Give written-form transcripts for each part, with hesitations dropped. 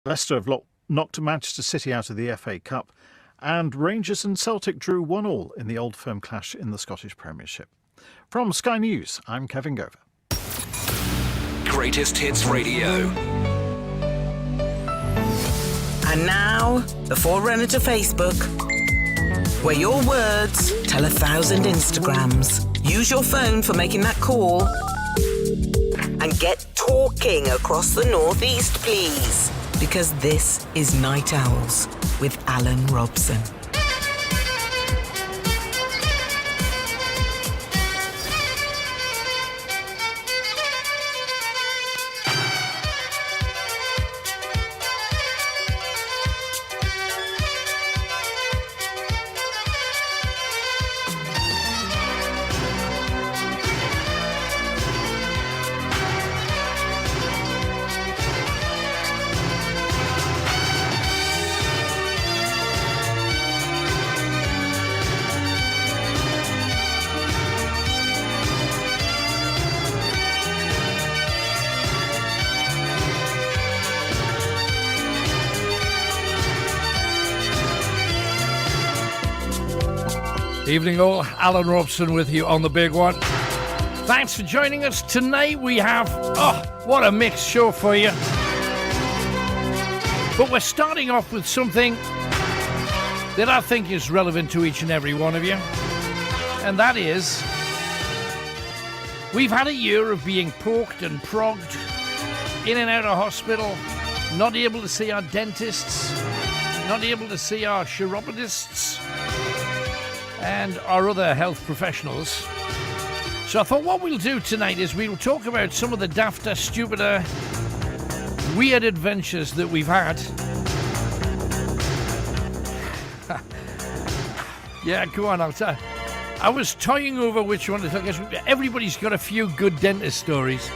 Leicester have knocked Manchester City out of the FA Cup, and Rangers and Celtic drew 1-1 in the Old Firm clash in the Scottish Premiership. From Sky News, I'm Kevin Gover. Greatest Hits Radio. And now, the forerunner to Facebook, where your words tell 1,000 Instagrams. Use your phone for making that call. And get talking across the northeast, please. Because this is Night Owls with Alan Robson. Evening all, Alan Robson with you on the big one. Thanks for joining us. Tonight we have, what a mixed show for you. But we're starting off with something that I think is relevant to each and every one of you. And that is, we've had a year of being poked and progged, in and out of hospital, not able to see our dentists, not able to see our chiropodists, and our other health professionals. So I thought what we'll do tonight is we'll talk about some of the dafter, stupider, weird adventures that we've had. Yeah, go on, I'll tell. I was toying over which one to tell. Everybody's got a few good dentist stories.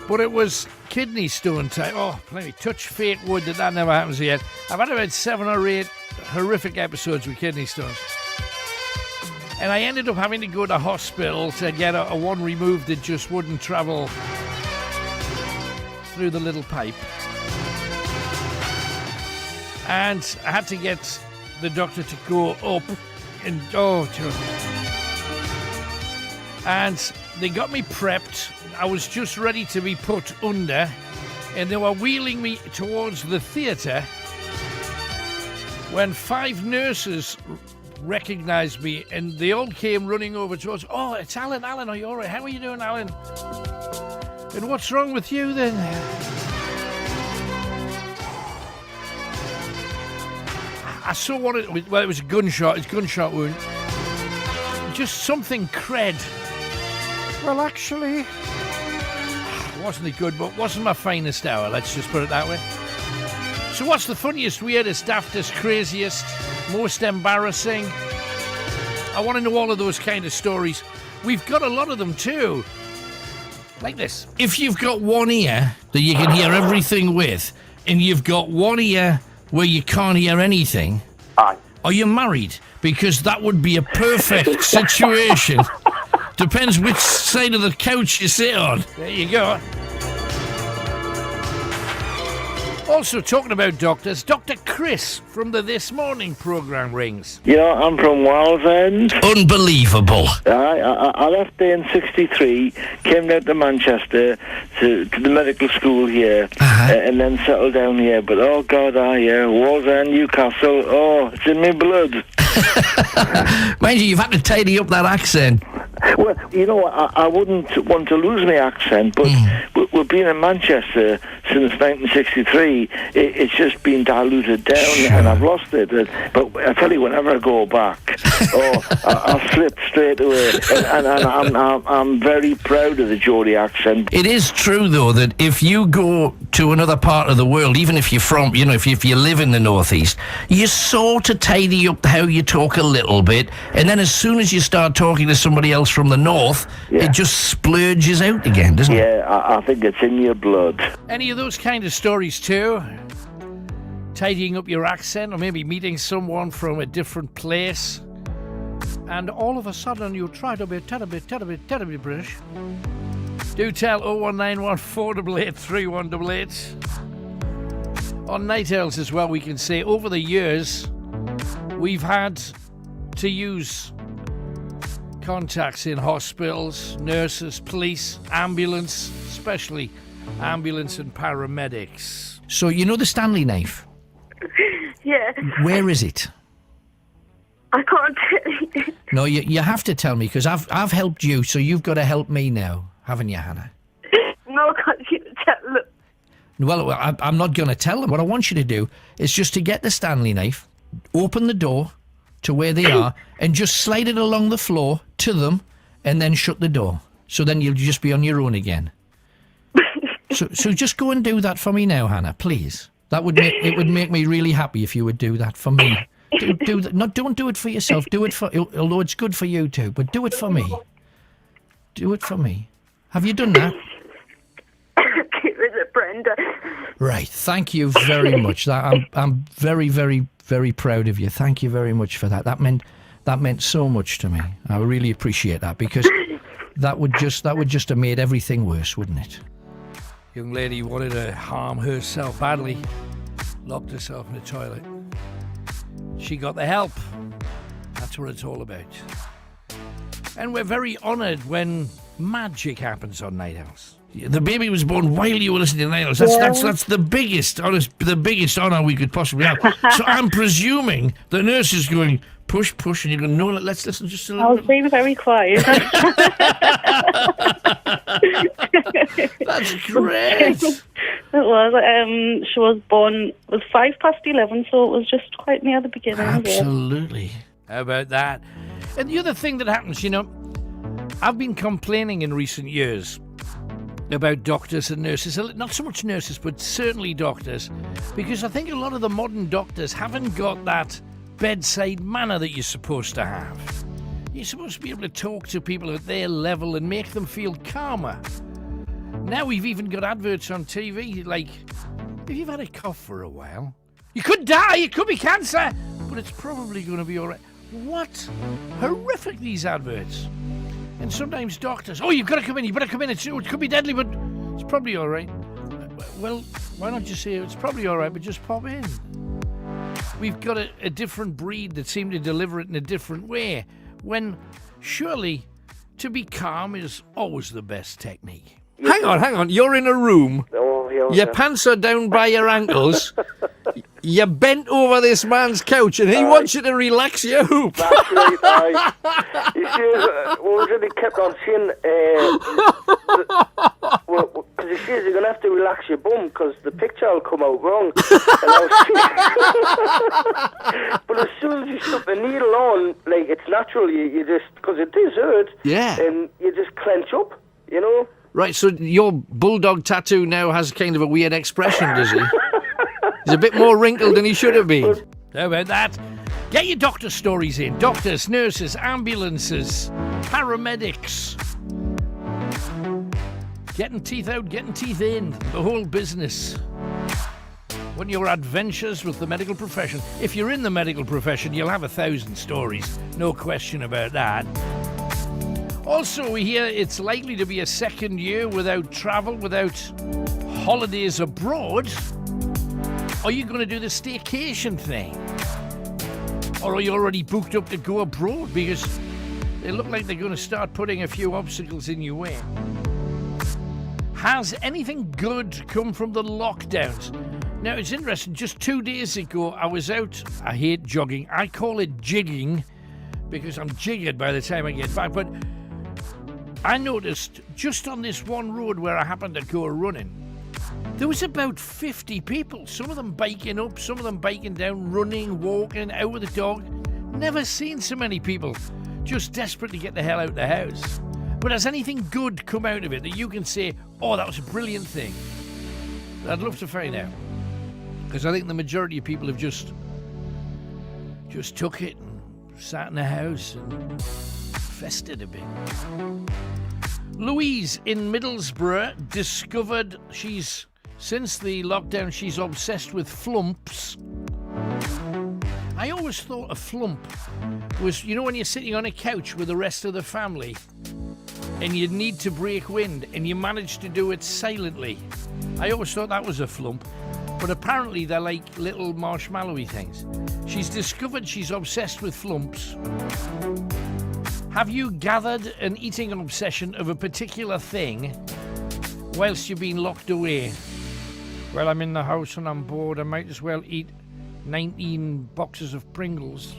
But it was kidney stone time. Oh, let me touch fake wood that never happens yet. I've had about 7 or 8 horrific episodes with kidney stones. And I ended up having to go to hospital to get a one removed that just wouldn't travel through the little pipe. And I had to get the doctor to go up and and they got me prepped. I was just ready to be put under, and they were wheeling me towards the theatre when 5 nurses recognised me, and they all came running over towards, oh, it's Alan. Alan, are you all right? How are you doing, Alan? And what's wrong with you then? I saw one, well, it was a gunshot. It's a gunshot wound. Just something cred. Well, actually, wasn't it good, but wasn't my finest hour, let's just put it that way. So what's the funniest, weirdest, daftest, craziest, most embarrassing? I want to know all of those kind of stories. We've got a lot of them too. Like this. If you've got one ear that you can hear everything with, and you've got one ear where you can't hear anything, are you married? Because that would be a perfect situation. Depends which side of the couch you sit on. There you go. Also, talking about doctors, Dr. Chris from the This Morning programme rings. Yeah, I'm from Wallsend. Unbelievable. I left there in 63, came down to Manchester to the medical school here, and then settled down here. But, oh, God, Wallsend, Newcastle, it's in my blood. Mind you, you've had to tidy up that accent. Well, you know, I wouldn't want to lose my accent, but we've been in Manchester since 1963. It's just been diluted down, and I've lost it. But I tell you, whenever I go back, I'll slip straight away. And I'm very proud of the Geordie accent. It is true, though, that if you go to another part of the world, even if you're from, if you live in the northeast, you sort of tidy up how you talk a little bit, and then as soon as you start talking to somebody else from the north, it just splurges out again, doesn't it? Yeah, I think it's in your blood. Any of those kind of stories too? Tidying up your accent, or maybe meeting someone from a different place, and all of a sudden you try to be terribly British. Do tell 0191 488 3188. On Night Owls as well, we can say over the years we've had to use contacts in hospitals, nurses, police, ambulance, especially ambulance and paramedics. So you know the Stanley knife? Yeah. Where is it? I can't tell you. No, you have to tell me, because I've helped you, so you've got to help me now, haven't you, Hannah? No, I can't tell. Look. Well, I'm not going to tell them. What I want you to do is just to get the Stanley knife, open the door to where they are, and just slide it along the floor to them, and then shut the door. So then you'll just be on your own again. So just go and do that for me now, Hannah, please. It would make me really happy if you would do that for me. Do that. Don't do it for yourself. Do it for, although it's good for you too, but do it for me. Do it for me. Have you done that? It was a Brenda. Right. Thank you very much. I'm very, very, very proud of you. Thank you very much for that. That meant so much to me. I really appreciate that, because that would just have made everything worse, wouldn't it? Young lady wanted to harm herself badly, locked herself in the toilet. She got the help. That's what it's all about. And we're very honoured when magic happens on Night Owls. The baby was born while you were listening to Night Owls. That's the biggest honour we could possibly have. So I'm presuming the nurse is going, push, and you're going, no, let's listen just a little bit. I was being very quiet. That's great. It was. She was born, it was 11:05, so it was just quite near the beginning. Absolutely. How about that? And the other thing that happens, I've been complaining in recent years about doctors and nurses, not so much nurses, but certainly doctors, because I think a lot of the modern doctors haven't got that bedside manner that you're supposed to have. You're supposed to be able to talk to people at their level and make them feel calmer. Now we've even got adverts on TV like, if you've had a cough for a while, you could die, it could be cancer, but it's probably going to be all right. What horrific, these adverts. And sometimes doctors, you've got to come in, you better come in, it could be deadly, but it's probably all right. Well, why not just say it's probably all right, but just pop in? We've got a different breed that seem to deliver it in a different way, when surely to be calm is always the best technique. Hang on, you're in a room, your pants are down by your ankles, you're bent over this man's couch and he wants you to relax your hoop. That's right, He says, he kept on saying, because he says you're going to have to relax your bum because the picture will come out wrong. But as soon as you stuck the needle on, like, it's natural, you just, because it is hurt, and you just clench up, Right, so your bulldog tattoo now has kind of a weird expression, does he? He's a bit more wrinkled than he should have been. How about that? Get your doctor stories in. Doctors, nurses, ambulances, paramedics. Getting teeth out, getting teeth in. The whole business. When your adventures with the medical profession. If you're in the medical profession, you'll have 1,000 stories. No question about that. Also, we hear it's likely to be a second year without travel, without holidays abroad. Are you going to do the staycation thing? Or are you already booked up to go abroad? Because they look like they're going to start putting a few obstacles in your way. Has anything good come from the lockdowns? Now, it's interesting. Just 2 days ago, I was out. I hate jogging. I call it jigging because I'm jiggered by the time I get back. But I noticed just on this one road where I happened to go running, there was about 50 people, some of them biking up, some of them biking down, running, walking, out with the dog. Never seen so many people just desperate to get the hell out of the house. But has anything good come out of it that you can say, that was a brilliant thing? I'd love to find out. Because I think the majority of people have just took it and sat in the house and festered a bit. Louise in Middlesbrough discovered since the lockdown, she's obsessed with flumps. I always thought a flump was, when you're sitting on a couch with the rest of the family and you need to break wind and you manage to do it silently. I always thought that was a flump. but apparently they're like little marshmallowy things. She's discovered she's obsessed with flumps. Have you gathered an eating obsession of a particular thing whilst you've been locked away? Well, I'm in the house and I'm bored. I might as well eat 19 boxes of Pringles.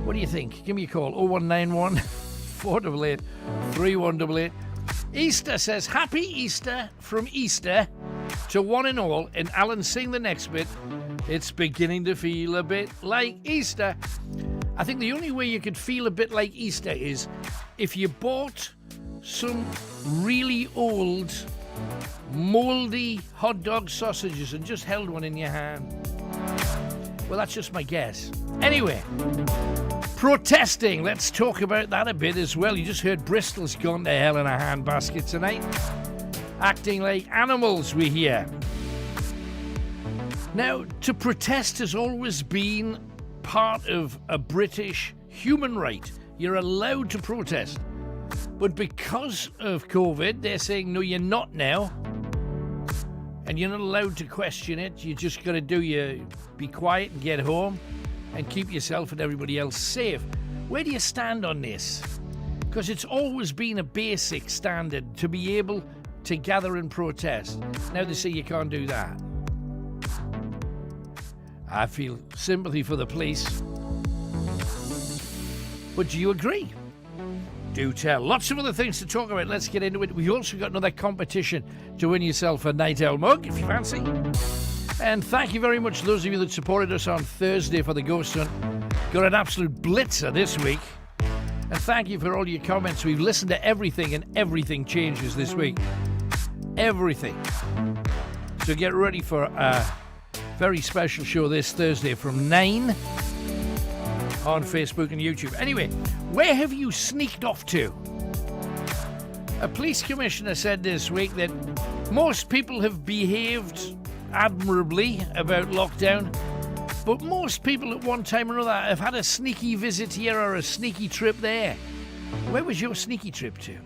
What do you think? Give me a call. 0191 488 3188. Easter says, Happy Easter from Easter to one and all. And Alan, sing the next bit. It's beginning to feel a bit like Easter. I think the only way you could feel a bit like Easter is if you bought some really old, mouldy hot dog sausages and just held one in your hand. Well, that's just my guess. Anyway, protesting. Let's talk about that a bit as well. You just heard Bristol's gone to hell in a handbasket tonight. Acting like animals, we hear. Now, to protest has always been part of a British human right. You're allowed to protest. But because of COVID, they're saying, no, you're not now. And you're not allowed to question it. You just got to be quiet and get home and keep yourself and everybody else safe. Where do you stand on this? Because it's always been a basic standard to be able to gather and protest. Now they say you can't do that. I feel sympathy for the police. But do you agree? Do tell. Lots of other things to talk about. Let's get into it. We've also got another competition to win yourself a Night Owl mug, if you fancy. And thank you very much to those of you that supported us on Thursday for the Ghost Hunt. Got an absolute blitzer this week. And thank you for all your comments. We've listened to everything, and everything changes this week. Everything. So get ready for a very special show this Thursday from 9 on Facebook and YouTube. Anyway, where have you sneaked off to? A police commissioner said this week that most people have behaved admirably about lockdown, but most people at one time or another have had a sneaky visit here or a sneaky trip there. Where was your sneaky trip to?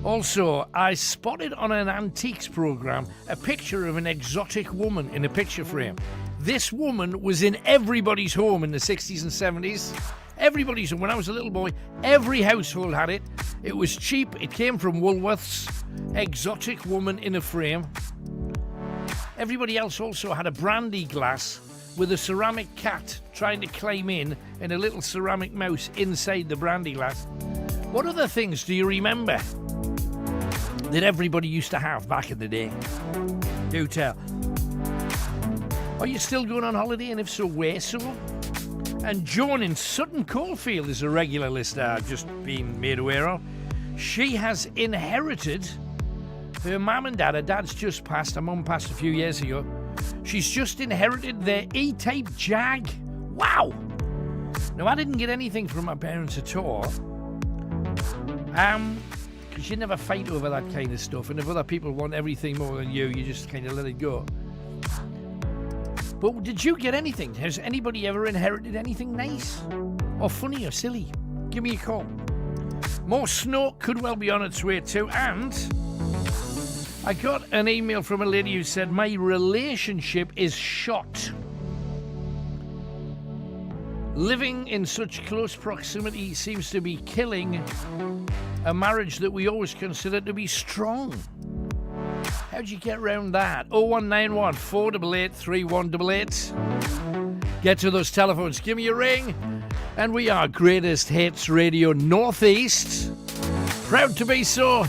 Also, I spotted on an antiques program a picture of an exotic woman in a picture frame. This woman was in everybody's home in the 60s and 70s. Everybody's home. When I was a little boy, every household had it. It was cheap. It came from Woolworths. Exotic woman in a frame. Everybody else also had a brandy glass with a ceramic cat trying to climb in and a little ceramic mouse inside the brandy glass. What other things do you remember that everybody used to have back in the day? Do tell. Are you still going on holiday, and if so, where so? And Joan in Sutton Coldfield is a regular listener I've just been made aware of. She has inherited her mum and dad. Her dad's just passed. Her mum passed a few years ago. She's just inherited their E-Type Jag. Wow! Now, I didn't get anything from my parents at all. Because you never fight over that kind of stuff. And if other people want everything more than you just kind of let it go. But did you get anything? Has anybody ever inherited anything nice? Or funny or silly? Give me a call. More snow could well be on its way too. And I got an email from a lady who said, my relationship is shot. Living in such close proximity seems to be killing a marriage that we always consider to be strong. How'd you get around that? 0191 488 3188. Get to those telephones. Give me a ring. And we are Greatest Hits Radio Northeast. Proud to be so,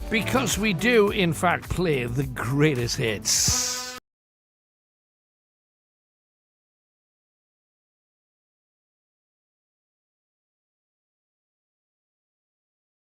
because we do, in fact, play the greatest hits.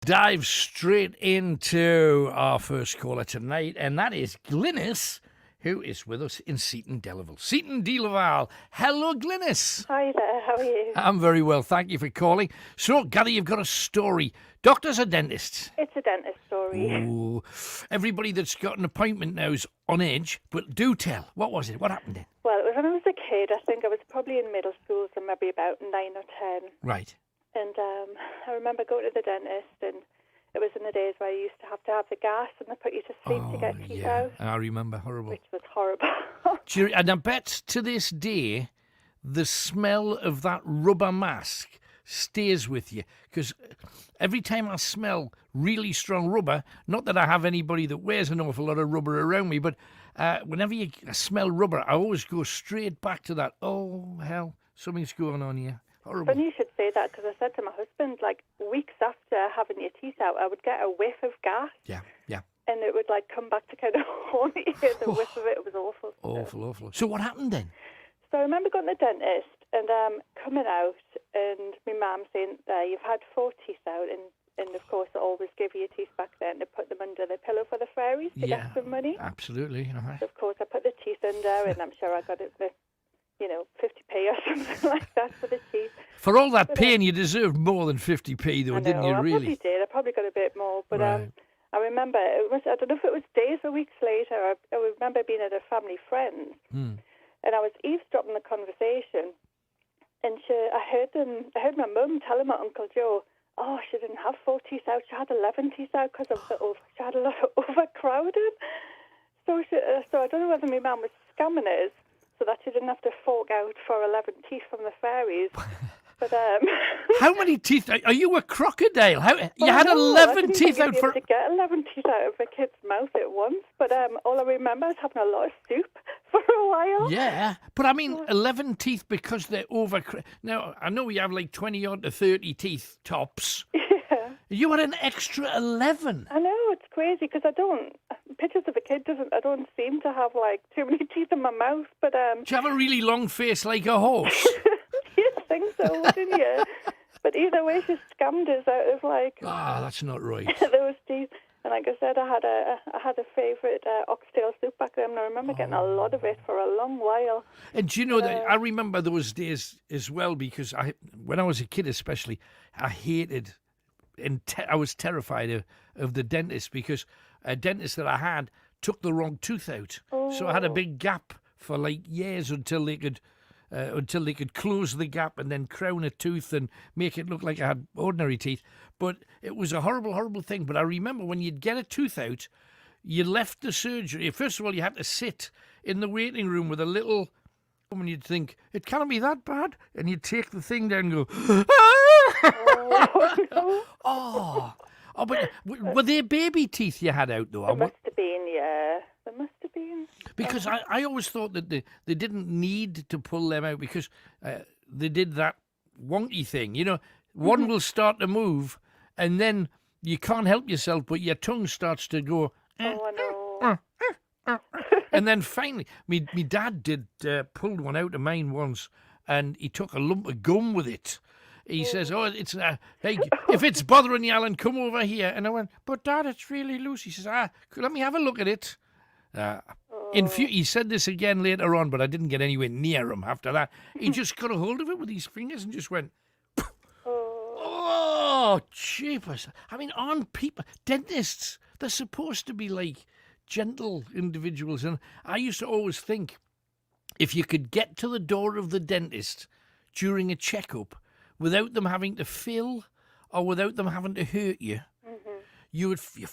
Dive straight into our first caller tonight, and that is Glynis, who is with us in Seaton Delaval. Seaton Delaval. Hello, Glynis. Hi there, how are you? I'm very well, thank you for calling. So, gather you've got a story. Doctors or dentists? It's a dentist story. Ooh, everybody that's got an appointment now is on edge, but do tell. What was it? What happened then? Well, it was when I was a kid. I think I was probably in middle school, so maybe about 9 or 10. Right. And I remember going to the dentist, and it was in the days where you used to have the gas and they put you to sleep to get teeth out, I remember. Horrible. which was horrible. And I bet to this day, the smell of that rubber mask stays with you. Because every time I smell really strong rubber, not that I have anybody that wears an awful lot of rubber around me, but whenever I smell rubber, I always go straight back to that. Oh, hell, something's going on here. Horrible. Funny you should say that, because I said to my husband, like, weeks after having your teeth out, I would get a whiff of gas. Yeah. And it would, like, come back to kind of haunt you. The whiff of it was awful. Awful. So what happened then? So I remember going to the dentist and coming out, and my mum saying, you've had 4 teeth out, and of course I always give you your teeth back then to put them under the pillow for the fairies to get some money. Absolutely. Uh-huh. So of course I put the teeth under, and I'm sure I got it for, 50p or something like that for the teeth. For all that pain, you deserved more than 50p, though, didn't you? I Really? probably did. I probably got a bit more, but Right. I remember I don't know if it was days or weeks later. I remember being at a family friend's, and I was eavesdropping the conversation, and I heard my mum telling my Uncle Joe, oh, she didn't have 4 teeth out, she had 11 teeth out because of she had a lot of overcrowding. So I don't know whether my mum was scamming us so that she didn't have to fork out for 11 teeth from the fairies. But how many teeth? Are you a crocodile? You had 11 teeth out for. To get 11 teeth out of a kid's mouth at once, but all I remember is having a lot of soup for a while. Yeah, but I mean 11 teeth because they're over. Now I know we have like 20 odd to 30 teeth tops. Yeah. You had an extra 11. I know, it's crazy because pictures of a kid I don't seem to have like too many teeth in my mouth, but Do you have a really long face like a horse? You'd think so, wouldn't you? But either way, she scammed us out of like that's not right. those teeth. And like I said, I had a favourite oxtail soup back then, and I remember getting a lot of it for a long while. And do you know that I remember those days as well, because when I was a kid especially, I hated and I was terrified of the dentist, because a dentist that I had took the wrong tooth out. So I had a big gap for like years until they could close the gap and then crown a tooth and make it look like I had ordinary teeth. But it was a horrible, horrible thing. But I remember when you'd get a tooth out, you left the surgery. First of all, you had to sit in the waiting room with a little, and you'd think, it can't be that bad. And you'd take the thing down and go, but were they baby teeth you had out, though? There must have been, yeah. There must have been. Because I always thought that they didn't need to pull them out, because they did that wonky thing. One will start to move, and then you can't help yourself, but your tongue starts to go. Oh, no. And then finally, me dad did pulled one out of mine once, and he took a lump of gum with it. He says, it's hey, if it's bothering you, Alan, come over here. And I went, but Dad, it's really loose. He says, let me have a look at it. He said this again later on, but I didn't get anywhere near him after that. He just got a hold of it with his fingers and just went, oh, jeepers. I mean, aren't people, dentists, they're supposed to be like gentle individuals. And I used to always think, if you could get to the door of the dentist during a checkup without them having to fill or without them having to hurt you,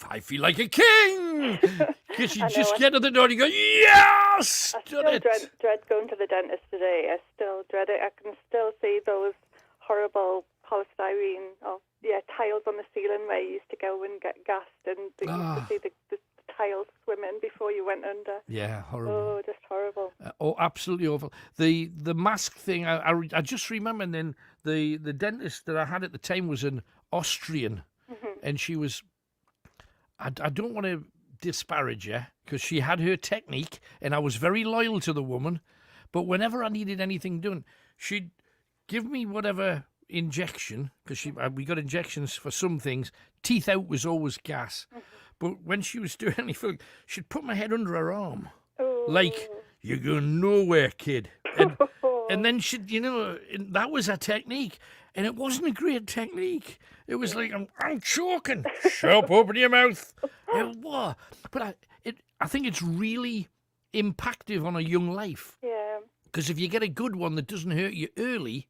I feel like a king. Because you just get to the door and you go, yes! I still dread going to the dentist today. I still dread it. I can still see those horrible polystyrene tiles on the ceiling where you used to go and get gassed, and you used to see the tiles swimming before you went under. Yeah, horrible. Oh, just horrible. Absolutely awful. The mask thing, I just remember then the dentist that I had at the time was an Austrian, and she was, I don't want to disparage her, because she had her technique, and I was very loyal to the woman, but whenever I needed anything done, she'd give me whatever injection, because we got injections for some things. Teeth out was always gas. But when she was doing anything, she'd put my head under her arm. Like, you're going nowhere, kid. And then she'd, that was her technique. And it wasn't a great technique. It was like, I'm choking. Shut up, open your mouth. It was. But I think it's really impactful on a young life. Yeah. Because if you get a good one that doesn't hurt you early,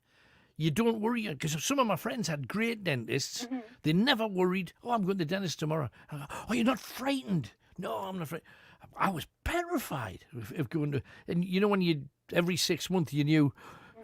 you don't worry, because some of my friends had great dentists. They never worried, oh, I'm going to the dentist tomorrow. I go, oh, you're not frightened? No, I'm not frightened. I was petrified of going to, and you know when you, every 6 months you knew,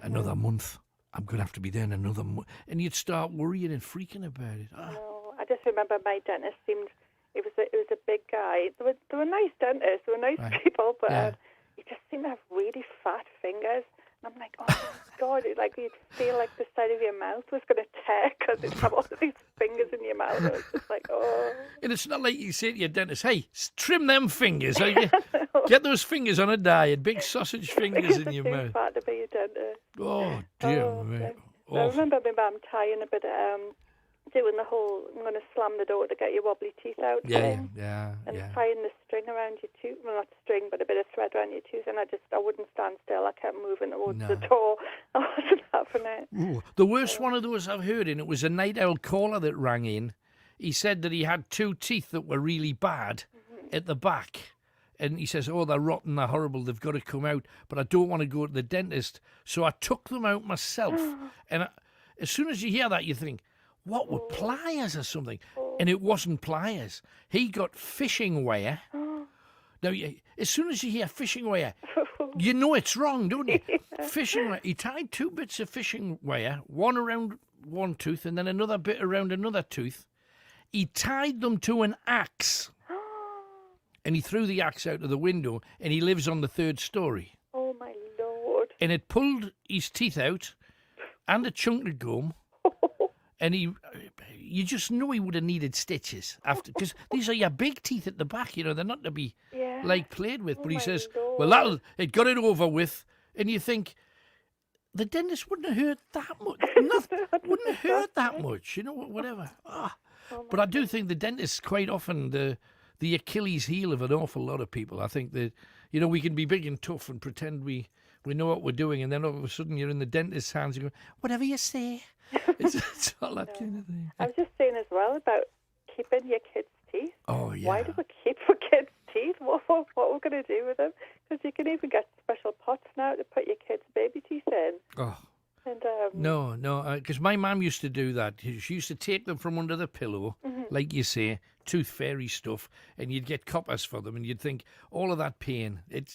another month, I'm going to have to be there in another month. And you'd start worrying and freaking about it. No, I just remember my dentist seemed, it was a big guy. They were nice dentists, they were nice people, but he just seemed to have really fat fingers. And I'm like, oh my God, like you'd feel like the side of your mouth was going to tear because it'd have all of these fingers in your mouth. It was just like, oh. And it's not like you say to your dentist, hey, trim them fingers. Get those fingers on a diet, big sausage fingers in your mouth. Fat to be a dentist. Oh, dear me. I remember my mum tying a bit of, doing the whole, I'm going to slam the door to get your wobbly teeth out thing. And tying the string around your tooth, well, not string, but a bit of thread around your tooth, and I wouldn't stand still. I kept moving towards the door. I wasn't having it. Ooh, the worst one of those I've heard, and it was a night owl caller that rang in. He said that he had 2 teeth that were really bad at the back. And he says, oh, they're rotten, they're horrible, they've got to come out, but I don't want to go to the dentist. So I took them out myself. And as soon as you hear that, you think, what were pliers or something? And it wasn't pliers. He got fishing wire. Now, as soon as you hear fishing wire, you know it's wrong, don't you? Fishing wire. He tied 2 bits of fishing wire, one around one tooth and then another bit around another tooth. He tied them to an axe. And he threw the axe out of the window, and he lives on the 3rd story. Oh, my Lord. And it pulled his teeth out and a chunk of gum. And you just know he would have needed stitches after, because these are your big teeth at the back, you know, they're not to be like played with. But he says, well, it got it over with. And you think, the dentist wouldn't have hurt that much. Wouldn't have hurt that much, you know, whatever. But I do think the dentist's quite often the Achilles heel of an awful lot of people. I think that, you know, we can be big and tough and pretend we know what we're doing, and then all of a sudden you're in the dentist's hands and you go, whatever you say. It's all that kind of thing. I was just saying as well about keeping your kids' teeth. Oh, yeah. Why do we keep our kids' teeth? What we're going to do with them? Because you can even get special pots now to put your kids' baby teeth in. Oh. And, no, because my mum used to do that. She used to take them from under the pillow, like you say, tooth fairy stuff, and you'd get coppers for them, and you'd think, all of that pain, it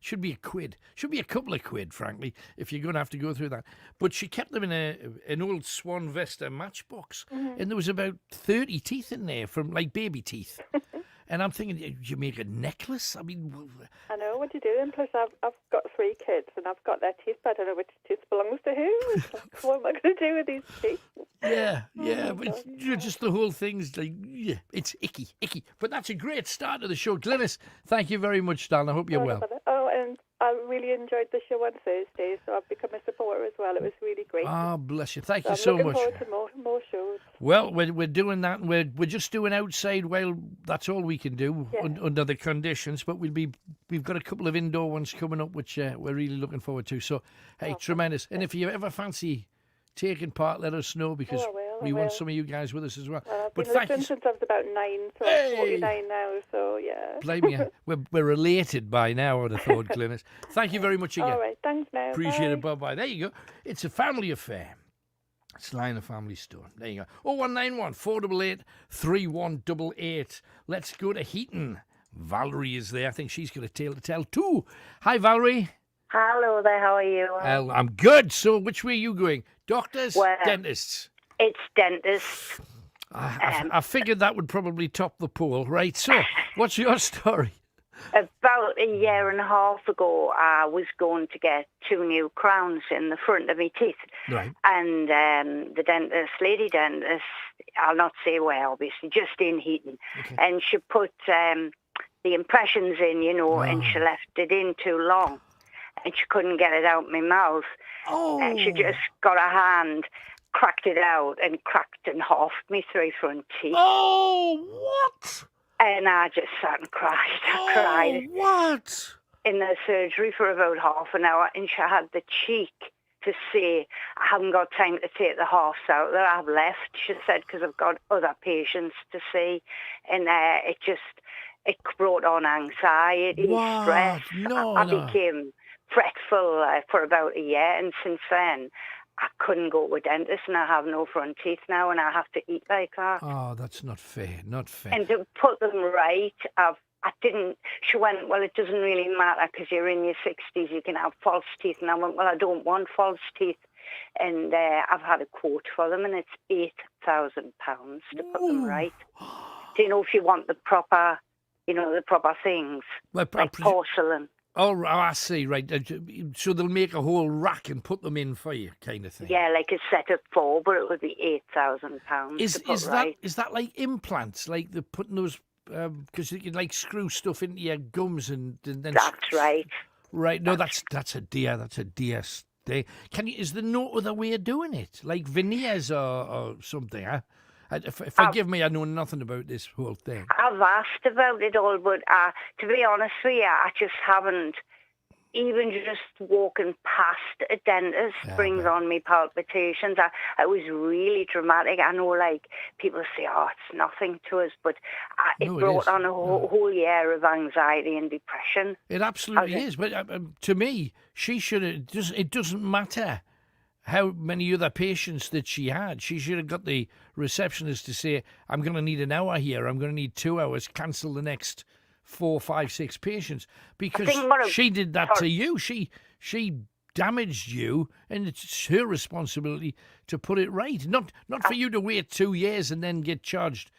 should be £1. Should be a couple of quid, frankly, if you're going to have to go through that. But she kept them in an old Swan Vesta matchbox, and there was about 30 teeth in there, from like baby teeth. And I'm thinking, you make a necklace? I mean... I know, what do you do? And plus, I've got 3 kids, and I've got their teeth, but I don't know which tooth belongs to who. It's like, what am I going to do with these teeth? Yeah, but it's, you know, just the whole thing's like, it's icky. But that's a great start to the show. Glynis, thank you very much, darling. I hope you're well. Oh, and I really enjoyed the show on Thursday, so I've become a supporter as well. It was really great. Oh, bless you. Thank you so much. I'm looking forward to more shows. Well, we're doing that, and we're just doing outside. Well, that's all we can do under the conditions. But we've got a couple of indoor ones coming up, which we're really looking forward to. So, hey, tremendous. And if you ever fancy taking part, let us know, because we want some of you guys with us as well. I've been listening since I was about 9, so I'm 49 now, so yeah. Blame you. We're related by now, I would have thought, Glynis. Thank you very much again. All right, thanks now. Appreciate it. Bye-bye. There you go. It's a family affair. Sly and the Family Store. There you go. 0191 488 3188. Let's go to Heaton. Valerie is there. I think she's got a tale to tell too. Hi, Valerie. Hello there, how are you? I'm good. So which way are you going? Doctors? Dentists? It's dentists. I figured that would probably top the poll. Right, so what's your story? About a year and a half ago, I was going to get 2 new crowns in the front of my teeth. Right. And the lady dentist, I'll not say where, obviously, just in Heaton. Okay. And she put the impressions in, you know, and she left it in too long. And she couldn't get it out my mouth. Oh. And she just got her hand, cracked it out, and cracked and halved me 3 front teeth. Oh, what? And I just sat and cried. I cried. What? In the surgery for about half an hour, and she had the cheek to say, I haven't got time to take the halves out that I've left, she said, because I've got other patients to see. And it brought on anxiety, stress. No, I became fretful for about a year, and since then I couldn't go to a dentist, and I have no front teeth now, and I have to eat like that. Oh, that's not fair. Not fair. And to put them right, she went, well, it doesn't really matter because you're in your 60s, you can have false teeth. And I went, well, I don't want false teeth. And I've had a quote for them, and it's £8,000 to put them right. Do you know if you want the proper, the proper things, Well, like porcelain? Oh, I see, right. So they'll make a whole rack and put them in for you, kind of thing. Yeah, like a set of 4, but it would be £8,000 Is to put that right. is that like implants? Like they're putting those because you can like screw stuff into your gums and then. That's right. Right. No, that's a dear. That's a dear stay. Is there no other way of doing it? Like veneers or something? Huh? Forgive me, I know nothing about this whole thing. I've asked about it all, but to be honest with you, I just haven't. Even just walking past a dentist brings on me palpitations. It was really dramatic. I know, like, people say, oh, it's nothing to us, but it brought on a whole year of anxiety and depression. It absolutely is. But to me, she should have. It doesn't matter how many other patients that she had. She should have got the receptionist to say, I'm going to need an hour here, I'm going to need 2 hours, cancel the next 4, 5, 6 patients, because she did that to you. She damaged you, and it's her responsibility to put it right. Not for you to wait 2 years and then get charged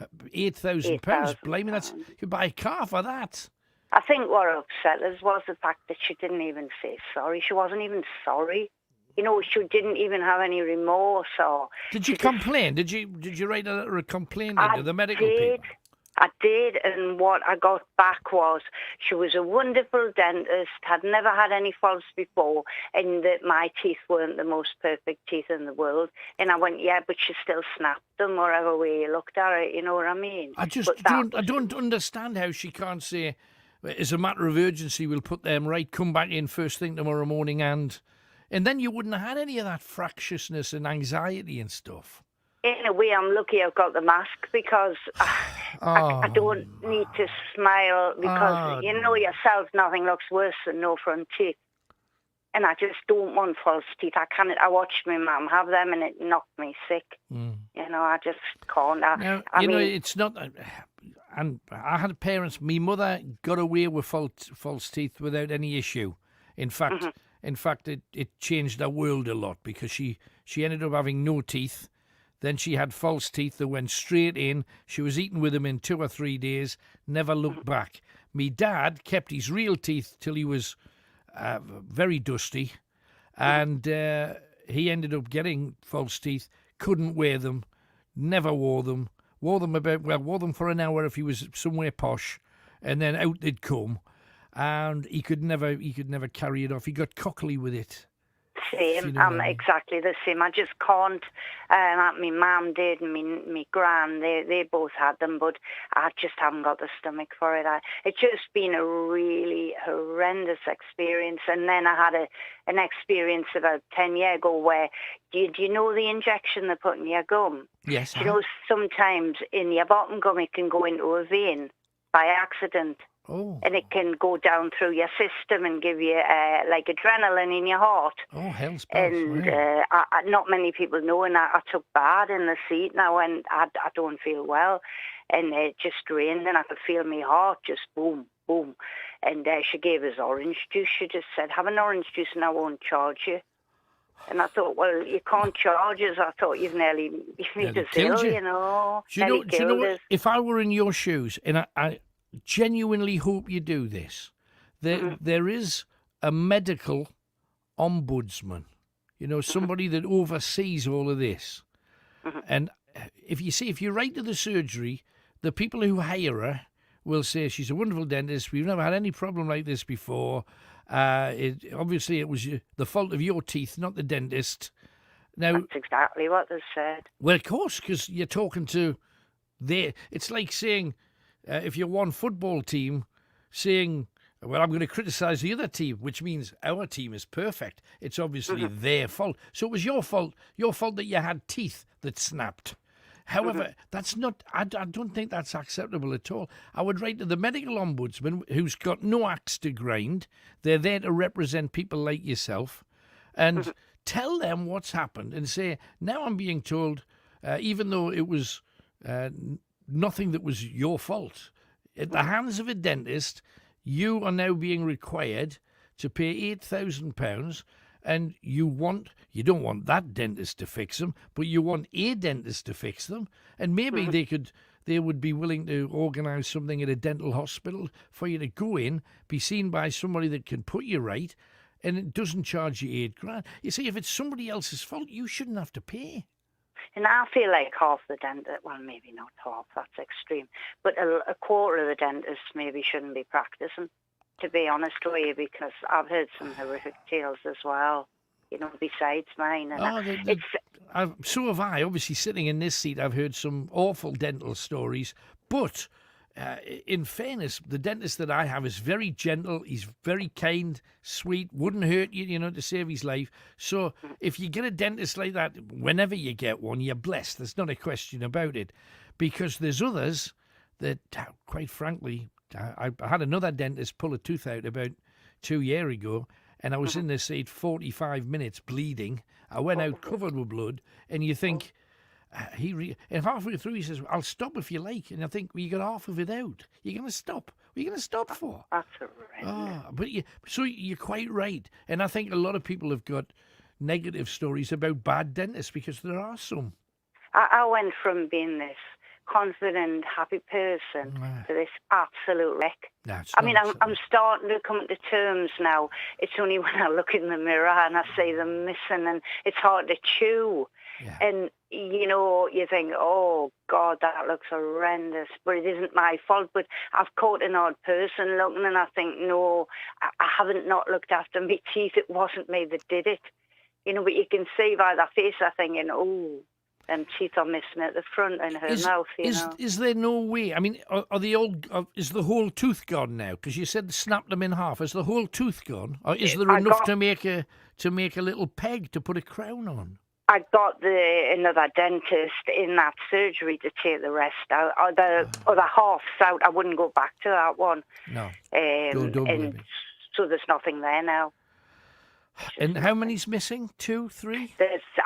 £8,000. Blimey, you could buy a car for that. I think what upset us was the fact that she didn't even say sorry. She wasn't even sorry. She didn't even have any remorse. Or did you complain? Did you write a letter of complaint to the medical people? I did, and what I got back was she was a wonderful dentist, had never had any faults before, and that my teeth weren't the most perfect teeth in the world. And I went, yeah, but she still snapped them, whatever way you looked at it, you know what I mean? I don't understand how she can't say, as a matter of urgency, we'll put them right, come back in first thing tomorrow morning, and then you wouldn't have had any of that fractiousness and anxiety and stuff. In a way, I'm lucky I've got the mask because I don't need to smile because you know yourself, nothing looks worse than no front teeth. And I just don't want false teeth. I watched my mum have them and it knocked me sick. I just can't. It's not... And I had parents, my mother got away with false teeth without any issue. In fact, it changed her world a lot because she ended up having no teeth. Then she had false teeth that went straight in. She was eating with them in 2 or 3 days, never looked back. Me dad kept his real teeth till he was very dusty, and he ended up getting false teeth, couldn't wear them, never wore them, wore them for an hour if he was somewhere posh, and then out they'd come, and he could never carry it off. He got cockly with it. Same. I'm exactly the same. I just can't. My mum did, and me gran, they both had them, but I just haven't got the stomach for it. It's just been a really horrendous experience. And then I had an experience about 10 years ago where, do you know the injection they put in your gum? Yes. You know, sometimes in your bottom gum it can go into a vein by accident. Oh. And it can go down through your system and give you like adrenaline in your heart. Oh, hell's bells. And not many people know, and I took bad in the seat now, and I don't feel well. And it just rained, and I could feel my heart just boom, boom. And she gave us orange juice. She just said, have an orange juice and I won't charge you. And I thought, well, you can't charge us. I thought you've nearly made us ill, you know. Do you know what? If I were in your shoes, and I genuinely hope you do this, there is a medical ombudsman, somebody that oversees all of this. And if you write to the surgery, the people who hire her will say she's a wonderful dentist, we've never had any problem like this before, obviously it was the fault of your teeth, not the dentist. Now, that's exactly what they said. Well, of course, because you're talking to it's like saying, if you're one football team, saying, well, I'm going to criticise the other team, which means our team is perfect. It's obviously their fault. So it was your fault that you had teeth that snapped. However, that's not, I don't think that's acceptable at all. I would write to the medical ombudsman, who's got no axe to grind. They're there to represent people like yourself, and tell them what's happened and say, now I'm being told, even though it was nothing that was your fault, at the hands of a dentist, you are now being required to pay £8,000, and you don't want that dentist to fix them, but you want a dentist to fix them, and maybe they would be willing to organise something at a dental hospital for you to go in, be seen by somebody that can put you right, and it doesn't charge you £8,000. You see, if it's somebody else's fault, you shouldn't have to pay. And I feel like half the dentists, well, maybe not half, that's extreme, but a quarter of the dentists maybe shouldn't be practising, to be honest with you, because I've heard some horrific tales as well, besides mine. And so have I. Obviously, sitting in this seat, I've heard some awful dental stories, but in fairness, the dentist that I have is very gentle. He's very kind, sweet, wouldn't hurt you, to save his life. So if you get a dentist like that, whenever you get one, you're blessed. There's not a question about it. Because there's others that, quite frankly, I had another dentist pull a tooth out about 2 years ago, and I was in the seat 45 minutes bleeding. I went out covered with blood, and you think... and halfway through he says, I'll stop if you like. And I think, well, you got half of it out. You're going to stop. What are you going to stop for? That's horrendous. So you're quite right. And I think a lot of people have got negative stories about bad dentists, because there are some. I went from being this confident, happy person to this absolute wreck. I'm starting to come to terms now. It's only when I look in the mirror and I see them missing, and it's hard to chew. Yeah. And, you think, oh, God, that looks horrendous. But it isn't my fault. But I've caught an odd person looking, and I think, no, I haven't not looked after my teeth. It wasn't me that did it. But you can see by their face, they're thinking, oh, them teeth are missing at the front in her mouth, Is there no way? I mean, is the whole tooth gone now? Because you said snapped them in half. Is the whole tooth gone? Or is there enough to make a little peg to put a crown on? I got another dentist in that surgery to take the rest out. Or the other half's out. I wouldn't go back to that one. No. And so there's nothing there now. And how many's missing? 2, 3?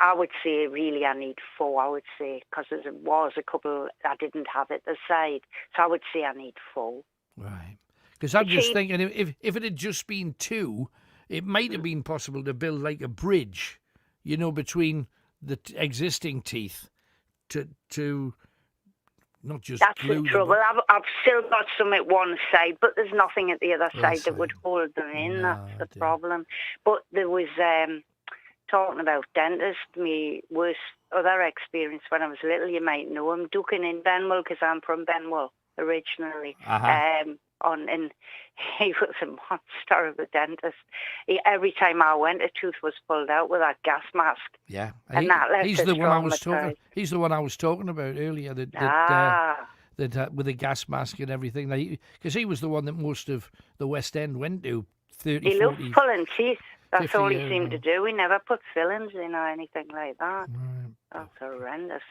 I would say, really, I need 4, I would say, because there was a couple I didn't have at the side. So I would say I need 4. Right. Because I'm just thinking, if it had just been 2, it might have been possible to build like a bridge, between the existing teeth to not just That's glue the trouble. I've still got some at one side, but there's nothing at the other side that would hold them in. That's the problem. But there was, talking about dentists, my worst other experience when I was little, you might know him, Dukin in Benwell, because I'm from Benwell originally. And he was a monster of a dentist. Every time I went, a tooth was pulled out with that gas mask. Yeah, and that left he's the one I was talking. He's the one I was talking about earlier. That with the gas mask and everything. Because he was the one that most of the West End went to. 30, he 40, loved pulling teeth. That's all he seemed ago. to do. He never put fillings in or anything like that. That's horrendous.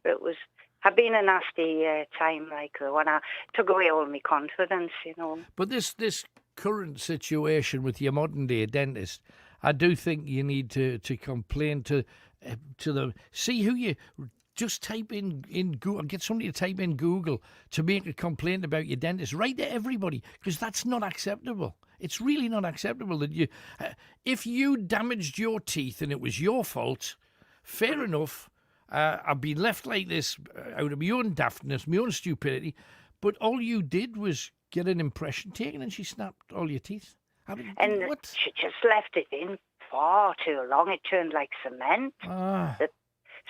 It was. Had been a nasty time, when I took away all my confidence, But this current situation with your modern day dentist, I do think you need to complain to them. See who you just type in Google, get somebody to type in Google to make a complaint about your dentist. Write to everybody, because that's not acceptable. It's really not acceptable that you, if you damaged your teeth and it was your fault, fair enough. I've been left like this out of my own daftness, my own stupidity, but all you did was get an impression taken and she snapped all your teeth. What? She just left it in far too long. It turned like cement.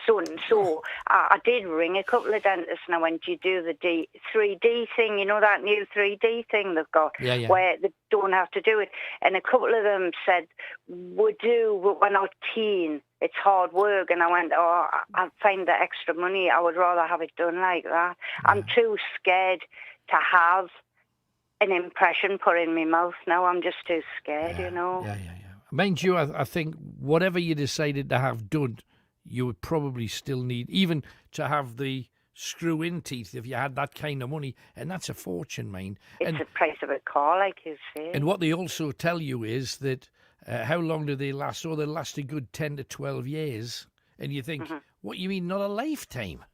So I did ring a couple of dentists and I went, do you do the 3D thing? That new 3D thing they've got where they don't have to do it. And a couple of them said, we do, but we're not keen. It's hard work. And I went, I'll find the extra money. I would rather have it done like that. Yeah. I'm too scared to have an impression put in my mouth now. I'm just too scared, Yeah. Mind you, I think whatever you decided to have done, you would probably still need, even to have the screw-in teeth if you had that kind of money, and that's a fortune, mind. It's the price of a car, like you say. And what they also tell you is that how long do they last? Oh, they last a good 10 to 12 years. And you think, what, you mean not a lifetime?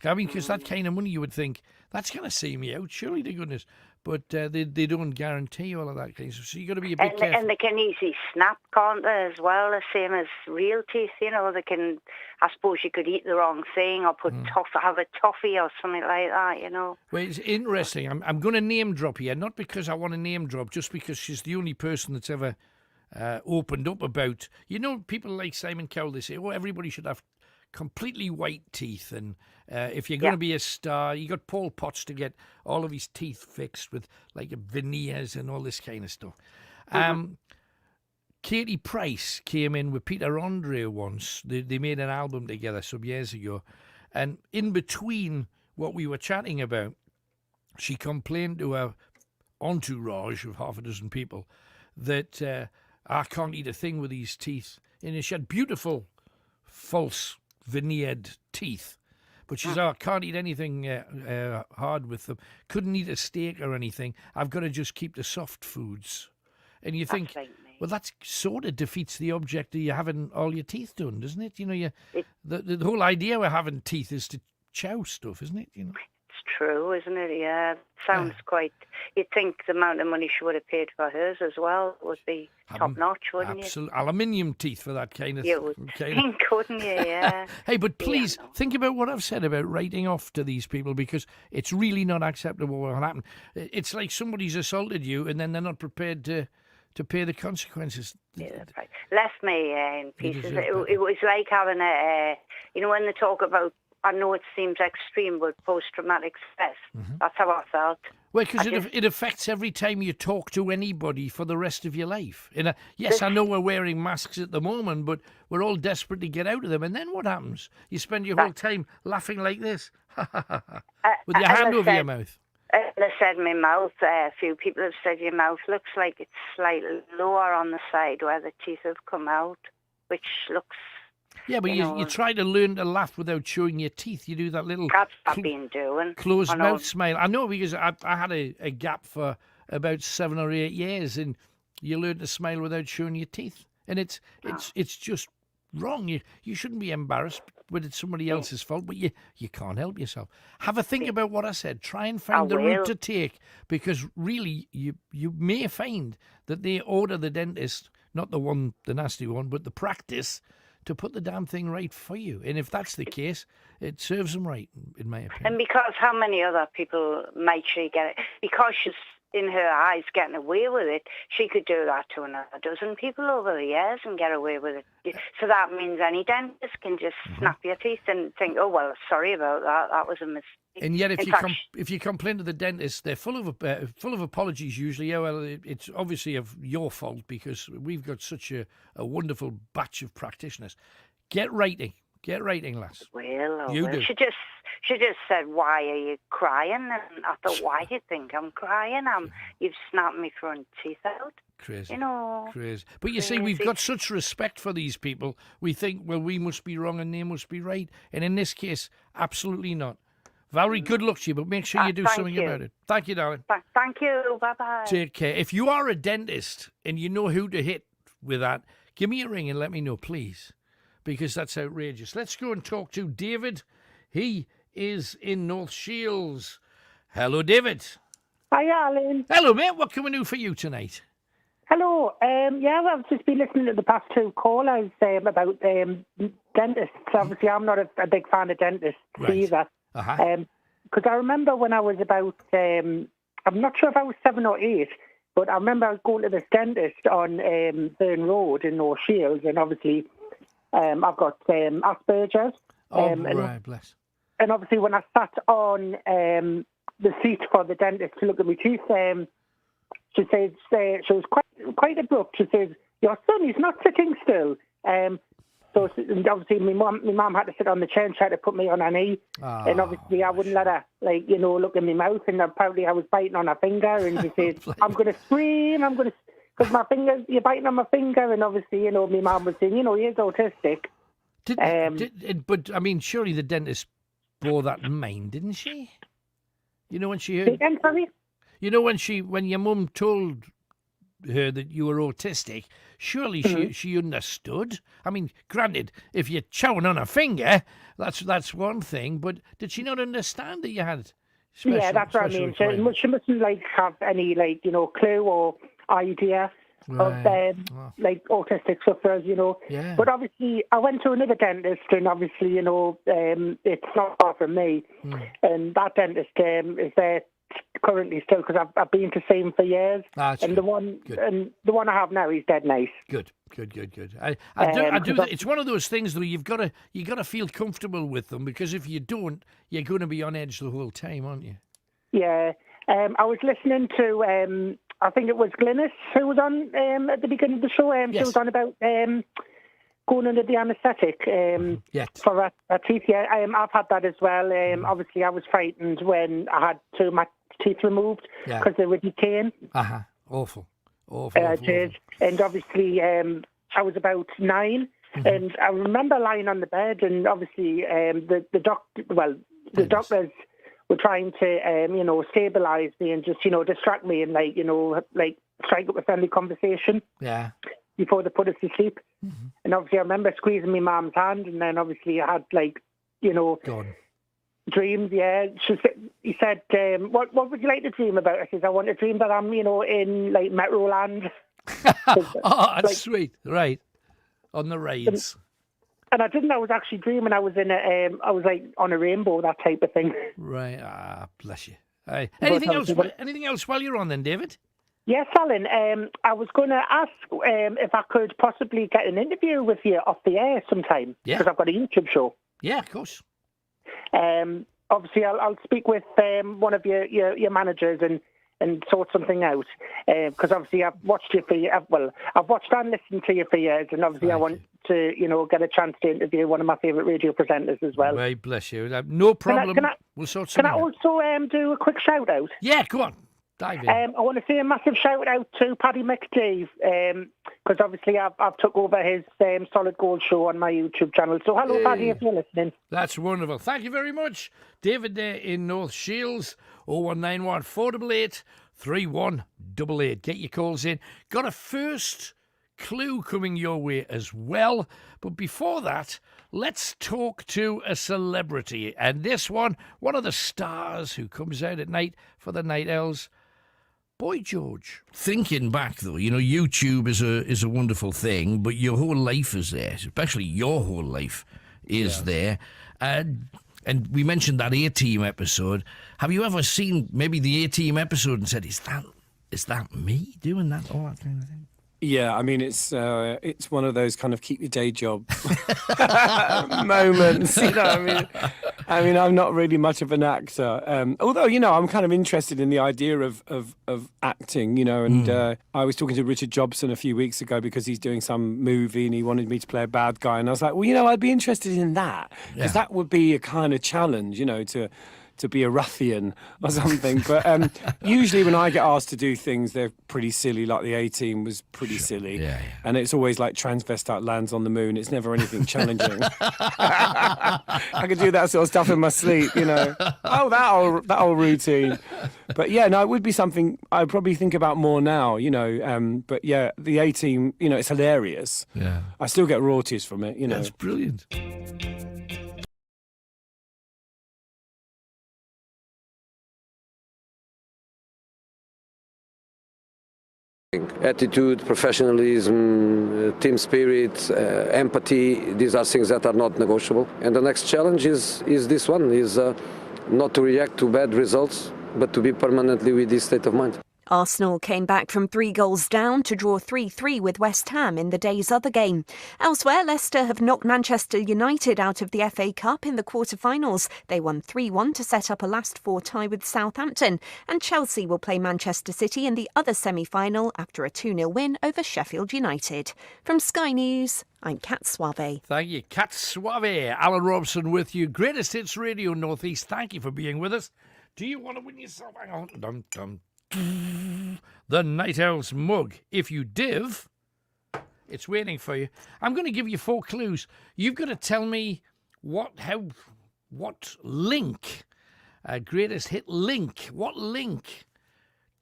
I mean, because that kind of money, you would think, that's going to see me out, surely to goodness. But they don't guarantee all of that kind of stuff. So you got to be a bit careful. And they can easily snap, can't they, as well, the same as real teeth. You know, they can, I suppose you could eat the wrong thing or put have a toffee or something like that, you know. Well, it's interesting. I'm going to name drop here, not because I want to name drop, just because she's the only person that's ever opened up about, you know, people like Simon Cowell, they say, oh, everybody should have completely white teeth, and if you're going to be a star, you got Paul Potts to get all of his teeth fixed with like veneers and all this kind of stuff. Katie Price came in with Peter Andre once. They made an album together some years ago, and in between what we were chatting about, she complained to her entourage of half a dozen people that I can't eat a thing with these teeth. And she had beautiful false veneered teeth, but she said, I can't eat anything hard with them. Couldn't eat a steak or anything. I've got to just keep the soft foods. And you think, well, that sort of defeats the object of you having all your teeth done, doesn't it? You know, the whole idea of having teeth is to chow stuff, isn't it? You know. It's true, isn't it? Yeah, sounds quite. You'd think the amount of money she would have paid for hers as well would be top notch, wouldn't you? Aluminium teeth for that kind of. You would think, couldn't you? Yeah. Hey, but please think about what I've said about writing off to these people, because it's really not acceptable what happened. It's like somebody's assaulted you and then they're not prepared to pay the consequences. Yeah, that's right. Left me in pieces. It was like having you know, when they talk about, I know it seems extreme, but post-traumatic stress. That's how I felt. Well, because it affects every time you talk to anybody for the rest of your life. Yes, I know we're wearing masks at the moment, but we're all desperate to get out of them. And then what happens? You spend your whole time laughing like this, with your hand over your mouth. They said my mouth, a few people have said your mouth looks like it's slightly lower on the side where the teeth have come out, which looks... Yeah, but you try to learn to laugh without showing your teeth. You do that little that's what I've been doing. Closed mouth smile. I know, because I had a gap for about 7 or 8 years, and you learn to smile without showing your teeth. And it's just wrong. You shouldn't be embarrassed when it's somebody else's fault, but you can't help yourself. Have a think about what I said. Try and find the route to take, because really you may find that they order the dentist, not the nasty one, but the practice, to put the damn thing right for you. And if that's the case, it serves them right, in my opinion. And because how many other people might she get it? Because she's, in her eyes, getting away with it, she could do that to another dozen people over the years and get away with it. So that means any dentist can just snap your teeth and think, oh, well, sorry about that. That was a mistake. And yet, if you complain to the dentist, they're full of apologies usually. Yeah, well, it's obviously of your fault because we've got such a wonderful batch of practitioners. Get writing, lass. Well, you do. She just said, "Why are you crying?" And I thought, "Why do you think I'm crying? You've snapped me front teeth out." Crazy. You know. Crazy. But you see, we've got such respect for these people. We think, well, we must be wrong and they must be right. And in this case, absolutely not. Valerie, good luck to you, but make sure you do something about it. Thank you, darling. Thank you. Bye-bye. Take care. If you are a dentist and you know who to hit with that, give me a ring and let me know, please, because that's outrageous. Let's go and talk to David. He is in North Shields. Hello, David. Hi, Alan. Hello, mate. What can we do for you tonight? Hello. I've just been listening to the past two callers about dentists. Obviously, I'm not a big fan of dentists either. Because I remember when I was about, I'm not sure if I was 7 or 8, but I remember I was going to this dentist on Burn Road in North Shields, and obviously I've got Asperger's. Bless. And obviously when I sat on the seat for the dentist to look at my teeth, she says, she was quite abrupt. She says, "Your son is not sitting still." So obviously my mum had to sit on the chair and try to put me on her knee. And obviously I wouldn't let her, look in my mouth. And apparently I was biting on her finger. And she said, "I'm going to scream. Because my finger, you're biting on my finger." And obviously, my mum was saying, he is autistic. But, I mean, surely the dentist bore that in mind, didn't she? When she heard... Again, sorry? When your mum told her that you were autistic, surely she understood. I mean, granted, if you're chowing on a finger, that's one thing, but did she not understand that you had special, yeah, that's what I mean. She mustn't have any clue or idea of autistic sufferers, Yeah. But obviously, I went to another dentist, and obviously, it's not far from me, and that dentist is there currently still because I've been to see him for years, and the one I have now, he's dead nice. Good. I do. It's one of those things though. You got to feel comfortable with them, because if you don't, you're going to be on edge the whole time, aren't you? Yeah. I was listening to I think it was Glynis who was on at the beginning of the show. She was on about going under the anaesthetic for her teeth. Yeah, I've had that as well. Obviously, I was frightened when I had two of my teeth removed because they were decaying. Awful. And obviously, I was about 9, and I remember lying on the bed, and obviously, the doctors were trying to, stabilise me and just, distract me and strike up a friendly conversation. Yeah. Before they put us to sleep. And obviously I remember squeezing my mum's hand, and then obviously I had dreams, yeah. He said, what would you like to dream about? I said, I want to dream that I'm, in Metroland. That's sweet. Right. On the rides. And I didn't know I was actually dreaming. I was on a rainbow, that type of thing. Right. Bless you. Anything else while you're on then, David? Yes, Alan. I was going to ask if I could possibly get an interview with you off the air sometime. Yeah. Because I've got a YouTube show. Yeah, of course. Obviously, I'll speak with one of your managers and sort something out. Because obviously, I've watched you I've watched and listened to you for years, and obviously, I want to, get a chance to interview one of my favourite radio presenters as well. Right, bless you. No problem. We'll sort something out. Can I also do a quick shout out? Yeah, go on. Dive in. I want to say a massive shout out to Paddy McDave, because obviously I've took over his Solid Gold show on my YouTube channel. So hello, Paddy, if you're listening. That's wonderful. Thank you very much. David there in North Shields, 0191 488 3188. Get your calls in. Got a first clue coming your way as well. But before that, let's talk to a celebrity. And this one of the stars who comes out at night for the Night Owls, Boy George. Thinking back, though, YouTube is a wonderful thing, but your whole life is there, especially your whole life is there. And we mentioned that A-Team episode. Have you ever seen maybe the A-Team episode and said, is that me doing that, all that kind of thing? Yeah, I mean, it's one of those kind of keep your day job moments. I mean, I'm not really much of an actor. Although, I'm kind of interested in the idea of acting, and I was talking to Richard Jobson a few weeks ago because he's doing some movie and he wanted me to play a bad guy. And I was like, well, I'd be interested in that because that would be a kind of challenge, to be a ruffian or something. But usually when I get asked to do things, they're pretty silly, like the A-Team was pretty silly. Yeah. And it's always like transvestite lands on the moon. It's never anything challenging. I could do that sort of stuff in my sleep, Oh, that old routine. But yeah, no, it would be something I'd probably think about more now, But yeah, the A-Team, it's hilarious. Yeah. I still get royalties from it, That's brilliant. Attitude, professionalism, team spirit, empathy, these are things that are not negotiable. And the next challenge is this one, not to react to bad results, but to be permanently with this state of mind. Arsenal came back from 3 goals down to draw 3-3 with West Ham in the day's other game. Elsewhere, Leicester have knocked Manchester United out of the FA Cup in the quarter-finals. They won 3-1 to set up a last-four tie with Southampton. And Chelsea will play Manchester City in the other semi-final after a 2-0 win over Sheffield United. From Sky News, I'm Kat Suave. Thank you, Kat Suave. Alan Robson with you. Greatest Hits Radio North East. Thank you for being with us. Do you want to win yourself? Hang on. The Night Owls mug. If you div, it's waiting for you. I'm going to give you 4 clues. You've got to tell me what link, greatest hit link, what link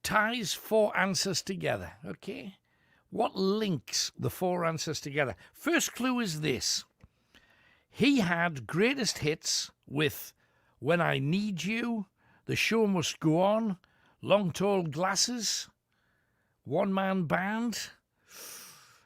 ties 4 answers together, okay? What links the 4 answers together? First clue is this. He had greatest hits with When I Need You, The Show Must Go On, Long Tall Glasses, One Man Band.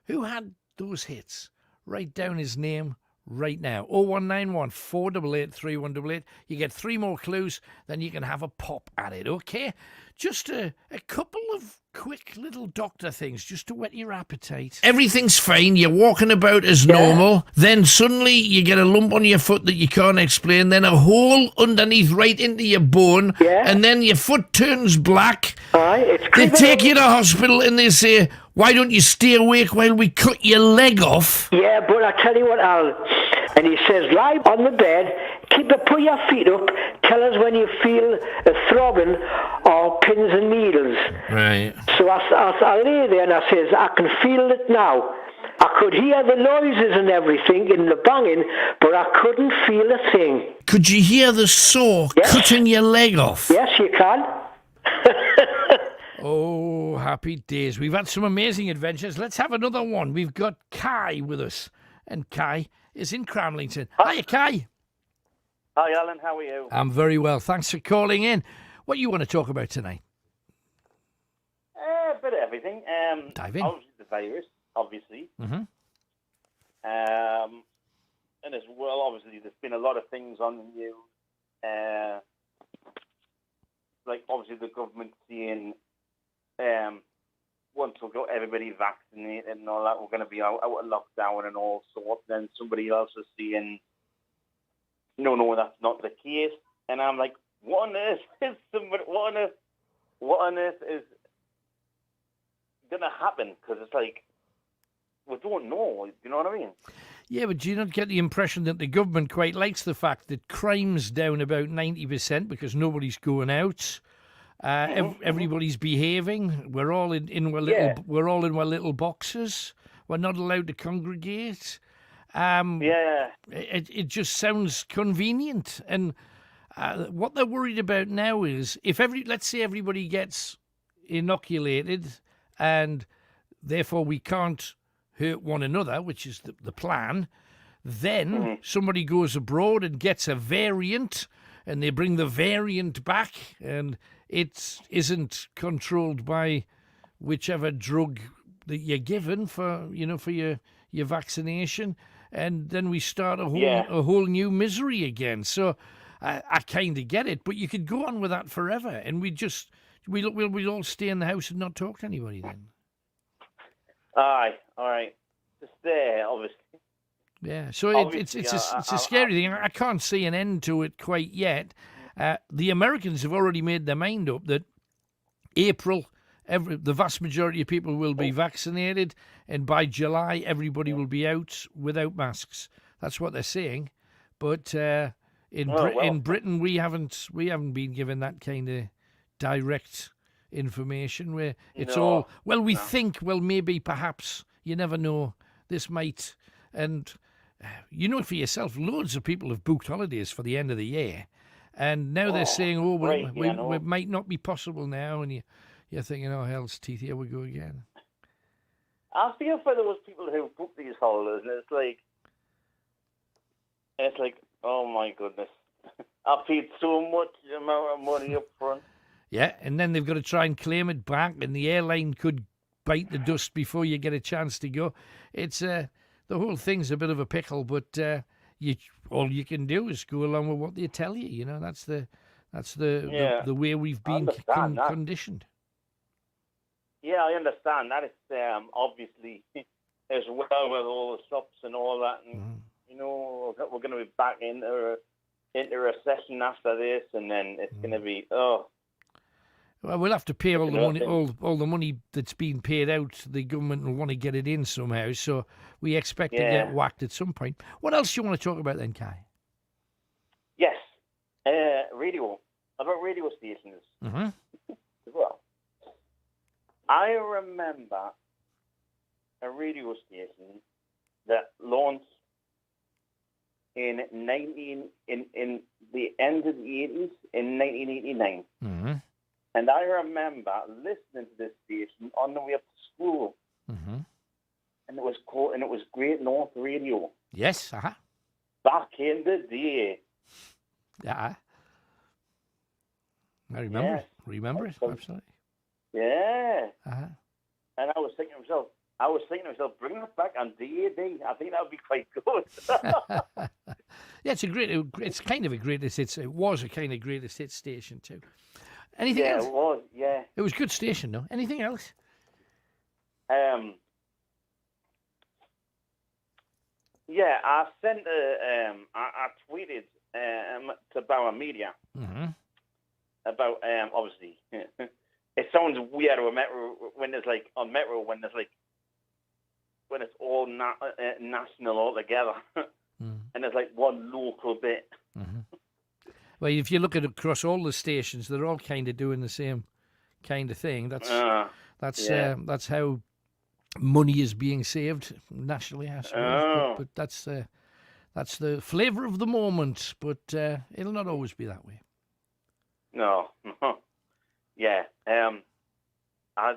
Who had those hits? Write down his name right now. 0191 488 3188. You get 3 more clues, then you can have a pop at it, okay? Just a couple of quick little doctor things just to whet your appetite. Everything's fine. You're walking about as normal. Then suddenly you get a lump on your foot that you can't explain. Then a hole underneath right into your bone. And then your foot turns black. They take you to hospital and they say, why don't you stay awake while we cut your leg off? Yeah, but I tell you what, Al. And he says, lie on the bed, put your feet up, tell us when you feel a throbbing or pins and needles. Right. So I lay there and I says, I can feel it now. I could hear the noises and everything in the banging, but I couldn't feel a thing. Could you hear the saw cutting your leg off? Yes, you can. Oh, happy days. We've had some amazing adventures. Let's have another one. We've got Kai with us. And Kai is in Cramlington. Hiya, Kai. Hi, Alan. How are you? I'm very well. Thanks for calling in. What do you want to talk about tonight? A bit of everything. Dive in. Obviously the virus, obviously. Mm-hmm. And as well, obviously, there's been a lot of things on the news. Like, obviously, the government saying once we've got everybody vaccinated and all that, we're going to be out of lockdown and all sorts. Then somebody else is saying, no, that's not the case. And I'm like, what on earth is going to happen? Because it's like, we don't know. You know what I mean? Yeah, but do you not get the impression that the government quite likes the fact that crime's down about 90% because nobody's going out? Everybody's behaving. We're all in our little boxes. We're not allowed to congregate. It just sounds convenient. And what they're worried about now is if let's say everybody gets inoculated, and therefore we can't hurt one another, which is the plan. Then somebody goes abroad and gets a variant, and they bring the variant back, and it isn't controlled by whichever drug that you're given for your vaccination, and then we start a whole new misery again. So I kind of get it, but you could go on with that forever, and we'll all stay in the house and not talk to anybody then. Aye, all right, just there, obviously. Yeah, so it's a scary thing. I can't see an end to it quite yet. The Americans have already made their mind up that April, the vast majority of people will be vaccinated, and by July, everybody will be out without masks. That's what they're saying. But in Britain, we haven't been given that kind of direct information where it's all, well, we think, well, maybe, perhaps, you never know, this might, and you know for yourself, loads of people have booked holidays for the end of the year, and now they're saying, we might not be possible now, and you're thinking, oh, hell's teeth, here we go again. I feel for those people who book these holidays, and it's like, oh my goodness, I paid so much amount of money up front. Yeah, and then they've got to try and claim it back, and the airline could bite the dust before you get a chance to go. It's the whole thing's a bit of a pickle, but all you can do is go along with what they tell you. You know, that's the way we've been conditioned. Yeah, I understand that. It's obviously as well with all the stops and all that, and you know we're going to be back into a recession after this, and then it's going to be Well, we'll have to pay all the money, all the money that's been paid out. The government will want to get it in somehow, so we expect to get whacked at some point. What else do you want to talk about then, Kai? Yes, radio. About radio stations as well. I remember a radio station that launched in the end of the 80s in 1989. And I remember listening to this station on the way up to school. Mm-hmm. And it was Great North Radio. Yes, Back in the day. Yeah. I remember Yes. it. Remember it, absolutely. Yeah. Uh-huh. And I was thinking to myself, bring it back on DAB. I think that would be quite good. Yeah, it's kind of a greatest hits. It was a kind of greatest hits station too. Anything else? Yeah, it was. Yeah. It was a good station, though. Anything else? Yeah, I sent I tweeted to Bauer Media about obviously it sounds weird with Metro when there's like on Metro when it's all national all together and there's like one local bit. Well, if you look at across all the stations, they're all kind of doing the same kind of thing. That's how money is being saved nationally, I suppose. But that's the flavour of the moment. But it'll not always be that way. No. Yeah. I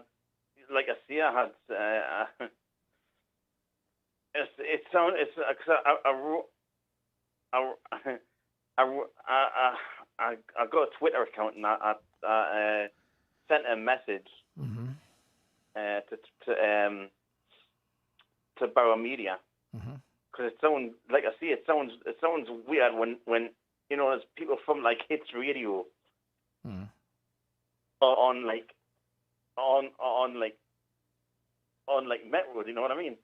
got a Twitter account and I sent a message to Bauer Media because it sounds weird when there's people from like Hits Radio on Metro. Do you know what I mean?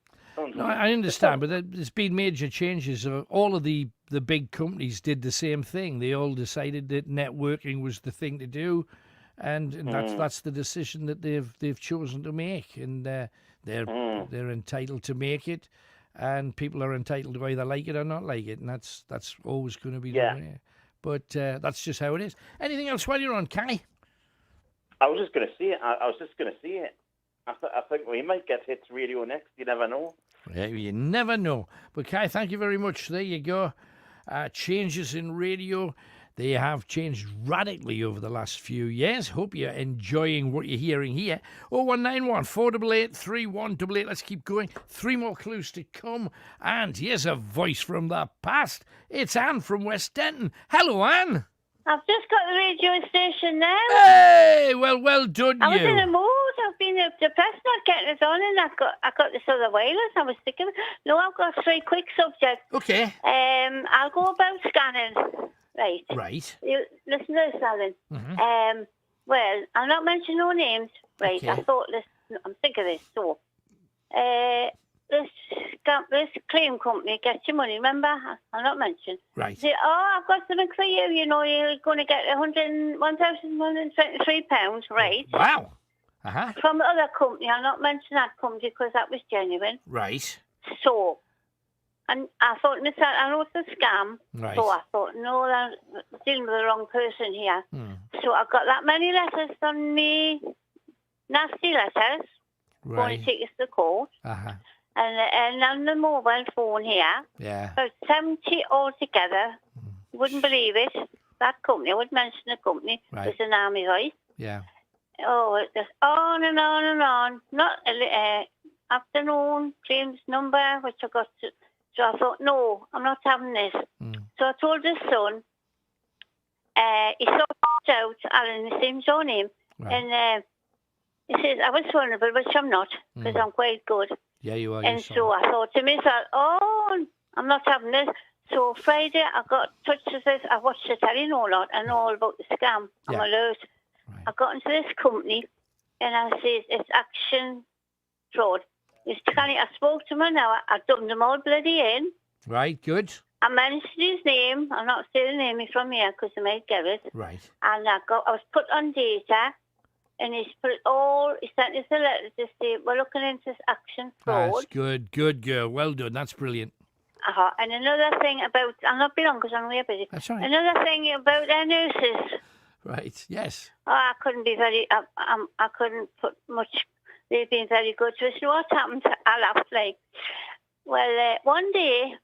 No, I understand, but there's been major changes. All of the big companies did the same thing. They all decided that networking was the thing to do, and that's the decision that they've chosen to make, and they're entitled to make it, and people are entitled to either like it or not like it, and that's always going to be the way. But that's just how it is. Anything else while you're on, Kai? I was just going to see it. I was just going to see it. I think we might get Hits Radio next. You never know. Yeah, you never know. But Kai, thank you very much. There you go. Changes in radio. They have changed radically over the last few years. Hope you're enjoying what you're hearing here. 0191 488 3188. Let's keep going. 3 more clues to come. And here's a voice from the past. It's Anne from West Denton. Hello, Anne. I've just got the radio station now. Hey, well done, I was in a mood. I've been depressed not getting it on, and I got this other wireless. I was sick of it. No, I've got 3 quick subjects. Okay. I'll go about scanning. Right. Right. You listen to this, Alan. Well, I'll not mention no names. Right. Okay. I thought I'm sick of this. So, this claim company gets your money. Remember, I'll not mention. Right. Say, I've got something for you. You're going to get £1,123. Right. Wow. From the other company. I'll not mention that company because that was genuine. Right. So, and I thought, I know it's a scam. Right. So I thought, no, I'm dealing with the wrong person here. So I got that many letters on me, nasty letters, going to take us to court. And on the mobile phone here, about 70 altogether. You wouldn't believe it. That company, I wouldn't mention the company, was an army voice. Yeah. Oh, it goes on and on and on. Not afternoon, claims number, which I got to. So I thought, no, I'm not having this. So I told his son, he sorted out, Alan, the same your name, and he says, I was vulnerable, which I'm not, because I'm quite good. Yeah, you are. And so I thought to myself, I'm not having this. So Friday, I got in touch with this. I watched the telly and all that. I know all about the scam. I'm alert. I got into this company, and I said, it's Action Fraud. It's I spoke to him now. I dumped them all bloody in. Right, good. I mentioned his name. I'm not saying the name from here because I might get it. Right. And I was put on data, and he sent us a letter to say, we're looking into this Action Fraud. That's good girl. Well done. That's brilliant. And another thing about, I'll not be long because I'm way busy. That's right. Another thing about their nurses. Right, yes. I couldn't be I couldn't put much, they've been very good to us. So what happened? I laughed like, well, one day,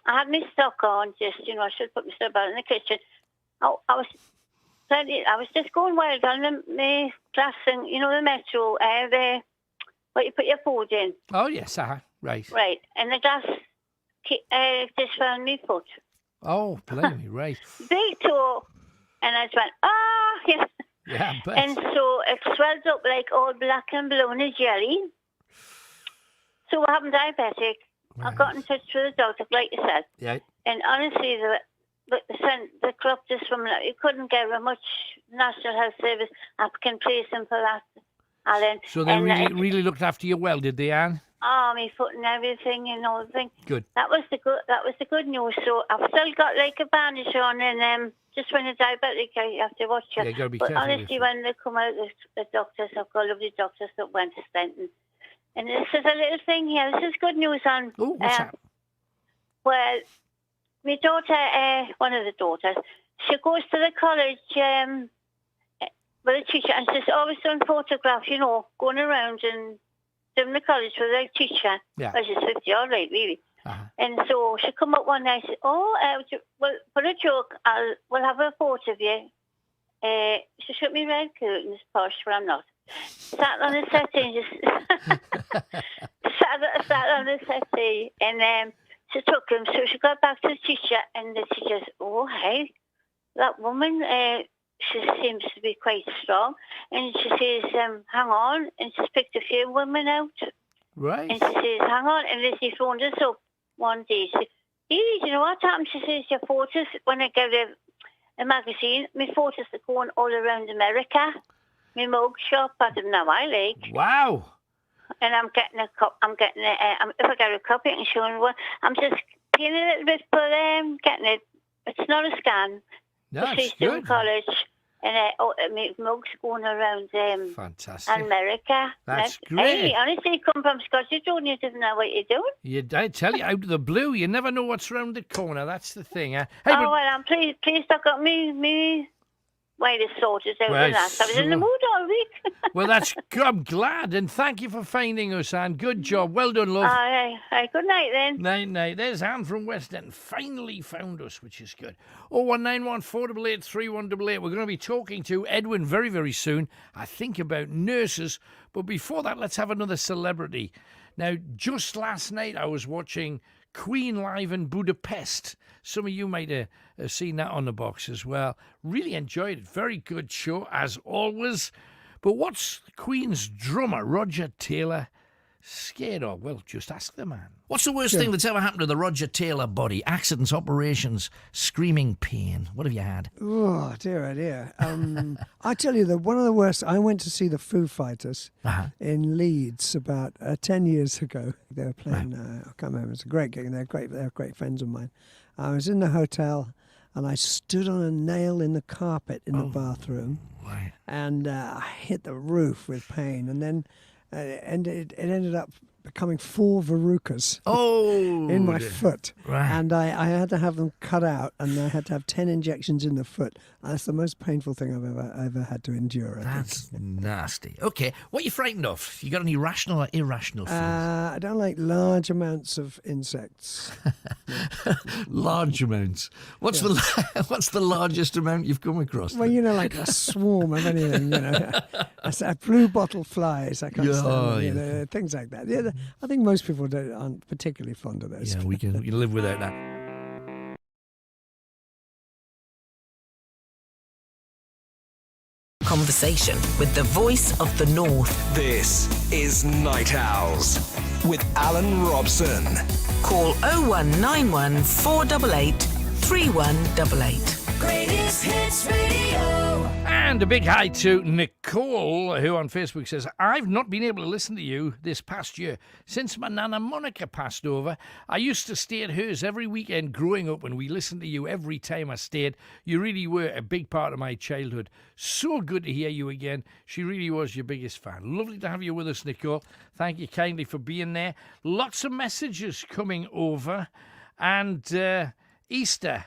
I had my stock on, just, I should put my stuff out in the kitchen. I was plenty. I was just going wild on the glass thing, you know, the metro, what you put your food in. Oh, yes, right. Right, and the glass just found me foot. Oh, blimey, right. Big toe, and I just went, yes. Yeah, I bet. And so it swelled up like all black and blue in a jelly. So I'm diabetic. Right. I got in touch with the doctor, like you said. Yeah. And honestly, the crop just from you couldn't get much National Health Service. I can praise them for that, Alan. So they really looked after you well, did they, Anne? Oh, me foot and everything and all the thing. Good. That was the good news. So I've still got like a bandage on, and just when you're diabetic, you have to watch it. Yeah, you gotta be but careful. Honestly, when they come out, the doctors, I've got lovely doctors that went to Stenton. And this is a little thing here. This is good news on. Oh, what's that? Well, my daughter, one of the daughters, she goes to the college with a teacher, and she's always done photographs, you know, going around and doing the college with a teacher. Yeah. Well, she's 50, all right, really. And so she come up one night and said, well, for a joke, we'll have a photo of you. She showed me red curtains, posh, but I'm not. Sat on the settee, sat on the settee, and she took him. So she got back to the teacher, and the teacher said, "Oh, hey, that woman, she seems to be quite strong." And she says, "Hang on," and she's picked a few women out. Right. And she says, "Hang on," and then she phoned us up one day. She said, "Hey, you know what happened?" She says, "Your photos, when I get a magazine, my photos are going all around America. My mug shop, I don't know, I like." Wow. And I'm getting if I get a copy, I can show you one. I'm just paying a little bit for getting it. It's not a scan. That's she's good. doing college, and my mug's going around fantastic. America. That's great. Hey, honestly, you come from Scotland, you don't know what you're doing. I tell you, out of the blue, you never know what's round the corner. That's the thing. Hey, well, I'm pleased I got me way to sort it out the last. I was in the mood all week. Well, I'm glad, and thank you for finding us, Anne. Good job. Well done, love. Good night, then. Night. There's Anne from West End. Finally found us, which is good. 01914 488 3188. We're going to be talking to Edwin very, very soon, I think, about nurses. But before that, let's have another celebrity. Now, just last night, I was watching Queen live in Budapest. Some of you might have seen that on the box as well. Really enjoyed it. Very good show, as always. But what's Queen's drummer, Roger Taylor, scared of? Well, just ask the man. What's the worst thing that's ever happened to the Roger Taylor body? Accidents, operations, screaming pain. What have you had? Oh, dear. I tell you, one of the worst, I went to see the Foo Fighters in Leeds about 10 years ago. They were playing, I can't remember, it's a great gig, and they're great friends of mine. I was in the hotel, and I stood on a nail in the carpet in the bathroom, and I hit the roof with pain, and then it ended up becoming 4 verrucas in my foot. Right. And I had to have them cut out, and I had to have 10 injections in the foot. That's the most painful thing I've ever had to endure. That's nasty. Okay, what are you frightened of? You got any rational or irrational fears? I don't like large amounts of insects. Large amounts. What's the largest amount you've come across? Well, like a swarm of anything, blue bottle flies, I can't stand things like that. Yeah, I think most people aren't particularly fond of those. Yeah, we can live without that. Conversation with the voice of the North. This is Night Owls with Alan Robson. Call 0191 488 3188. Greatest Hits Radio. And a big hi to Nicole, who on Facebook says, "I've not been able to listen to you this past year since my Nana Monica passed over. I used to stay at hers every weekend growing up, and we listened to you every time I stayed. You really were a big part of my childhood. So good to hear you again. She really was your biggest fan." Lovely to have you with us, Nicole. Thank you kindly for being there. Lots of messages coming over. And Easter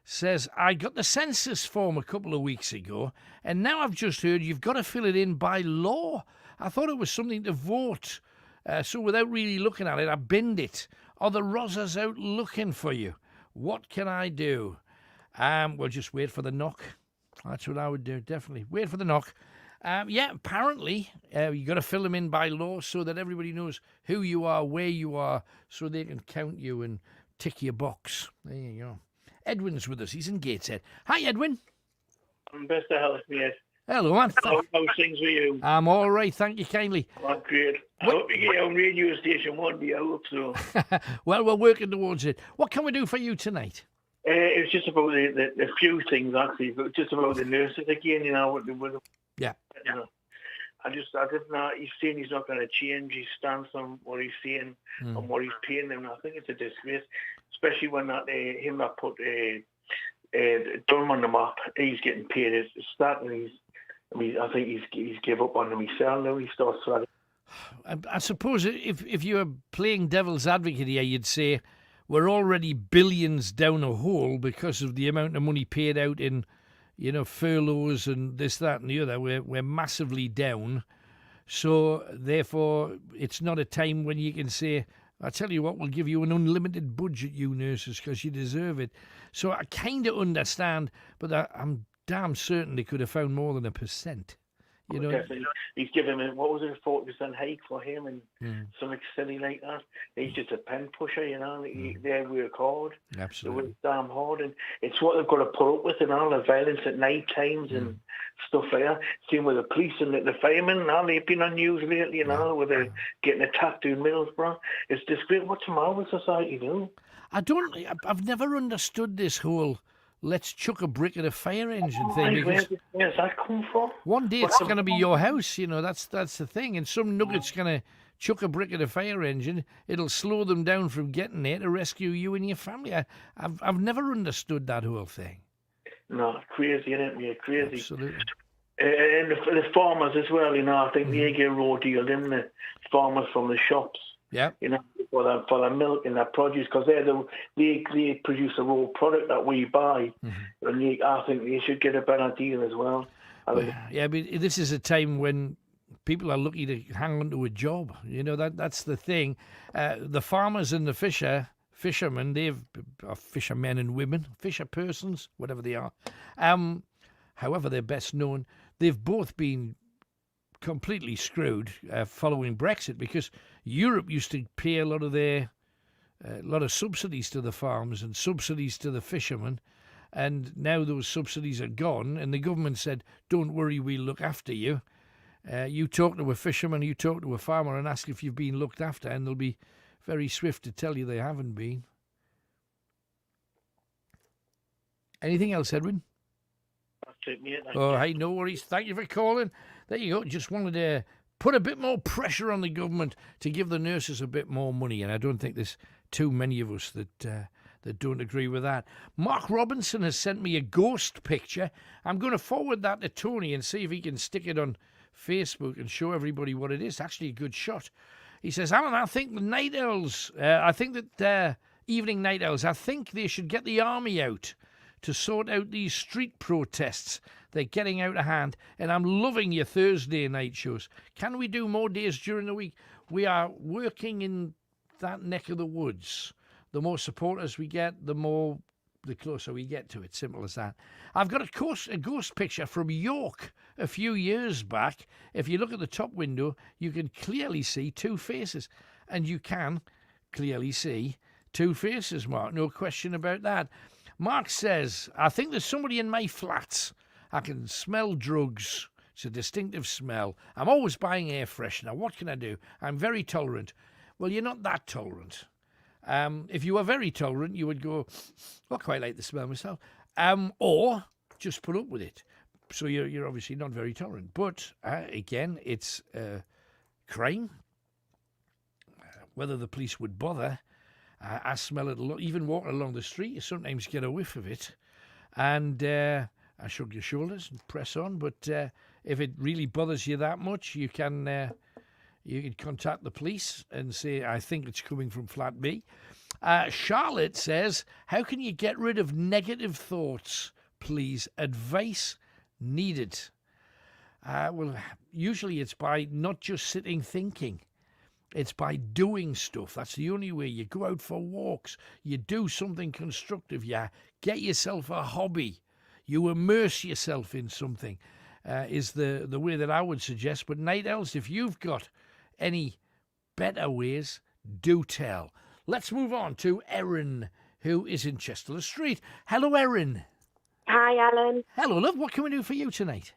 says, "I got the census form a couple of weeks ago, and now I've just heard you've got to fill it in by law. I thought it was something to vote, so without really looking at it, I binned it. Are the Rozzers out looking for you? What can I do?" We'll just wait for the knock. That's what I would do, definitely. Wait for the knock. Yeah, apparently you got to fill them in by law so that everybody knows who you are, where you are, so they can count you and tick your box. There you go. Edwin's with us. He's in Gateshead. Hi, Edwin. I'm best of health, mate. Hello, man. How's things with you? I'm all right, thank you kindly. Oh, great. I hope you get your own radio station one day, I hope so. Well, we're working towards it. What can we do for you tonight? It was just about the few things, actually, but just about the nurses again, you know. Yeah. You know, I didn't know, he's saying he's not going to change his stance on what he's saying and what he's paying them. I think it's a disgrace, especially when him that put Durham on the map, he's getting paid. It's starting, I think he's give up on them himself now. He starts sweating. I suppose if you were playing devil's advocate here, you'd say we're already billions down a hole because of the amount of money paid out in, furloughs and this, that, and the other. We're massively down. So therefore, it's not a time when you can say, I tell you what, we'll give you an unlimited budget, you nurses, because you deserve it. So I kind of understand, but I'm damn certain they could have found more than 1%. Definitely. He's given him, what was it, a 40% hike for him and something silly like that. He's just a pen pusher, They work hard. Absolutely. They work damn hard. And it's what they've got to put up with and all the violence at night times and stuff like that. Same with the police and the firemen. Now they've been on news lately, where they're getting attacked in Middlesbrough. It's just great. What's the matter with society, I've never understood this whole let's chuck a brick at a fire engine thing. Where's that come from? One day it's going to be your house, that's the thing. And some nugget's going to chuck a brick at a fire engine. It'll slow them down from getting there to rescue you and your family. I've never understood that whole thing. No, crazy, isn't it? Crazy. Absolutely. And the farmers as well, I think they get raw deal, didn't the farmers from the shops? Yeah. For the milk and their produce, because they produce a raw product that we buy, and I think they should get a better deal as well. Yeah, but this is a time when people are lucky to hang on to a job. That's the thing. The farmers and the fishermen, they've fishermen and women, fisher persons, whatever they are. However they're best known, they've both been completely screwed following Brexit, because Europe used to pay a lot of subsidies to the farms and subsidies to the fishermen, and now those subsidies are gone, and the government said, don't worry, we'll look after you. You talk to a fisherman, you talk to a farmer and ask if you've been looked after, and they'll be very swift to tell you they haven't been. Anything else, Edwin? That's it, mate. Hey, no worries. Thank you for calling. There you go. Just wanted to put a bit more pressure on the government to give the nurses a bit more money, and I don't think there's too many of us that don't agree with that. Mark Robinson has sent me a ghost picture. I'm going to forward that to Tony and see if he can stick it on Facebook and show everybody what it is. It's actually a good shot. He says, Alan, I think the night owls, evening night owls, I think they should get the army out to sort out these street protests. They're getting out of hand, and I'm loving your Thursday night shows. Can we do more days during the week? We are working in that neck of the woods. The more supporters we get, the closer we get to it. Simple as that. I've got a ghost picture from York a few years back. If you look at the top window, you can clearly see two faces. And you can clearly see two faces, Mark. No question about that. Mark says, I think there's somebody in my flats. I can smell drugs. It's a distinctive smell. I'm always buying air freshener. What can I do? I'm very tolerant. Well, you're not that tolerant. If you were very tolerant, you would go, I quite like the smell myself. Or just put up with it. So you're obviously not very tolerant. But, again, it's crime. Whether the police would bother, I smell it a lot. Even walking along the street, you sometimes get a whiff of it. And I shrug your shoulders and press on. But if it really bothers you that much, you can contact the police and say, I think it's coming from flat B. Charlotte says, how can you get rid of negative thoughts, please? Advice needed. Well, usually it's by not just sitting thinking. It's by doing stuff. That's the only way. You go out for walks. You do something constructive. You get yourself a hobby. You immerse yourself in something, is the way that I would suggest. But Night Owls, if you've got any better ways, do tell. Let's move on to Erin, who is in Chester Street. Hello, Erin. Hi, Alan. Hello, love. What can we do for you tonight?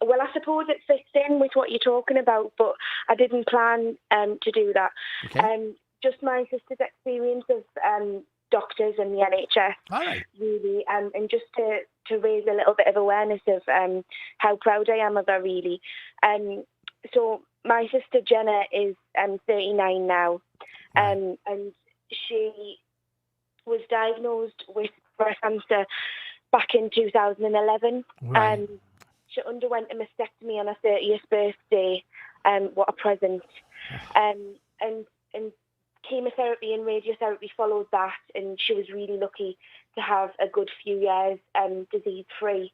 Well, I suppose it fits in with what you're talking about, but I didn't plan to do that. Okay. Just my sister's experience of doctors and the NHS, All right. really, and just to raise a little bit of awareness of how proud I am of her, really. So my sister Jenna is 39 now, and she was diagnosed with breast cancer back in 2011. Right. She underwent a mastectomy on her 30th birthday. What a present. And chemotherapy and radiotherapy followed that, and she was really lucky to have a good few years disease-free.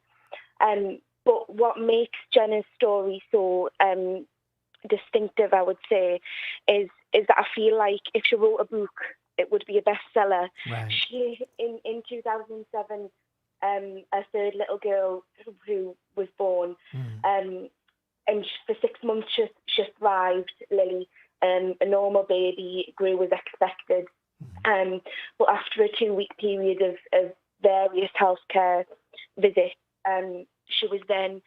But what makes Jenna's story so distinctive, I would say, is that I feel like if she wrote a book, it would be a bestseller. Right. She, in 2007, a third little girl who was born, and for 6 months she thrived, Lily. A normal baby, grew as expected. But after a 2-week period of various healthcare visits, she was then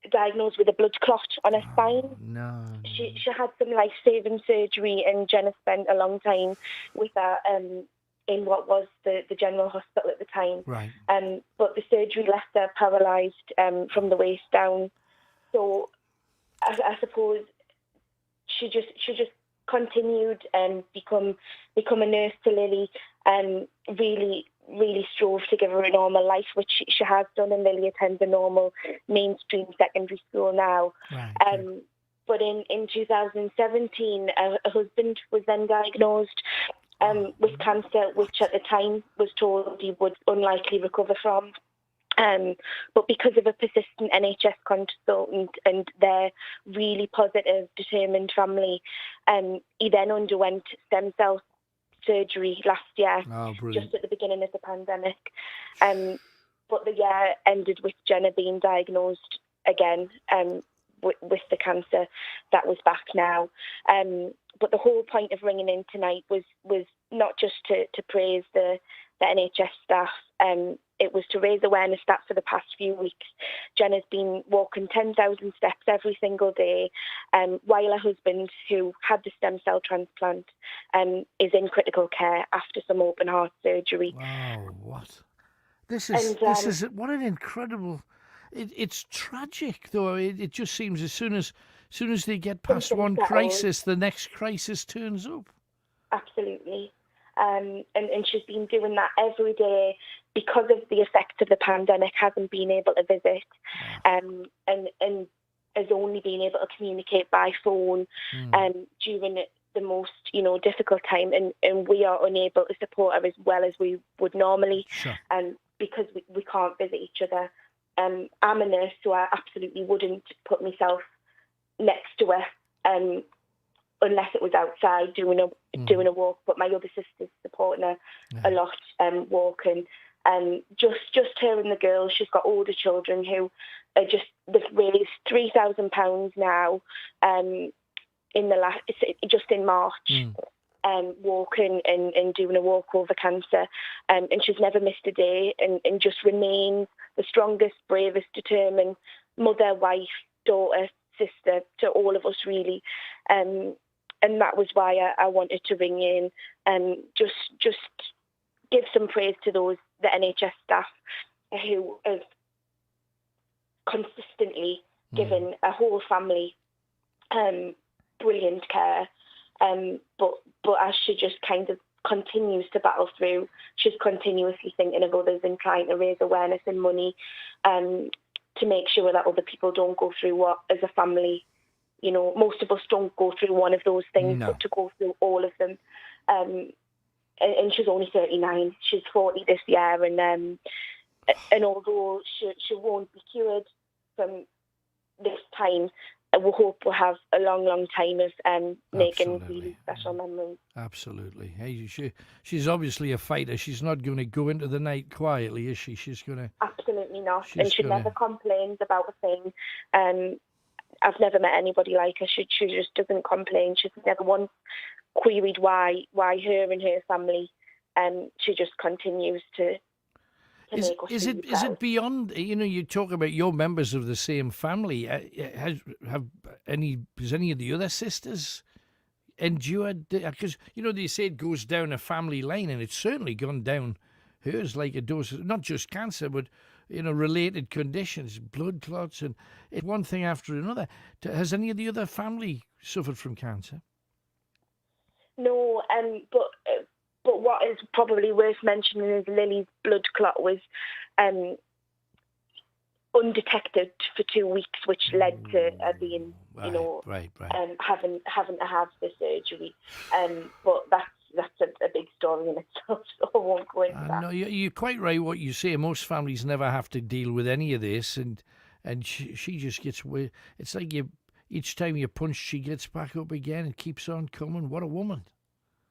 diagnosed with a blood clot on her spine. No. She had some life-saving surgery, and Jenna spent a long time with her in what was the general hospital at the time. Right. But the surgery left her paralysed from the waist down. So I suppose she just continued and become a nurse to Lily, and really strove to give her a normal life, which she has done, and Lily attends a normal mainstream secondary school now. Right. But in 2017, her husband was then diagnosed with cancer, which at the time was told he would unlikely recover from. But because of a persistent NHS consultant and their really positive, determined family, he then underwent stem cell surgery last year, just at the beginning of the pandemic. But the year ended with Jenna being diagnosed again with the cancer that was back now. But the whole point of ringing in tonight was not just to praise the NHS staff. It was to raise awareness that for the past few weeks, Jenna's been walking 10,000 steps every single day, while her husband, who had the stem cell transplant, is in critical care after some open heart surgery. Wow, what? This is what an incredible. It's tragic, though. It just seems as soon as they get past one crisis, the next crisis turns up. Absolutely. And she's been doing that every day because of the effects of the pandemic, hasn't been able to visit, and has only been able to communicate by phone during the most difficult time, and we are unable to support her as well as we would normally, because we can't visit each other. I'm a nurse, so I absolutely wouldn't put myself next to her unless it was outside doing a walk. But my other sister's supporting her a lot, walking. Just her and the girls. She's got older children who are they've raised £3,000 now. Just in March. Walking and doing a walk over cancer, and she's never missed a day, and just remains the strongest, bravest, determined mother, wife, daughter, sister to all of us, really. And that was why I wanted to ring in and just give some praise to the NHS staff who have consistently given a whole family brilliant care. But as she just kind of continues to battle through, she's continuously thinking of others and trying to raise awareness and money to make sure that other people don't go through what, as a family, most of us don't go through one of those things, but to go through all of them. And she's only 39. She's 40 this year, and although she won't be cured from this time, we hope we'll have a long, long time of making Absolutely. really special memories. Absolutely. Hey, she's obviously a fighter. She's not going to go into the night quietly, is she? She's going to... Absolutely not. She's And she gonna- never complains about a thing. I've never met anybody like her. She just doesn't complain. She's never once queried why her and her family. She just continues to Is make us is feel it is proud. it beyond? You talk about your members of the same family. Has any of the other sisters endured? Because they say it goes down a family line, and it's certainly gone down hers like a dose. Not just cancer, but related conditions, blood clots, and it's one thing after another. Has any of the other family suffered from cancer? No, but what is probably worth mentioning is Lily's blood clot was undetected for 2 weeks, which led to her being, having to have the surgery. But that's a big story in itself, so I won't go into that. No, you're quite right. What you say, most families never have to deal with any of this, and she just gets away. It's like each time you punch, she gets back up again and keeps on coming. What a woman!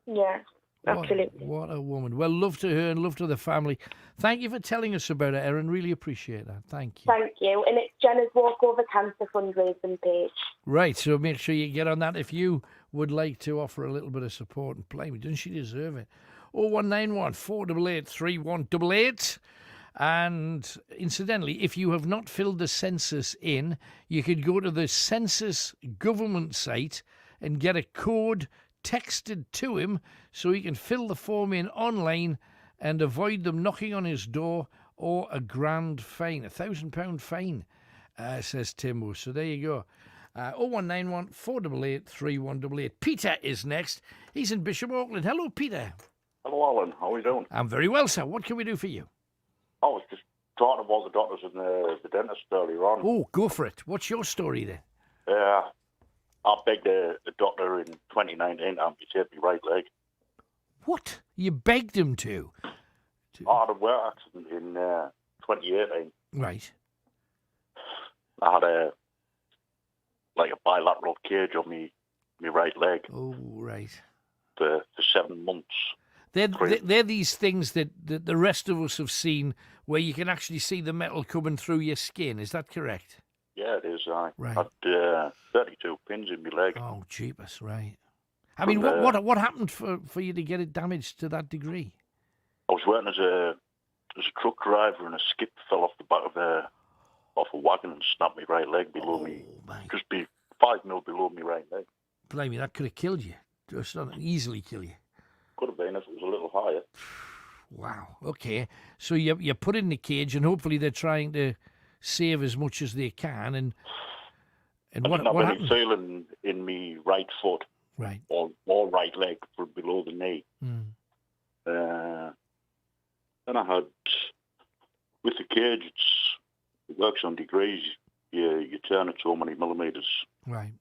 Yeah. Absolutely. What a woman. Well, love to her and love to the family. Thank you for telling us about it, Erin. Really appreciate that. Thank you. Thank you. And it's Jenna's Walk Over Cancer fundraising page. Right, so make sure you get on that if you would like to offer a little bit of support and play. Doesn't she deserve it? 0191 488 3188. And incidentally, if you have not filled the census in, you could go to the census government site and get a code texted to him so he can fill the form in online and avoid them knocking on his door or a grand fine, £1,000 fine, says Timbo. So there you go. 0191 488 3188. Peter is next. He's in Bishop Auckland. Hello, Peter. Hello, Alan. How are you doing? I'm very well, sir. What can we do for you? I was just talking about the doctors and the dentist earlier on. Oh, go for it. What's your story then? I begged the doctor in 2019 to amputate my right leg. What? You begged him to? I had a work accident in 2018. Right. I had a bilateral cage on my right leg. Oh, right. For 7 months. They're these things that the rest of us have seen where you can actually see the metal coming through your skin. Is that correct? Yeah, it is. I Right. had 32 pins in my leg. Oh, jeepers, right. I mean, what happened for you to get it damaged to that degree? I was working as a truck driver, and a skip fell off the back of a wagon and snapped my right leg below me. Just 5 mil below my right leg. Blimey, that could have killed you. Just not easily kill you. Could have been if it was a little higher. Wow. Okay. So you put in the cage, and hopefully they're trying to save as much as they can. And I what didn't have any happened? feeling in my right foot, Right. or right leg, from below the knee. Then I had, with the cage, it works on degrees. You turn it so many millimetres. Right.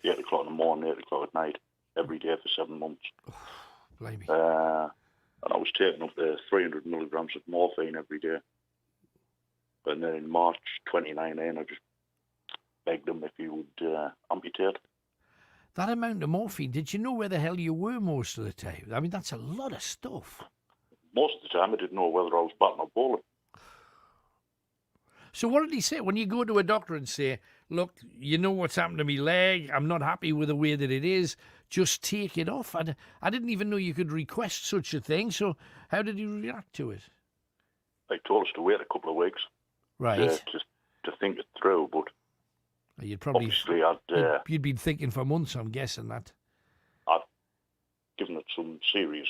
8 o'clock in the morning, 8 o'clock at night, every day for 7 months. Blimey. And I was taking up to 300 milligrams of morphine every day. And then in March 2019, I just begged him if he would amputate. That amount of morphine, did you know where the hell you were most of the time? I mean, that's a lot of stuff. Most of the time, I didn't know whether I was batting or bowling. So what did he say? When you go to a doctor and say, look, you know what's happened to my leg, I'm not happy with the way that it is, just take it off. I didn't even know you could request such a thing, so how did he react to it? They told us to wait a couple of weeks. Right. Just to think it through, but You'd probably obviously you'd been thinking for months, I'm guessing that. I'd given it some serious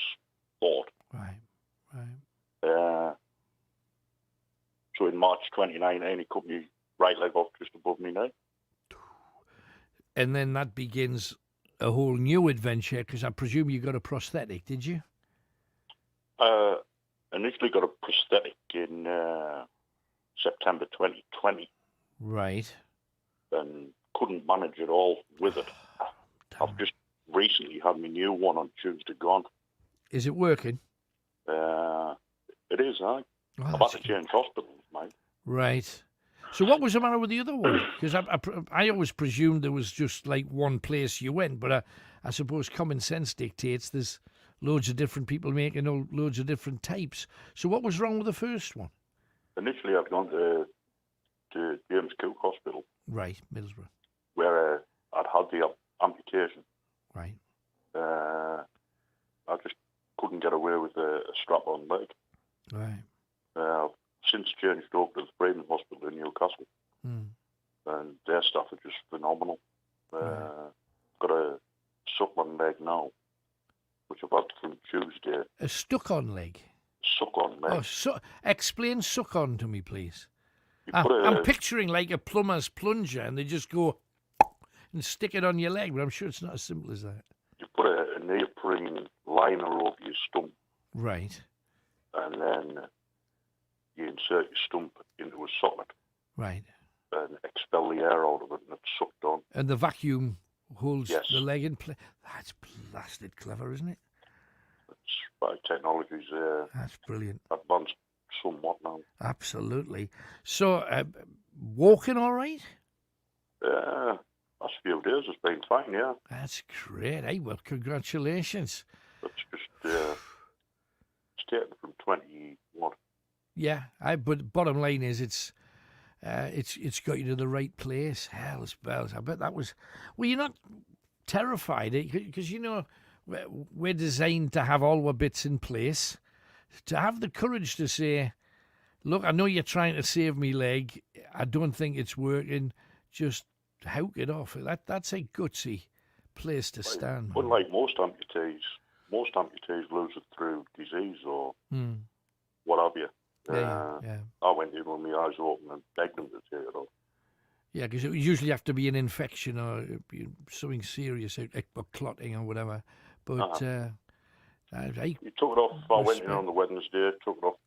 thought. Right. So in March 2019, he cut me right leg off just above my knee. And then that begins a whole new adventure, because I presume you got a prosthetic, did you? Initially got a prosthetic in September 2020. Right. And couldn't manage it all with it. I've just recently had my new one on Tuesday gone. Is it working? It is, I've had to change hospitals, mate. Right. So what was the matter with the other one? Because I always presumed there was just like one place you went, but I suppose common sense dictates there's loads of different people making loads of different types. So what was wrong with the first one? Initially, I'd gone to James Cook Hospital. Right, Middlesbrough. Where I'd had the amputation. Right. I just couldn't get away with a strap-on leg. Right. I've since changed over to the Freeman Hospital in Newcastle. And their staff are just phenomenal. Got a suck-on leg now, which I've had from Tuesday. A stuck-on leg? Suck-on leg. Oh, explain suck-on to me, please. I'm picturing like a plumber's plunger, and they just go and stick it on your leg, but I'm sure it's not as simple as that. You put a neoprene liner over your stump. Right. And then you insert your stump into a socket. Right. And expel the air out of it, and it's sucked on. And the vacuum holds the leg in place. That's blasted clever, isn't it? Technology's that's brilliant. Advanced somewhat now. Absolutely. So, walking all right? Last few days has been fine, yeah. That's great, eh? Well, congratulations. That's just it's taken from 21. Yeah, but bottom line is it's got you to the right place. Hell's bells. I bet that was. Well, you're not terrified, because we're designed to have all our bits in place. To have the courage to say, look, I know you're trying to save me leg. I don't think it's working. Just howk it off. That's a gutsy place to stand. Unlike most amputees lose it through disease or what have you. Yeah. I went in with my eyes open and begged them to take it off. Yeah, because it usually have to be an infection or something serious, or clotting or whatever. But you took it off. I went in on the Wednesday, took it off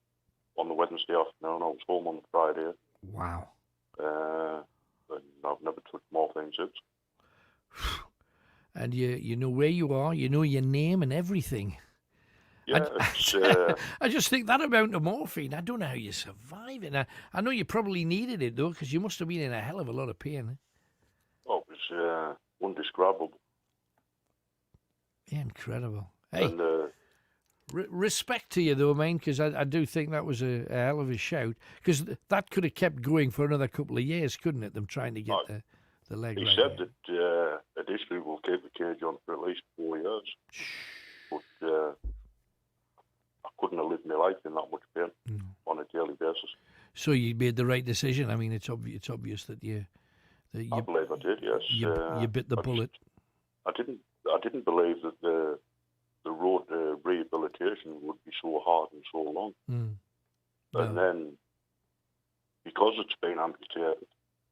on the Wednesday afternoon. I was home on the Friday. Wow. And I've never touched morphine since. And you know where you are, you know your name and everything. Yeah, I just think that amount of morphine, I don't know how you survive it. I know you probably needed it, though, because you must have been in a hell of a lot of pain. Oh, it was indescribable. Incredible. Hey, and, respect to you, though, mate, because I do think that was a hell of a shout. Because that could have kept going for another couple of years, couldn't it, them trying to get the leg right? He said that initially we'll keep the cage on for at least 4 years. But I couldn't have lived my life in that much pain on a daily basis. So you made the right decision. I mean, it's obvious that you I believe I did. Yes. You bit the bullet. I didn't believe that the road to rehabilitation would be so hard and so long. And then, because it's been amputated,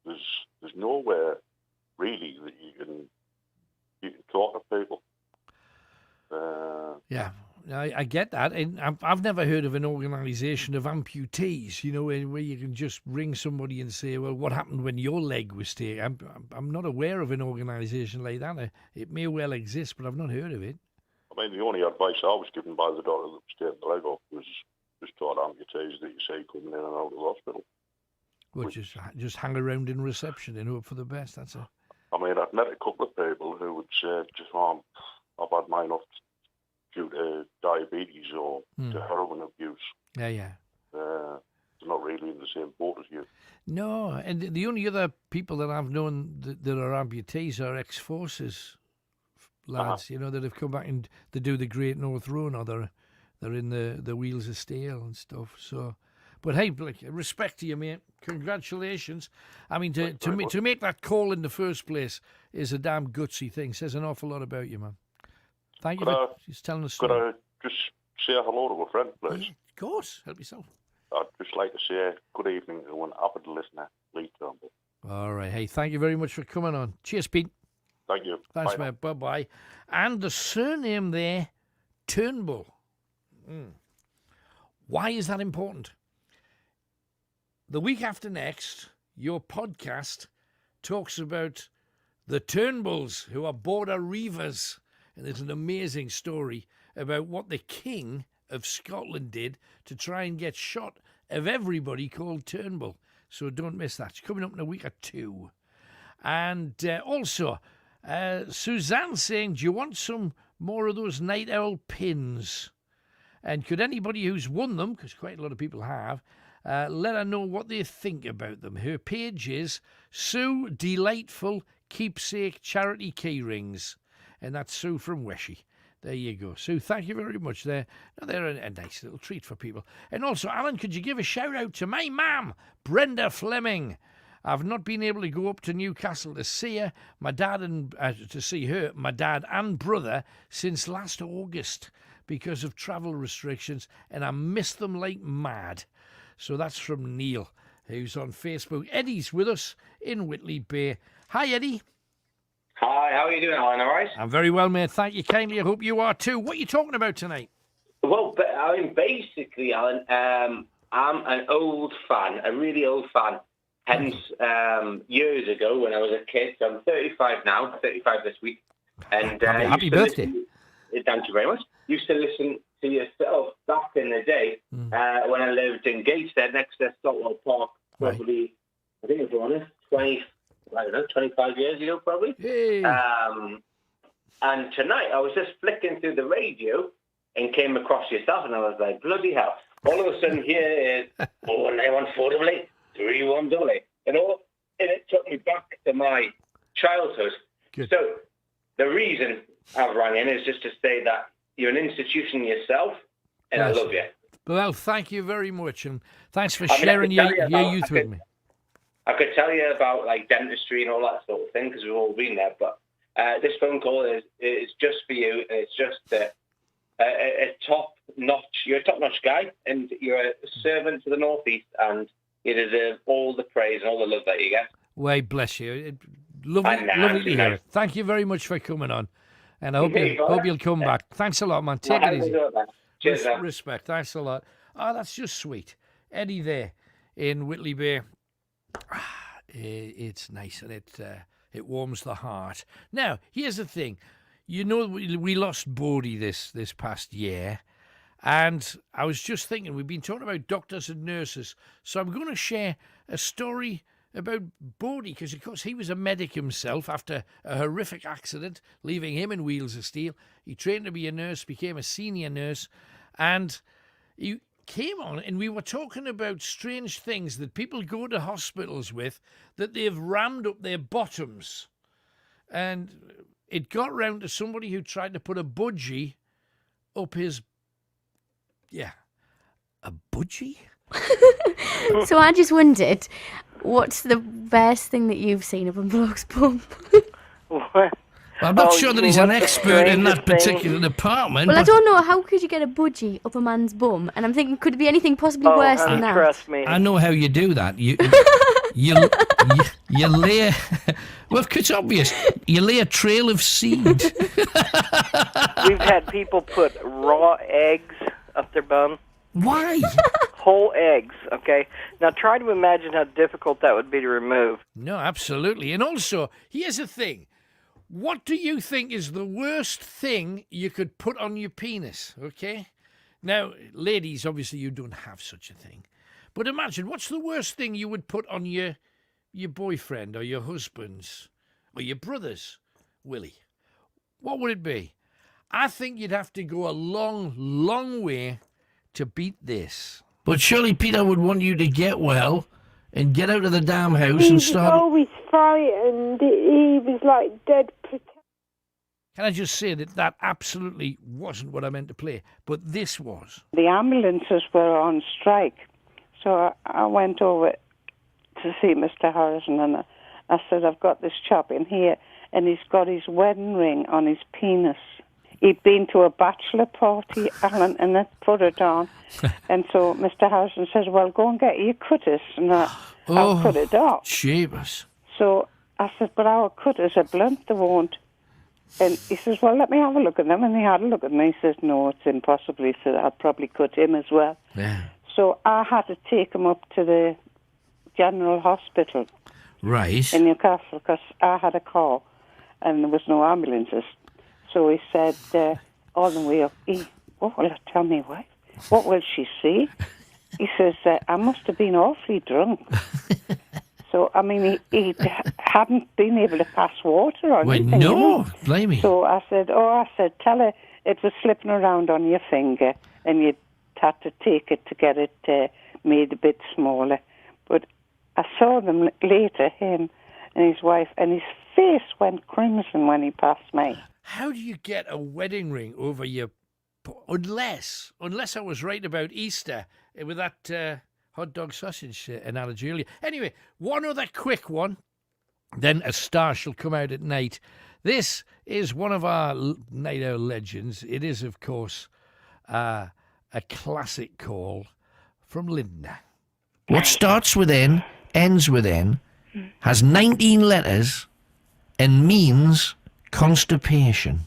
there's nowhere really that you can talk to people. Yeah, I get that, and I've never heard of an organisation of amputees. Where you can just ring somebody and say, "Well, what happened when your leg was taken?" I'm not aware of an organisation like that. It may well exist, but I've not heard of it. I mean, the only advice I was given by the doctor that was taking the leg off was just taught amputees that you see coming in and out of the hospital. Well, just hang around in reception and hope for the best. That's it. I mean, I've met a couple of people who would say, I've had mine off due to diabetes or to heroin abuse. Yeah. They're not really in the same boat as you. No, and the only other people that I've known that are amputees are ex-forces lads, that have come back and they do the Great North Run, or they're in the Wheels of Steel and stuff. So, but hey, respect to you, mate. Congratulations. I mean, to make that call in the first place is a damn gutsy thing. Says an awful lot about you, man. Thank you for just telling us. Could I just say hello to a friend, please? Of course. Help yourself. I'd just like to say good evening to an avid listener, Lee Turnbull. All right. Hey, thank you very much for coming on. Cheers, Pete. Thank you. Thanks, mate. Bye-bye. And the surname there, Turnbull. Why is that important? The week after next, your podcast talks about the Turnbulls, who are border reivers. And there's an amazing story about what the King of Scotland did to try and get shot of everybody called Turnbull. So don't miss that. It's coming up in a week or two. And also, Suzanne saying, do you want some more of those night owl pins? And could anybody who's won them, because quite a lot of people have, let her know what they think about them. Her page is Sue Delightful Keepsake Charity Keyrings. And that's Sue from Weshy. There you go. Sue, thank you very much. They're a nice little treat for people. And also, Alan, could you give a shout out to my mum, Brenda Fleming? I've not been able to go up to Newcastle to see her, my dad and brother since last August because of travel restrictions, and I miss them like mad. So that's from Neil, who's on Facebook. Eddie's with us in Whitley Bay. Hi, Eddie. Hi, how are you doing, Alan? All right? I'm very well, mate. Thank you kindly. I hope you are too. What are you talking about tonight? Well, basically, Alan, I'm an old fan, a really old fan. Hence, years ago when I was a kid, so I'm 35 now, 35 this week. And happy birthday. Thank you very much. Used to listen to yourself back in the day when I lived in Gateshead next to Stockwell Park, probably, I think it was 25 years ago, probably. Hey. And tonight I was just flicking through the radio and came across yourself, and I was like, bloody hell. All of a sudden here is 491-488. 3-1 and it took me back to my childhood. Good. So the reason I've rang in is just to say that you're an institution yourself, and Yes. I love you. Well, thank you very much, and thanks for sharing your youth with me. I could tell you about like dentistry and all that sort of thing because we've all been there, but this phone call is just for you, and it's just a top-notch. You're a top-notch guy, and you're a servant to the Northeast, and you deserve all the praise and all the love that you get. Well, bless you. Lovely to hear it. Thank you very much for coming on. And I hope you'll come back. Thanks a lot, man. Take it easy. Cheers, man. Respect. Thanks a lot. Oh, that's just sweet. Eddie there in Whitley Bay. It's nice and it warms the heart. Now, here's the thing. You know, we lost Bodie this past year. And I was just thinking, we've been talking about doctors and nurses, so I'm going to share a story about Bodie, because, of course, he was a medic himself after a horrific accident, leaving him in wheels of steel. He trained to be a nurse, became a senior nurse, and he came on, and we were talking about strange things that people go to hospitals with, that they've rammed up their bottoms. And it got round to somebody who tried to put a budgie up his... Yeah, a budgie? So I just wondered, what's the best thing that you've seen of a bloke's bum? Well, I'm not sure that he's an expert in that particular department. Well, I don't know. How could you get a budgie up a man's bum? And I'm thinking, could it be anything possibly worse than that? Trust me. I know how you do that. You lay... Well, it's obvious. You lay a trail of seed. We've had people put raw eggs up their bum. Why? Whole eggs, okay? Now try to imagine how difficult that would be to remove. No, absolutely. And also, here's the thing. What do you think is the worst thing you could put on your penis, okay? Now, ladies, obviously you don't have such a thing. But imagine, what's the worst thing you would put on your boyfriend or your husband's or your brother's willy? What would it be? I think you'd have to go a long, long way to beat this. But surely Peter would want you to get well and get out of the damn house He and was start... always frightened. He was like dead. Can I just say that absolutely wasn't what I meant to play, but this was. The ambulances were on strike, so I went over to see Mr. Harrison, and I said, I've got this chap in here, and he's got his wedding ring on his penis. He'd been to a bachelor party, Alan, and they put it on. And so Mr. Harrison says, well, go and get your cutters, and I'll cut it off. Jeebus. So I said, but our cutters are blunt, they won't. And he says, well, let me have a look at them. And he had a look at me. He says, no, it's impossible. He said, I'll probably cut him as well. Yeah. So I had to take him up to the General Hospital. Right. In Newcastle, because I had a car and there was no ambulances. So he said, all the way up, oh, will I tell me what? What will she see? he says, I must have been awfully drunk. So, I mean, he hadn't been able to pass water or anything. No, blame me. So I said, tell her it was slipping around on your finger and you had to take it to get it made a bit smaller. But I saw them later, him and his wife, and his face went crimson when he passed me. How do you get a wedding ring over your... Unless I was right about Easter with that hot dog sausage analogy earlier. Anyway, one other quick one. Then A Star Shall Come Out at Night. This is one of our Night Owl legends. It is, of course, a classic call from Linda. What starts with N, ends with N, has 19 letters, and means constipation.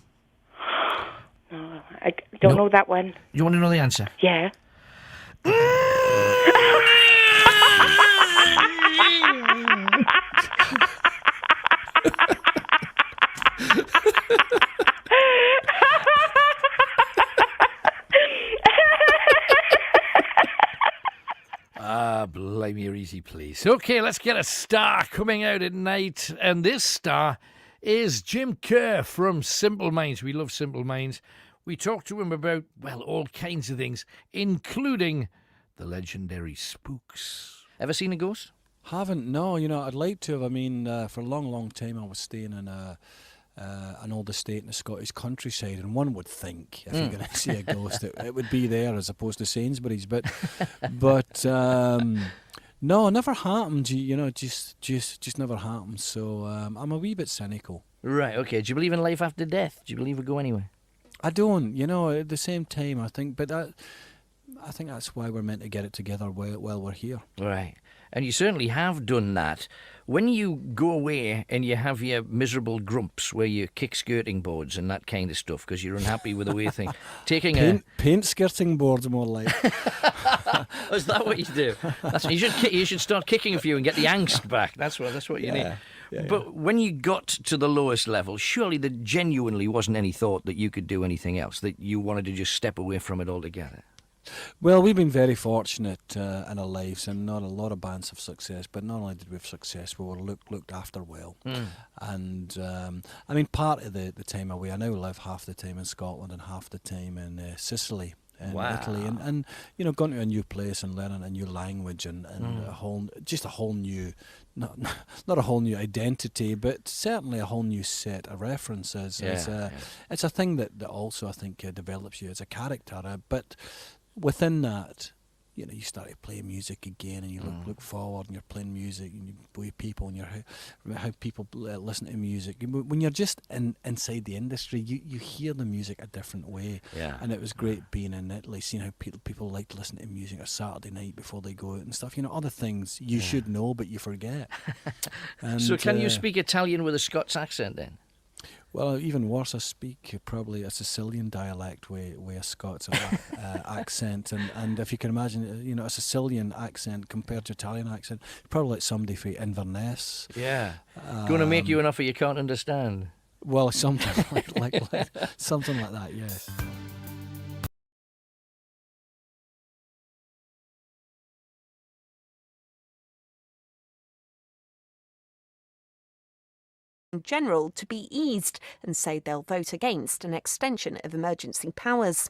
I don't know that one. You want to know the answer? Yeah. Blame your easy, please. Okay, let's get a star coming out at night. And this star is Jim Kerr from Simple Minds. We love Simple Minds. We talked to him about, well, all kinds of things, including the legendary spooks. Ever seen a ghost? Haven't, no. You know, I'd like to have. I mean, for a long, long time I was staying in an old estate in the Scottish countryside, and one would think if you're going to see a ghost, it would be there as opposed to Sainsbury's. But no, never happened. You know, just never happened. So I'm a wee bit cynical. Right. Okay. Do you believe in life after death? Do you believe we go anywhere? I don't. You know, at the same time, I think, but I think that's why we're meant to get it together while we're here. Right. And you certainly have done that. When you go away and you have your miserable grumps where you kick skirting boards and that kind of stuff because you're unhappy with the way things... Paint skirting boards, more like. Is that what you do? You should start kicking a few and get the angst back. That's what you need. Yeah, but when you got to the lowest level, surely there genuinely wasn't any thought that you could do anything else, that you wanted to just step away from it altogether. Well, we've been very fortunate in our lives, and not a lot of bands have success. But not only did we have success, we were looked after well. And I mean, part of the time away, I now live half the time in Scotland and half the time in Sicily. In Italy, and you know, going to a new place and learning a new language and a whole new, not a whole new identity, but certainly a whole new set of references. It's a thing that also I think develops you as a character. But within that, you know, you start to play music again, and you look forward, and you're playing music, and you with people, and how people listen to music. When you're just inside the industry, you hear the music a different way. Yeah. And it was great being in Italy, seeing how people like to listen to music a Saturday night before they go out and stuff. You know, other things you should know, but you forget. And, so can you speak Italian with a Scots accent then? Well, even worse, I speak probably a Sicilian dialect with a Scots accent, and if you can imagine, you know, a Sicilian accent compared to Italian accent, probably like somebody from Inverness. Yeah, going to make you an offer you can't understand. Well, something like something like that. Yes. In general to be eased, and say they'll vote against an extension of emergency powers.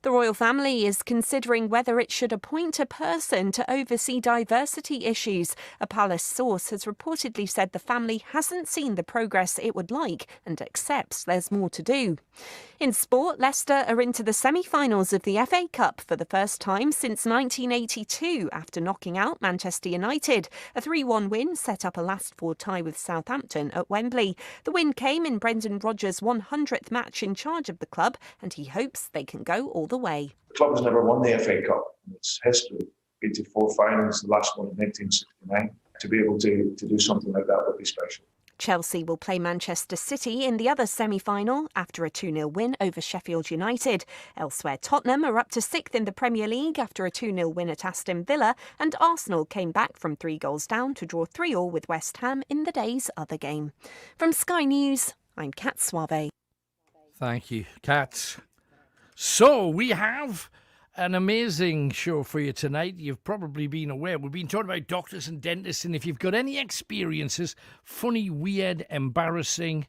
The royal family is considering whether it should appoint a person to oversee diversity issues. A palace source has reportedly said the family hasn't seen the progress it would like and accepts there's more to do. In sport, Leicester are into the semi-finals of the FA Cup for the first time since 1982 after knocking out Manchester United. A 3-1 win set up a last-four tie with Southampton at Wembley. The win came in Brendan Rodgers' 100th match in charge of the club, and he hopes they can go all the way. The club has never won the FA Cup in its history. Been to 4 finals, the last one in 1969. To be able to do something like that would be special. Chelsea will play Manchester City in the other semi-final after a 2-0 win over Sheffield United. Elsewhere, Tottenham are up to 6th in the Premier League after a 2-0 win at Aston Villa, and Arsenal came back from 3 goals down to draw 3-3 with West Ham in the day's other game. From Sky News, I'm Kat Suave. Thank you, Kat. So we have an amazing show for you tonight. You've probably been aware. We've been talking about doctors and dentists, and if you've got any experiences, funny, weird, embarrassing,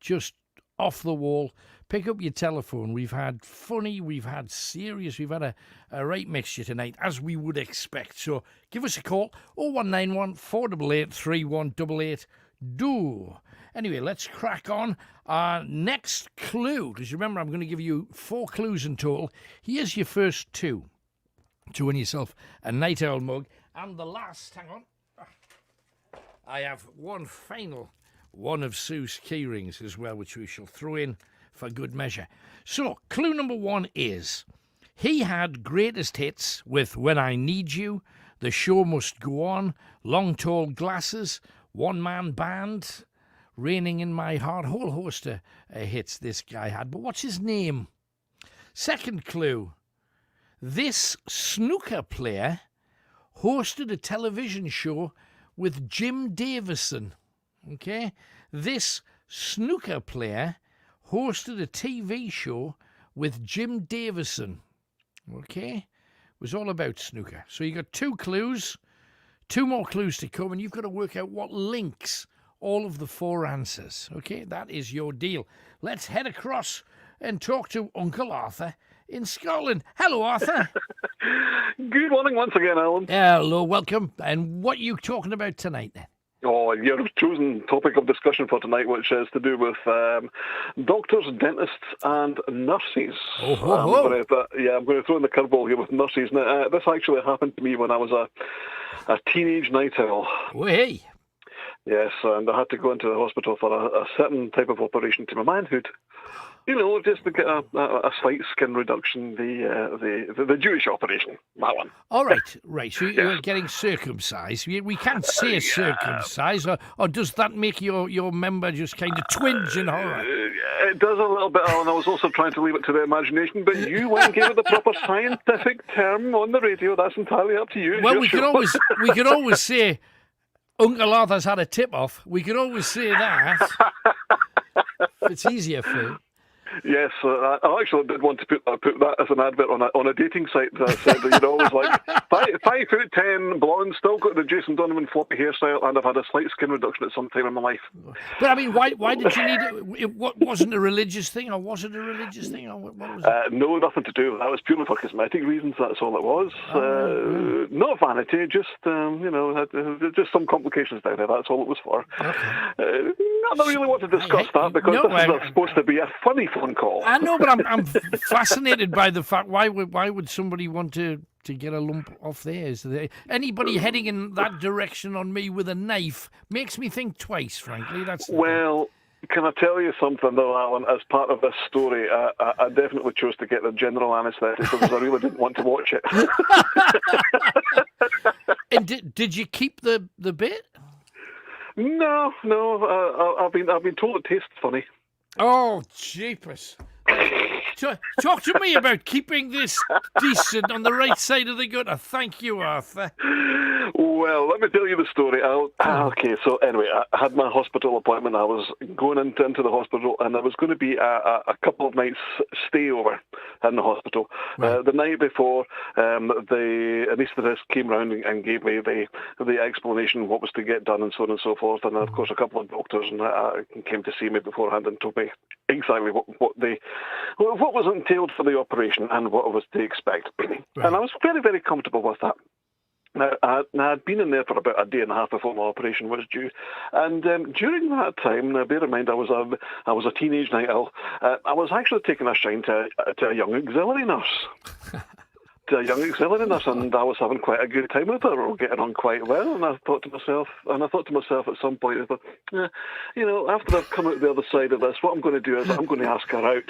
just off the wall, pick up your telephone. We've had funny, we've had serious, we've had a right mixture tonight, as we would expect. So give us a call, 0191 488 3188. Do. Anyway, let's crack on. Our next clue, because remember, I'm going to give you 4 clues in total. Here's your first 2 to win yourself a Night Owl mug. And the last, hang on, I have one final one of Sue's key rings as well, which we shall throw in for good measure. So, clue number 1 is, he had greatest hits with When I Need You, The Show Must Go On, Long Tall Glasses, One Man Band, Raining in My Heart, whole host of hits this guy had. But what's his name? Second clue. This snooker player hosted a television show with Jim Davison. Okay? This snooker player hosted a TV show with Jim Davison. Okay? It was all about snooker. So you got 2 clues, 2 more clues to come, and you've got to work out what links all of the 4 answers. Okay, that is your deal. Let's head across and talk to Uncle Arthur in Scotland. Hello, Arthur. Good morning once again, Alan. Hello, welcome. And what are you talking about tonight, then? Oh, your chosen topic of discussion for tonight, which is to do with doctors, dentists, and nurses. Oh, ho, ho. I'm going to throw in the curveball here with nurses. Now, this actually happened to me when I was a teenage night owl. Oh, hey. Yes, and I had to go into the hospital for a certain type of operation to my manhood. You know, just to get a slight skin reduction, the Jewish operation, that one. All right. So you're getting circumcised. We can't say circumcised, or does that make your member just kind of twinge in horror? It does a little bit, Alan. I was also trying to leave it to the imagination, but you went and gave it the proper scientific term on the radio. That's entirely up to you. Well, we could always say Uncle Arthur's had a tip-off. We could always say that. If it's easier for you. Yes, I actually did want to put that as an advert on a dating site that said, you know, it was like 5'10", blonde, still got the Jason Donovan floppy hairstyle, and I've had a slight skin reduction at some time in my life. But I mean, why did you need it? It wasn't a religious thing, or was it a religious thing, or what was it? No, nothing to do with that. It was purely for cosmetic reasons. That's all it was. Not vanity, just just some complications down there. That's all it was for. Okay. I don't really want to discuss that because this is supposed to be a funny phone call. I know, but I'm fascinated by the fact why would somebody want to get a lump off theirs? Anybody heading in that direction on me with a knife makes me think twice, frankly. Well, can I tell you something though, Alan? As part of this story, I definitely chose to get the general anaesthetic because I really didn't want to watch it. And did you keep the bit? No. I've been told it tastes funny. Oh, jeepers. Talk to me about keeping this decent on the right side of the gutter. Thank you, Arthur. Well, let me tell you the story. Okay, so anyway, I had my hospital appointment. I was going into the hospital, and there was going to be a couple of nights stay over in the hospital. Right. The night before, the anaesthetist came round and gave me the explanation what was to get done and so on and so forth. And of course, a couple of doctors came to see me beforehand and told me exactly what was entailed for the operation and what I was to expect. Right. And I was very, very comfortable with that. Now, I'd been in there for about a day and a half before my operation was due, and during that time, now bear in mind I was a teenage night owl, I was actually taking a shine to a young auxiliary nurse. And I was having quite a good time with her. We were getting on quite well, and I thought to myself at some point, after I've come out the other side of this, what I'm going to do is I'm going to ask her out.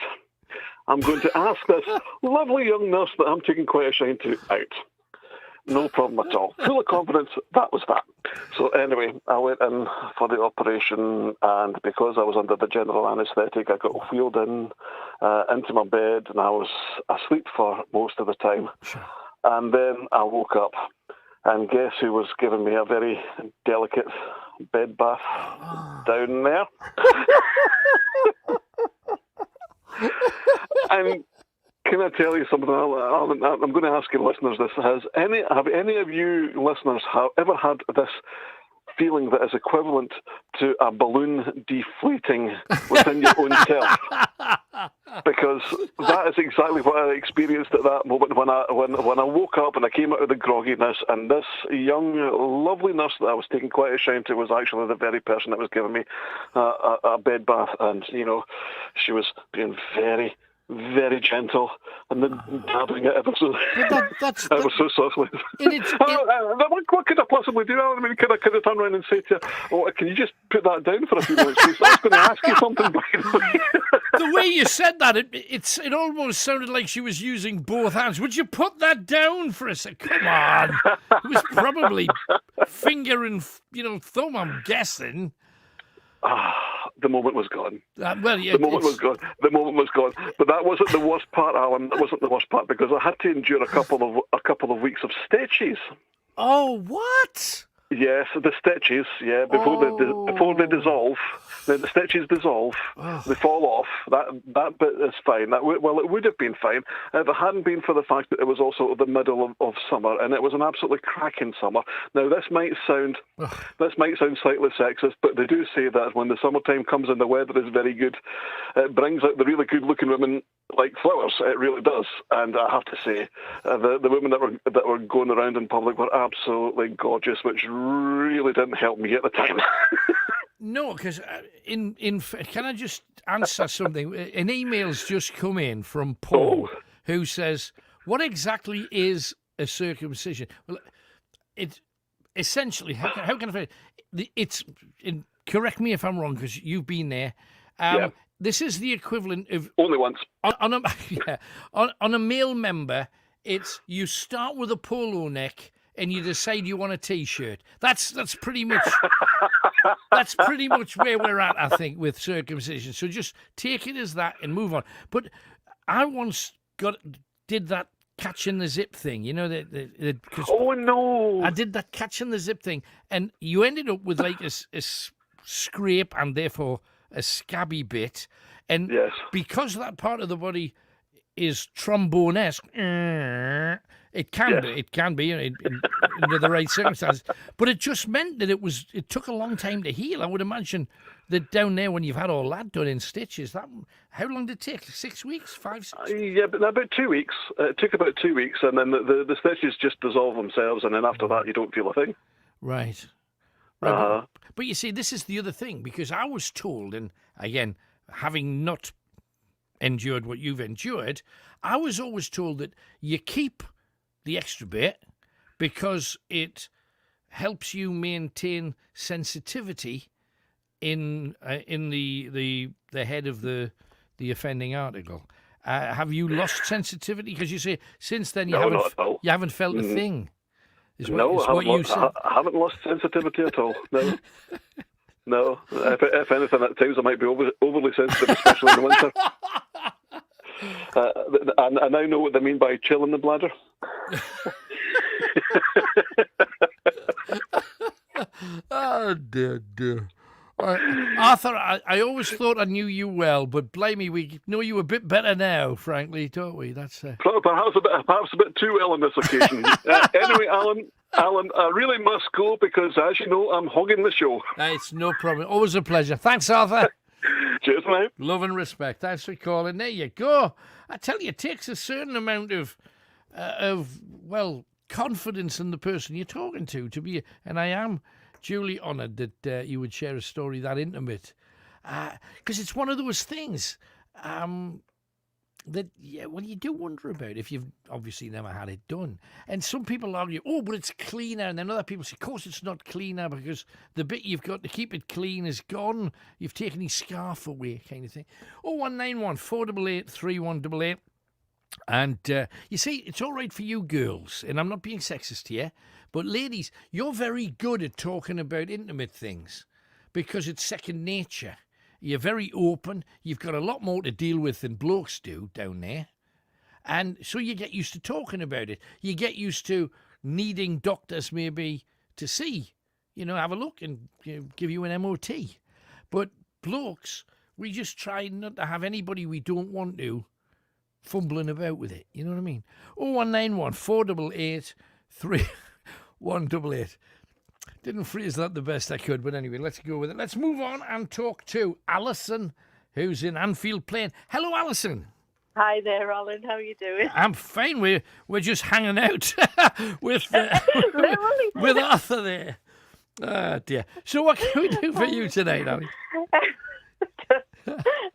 I'm going to ask this lovely young nurse that I'm taking quite a shine to out. No problem at all. Full of confidence, that was that. So anyway, I went in for the operation, and because I was under the general anaesthetic, I got wheeled in into my bed, and I was asleep for most of the time. And then I woke up, and guess who was giving me a very delicate bed bath down there? And Can I tell you something? I'm going to ask your listeners this. Have any of you listeners ever had this feeling that is equivalent to a balloon deflating within your own self? Because that is exactly what I experienced at that moment when I woke up and I came out of the grogginess, and this young, lovely nurse that I was taking quite a shine to was actually the very person that was giving me a bed bath, and she was being very, very gentle and then dabbing it ever so softly. What could I possibly do? I mean, could I turn around and say to her, can you just put that down for a few minutes, please? I was going to ask you something, by the way. The way you said that, it almost sounded like she was using both hands. Would you put that down for a second? Come on. It was probably finger and thumb, I'm guessing. The moment was gone. The moment was gone. The moment was gone. But that wasn't the worst part, Alan. That wasn't the worst part, because I had to endure a couple of weeks of stitches. Oh, what? Yes, the stitches. Yeah, before they dissolve, the stitches dissolve. They fall off. That bit is fine. It would have been fine if it hadn't been for the fact that it was also the middle of summer, and it was an absolutely cracking summer. Now, this might sound slightly sexist, but they do say that when the summertime comes and the weather is very good, it brings out the really good-looking women like flowers. It really does. And I have to say, the women that were going around in public were absolutely gorgeous, which really didn't help me at the time. No, because can I just answer something? An email's just come in from Paul, who says, "What exactly is a circumcision?" Well, it essentially, how can I say it? Correct me if I'm wrong, because you've been there. This is the equivalent of only once on a male member. It's you start with a polo neck and you decide you want a T-shirt. That's pretty much where we're at, I think, with circumcision. So just take it as that and move on. But I once did that catching the zip thing, oh no! I did that catching the zip thing, and you ended up with like a scrape and therefore a scabby bit, and because that part of the body is trombone-esque, it can be under the right circumstances, but it just meant that it took a long time to heal. I would imagine that down there, when you've had all that done in stitches, how long did it take? 6 weeks? 5, 6? Yeah, but about 2 weeks. It took about 2 weeks, and then the stitches just dissolve themselves, and then after that, you don't feel a thing. Right. But you see, this is the other thing, because I was told, and again, having not endured what you've endured, I was always told that you keep the extra bit because it helps you maintain sensitivity in the head of the offending article. Have you lost sensitivity? Because you say since then you haven't felt a thing. I haven't lost sensitivity at all. No. No. If anything, at times I might be overly sensitive, especially in the winter. I now know what they mean by chill in the bladder. Oh, dear. Arthur, I always thought I knew you well, but blimey, we know you a bit better now, frankly, don't we? That's perhaps a bit too well on this occasion. Anyway, Alan, I really must go because, as you know, I'm hogging the show. It's no problem. Always a pleasure. Thanks, Arthur. Cheers, mate. Love and respect. Thanks for calling. There you go. I tell you, it takes a certain amount of confidence in the person you're talking to be, and I am duly honoured that you would share a story that intimate, because it's one of those things that well, you do wonder about if you've obviously never had it done. And some people argue, but it's cleaner, and then other people say, of course it's not cleaner because the bit you've got to keep it clean is gone. You've taken his scarf away, kind of thing. 0191 488 3188. And you see, it's all right for you girls, and I'm not being sexist here, but ladies, you're very good at talking about intimate things because it's second nature. You're very open. You've got a lot more to deal with than blokes do down there. And so you get used to talking about it. You get used to needing doctors maybe to see, have a look and give you an MOT. But blokes, we just try not to have anybody we don't want to fumbling about with it. You know what I mean? 0191 488 3188. Didn't phrase that the best I could, but anyway, let's go with it. Let's move on and talk to Alison, who's in Anfield Plain. Hello, Alison. Hi there, Alan. How are you doing? I'm fine. We're just hanging out with Arthur there. Oh, dear. So what can we do for you tonight, Ali?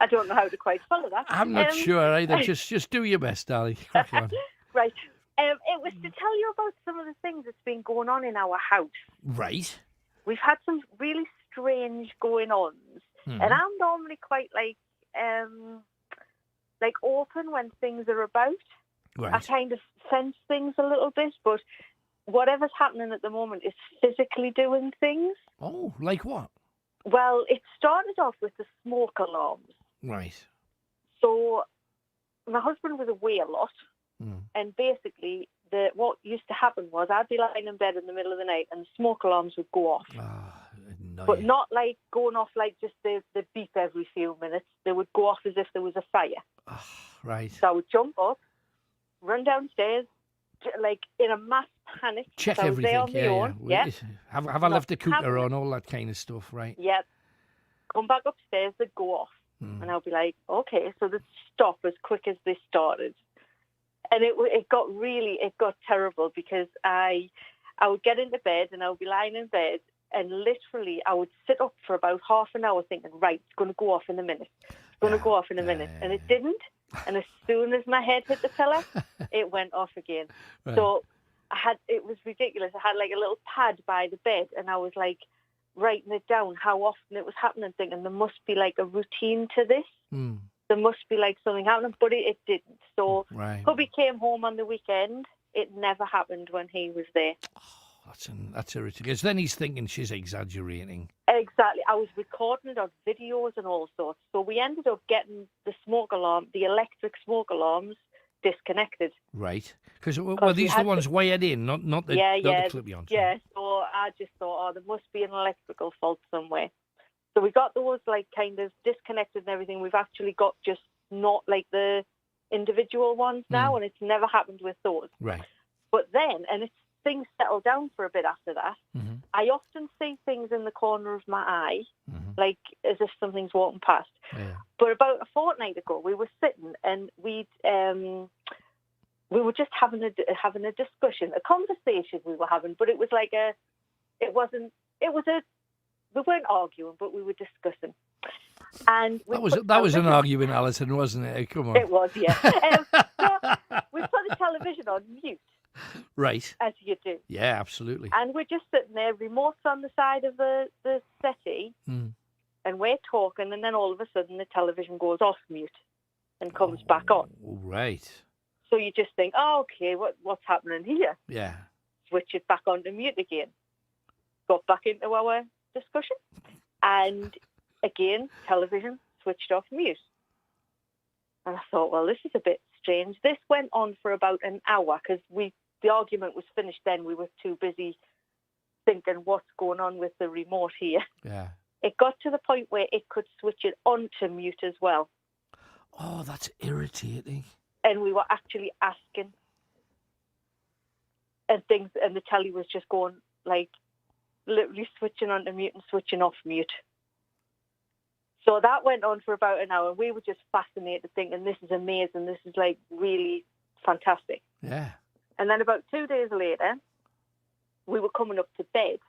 I don't know how to quite follow that. I'm not sure either. Just do your best, Ali. Crack on. Right. It was to tell you about some of the things that's been going on in our house. Right. We've had some really strange going-ons. Mhm. And I'm normally quite open when things are about. Right. I kind of sense things a little bit, but whatever's happening at the moment is physically doing things. Oh, like what? Well, it started off with the smoke alarms. Right. So my husband was away a lot, and basically what used to happen was I'd be lying in bed in the middle of the night and the smoke alarms would go off. But not like going off like just the beep every few minutes. They would go off as if there was a fire. Right. So I would jump up, run downstairs, like in a mass panic. Check so I was everything. there on my own. Yeah. Have I left the cooker on, all that kind of stuff, right? Yeah. Come back upstairs, they'd go off. And I'll be like, okay, so they'd stop as quick as they started. And it got terrible because I would get into bed and I would be lying in bed and literally I would sit up for about half an hour thinking, right, it's going to go off in a minute. It's going to go off in a minute. And it didn't. And as soon as my head hit the pillow, it went off again. Right. So it was ridiculous. I had like a little pad by the bed and I was like writing it down, how often it was happening, thinking there must be like a routine to this. There must be like something happening, but it didn't. So Right. hubby came home on the weekend. It never happened when he was there. That's irritating. Because then he's thinking she's exaggerating. Exactly. I was recording it on videos and all sorts. So we ended up getting the electric smoke alarms disconnected. Right. Because these the ones wired in, not the clip-on. Yeah, so I just thought, there must be an electrical fault somewhere. So we got those like kind of disconnected and everything. We've actually got just not like the individual ones now, and it's never happened with those. Right. But then, things settle down for a bit after that. I often see things in the corner of my eye, like as if something's walking past. Yeah. But about a fortnight ago, we were sitting and we were just having a discussion, a conversation we were having. But it was like we weren't arguing, but we were discussing. And that was an argument, Alison, wasn't it? Come on. It was, yeah. So we put the television on mute. Right. As you do. Yeah, absolutely. And we're just sitting there, remotes on the side of the settee, and we're talking, and then all of a sudden the television goes off mute and comes back on. Right. So you just think, okay, what's happening here? Yeah. Switch it back on to mute again. Got back into our discussion, and again, television switched off mute. And I thought, well, this is a bit strange. This went on for about an hour because the argument was finished then. We were too busy thinking what's going on with the remote here. Yeah. It got to the point where it could switch it on to mute as well. Oh, that's irritating. And we were actually asking. And the telly was just going like literally switching on to mute and switching off mute. So that went on for about an hour. We were just fascinated thinking, this is amazing. This is like really fantastic. Yeah. And then about 2 days later, we were coming up to bed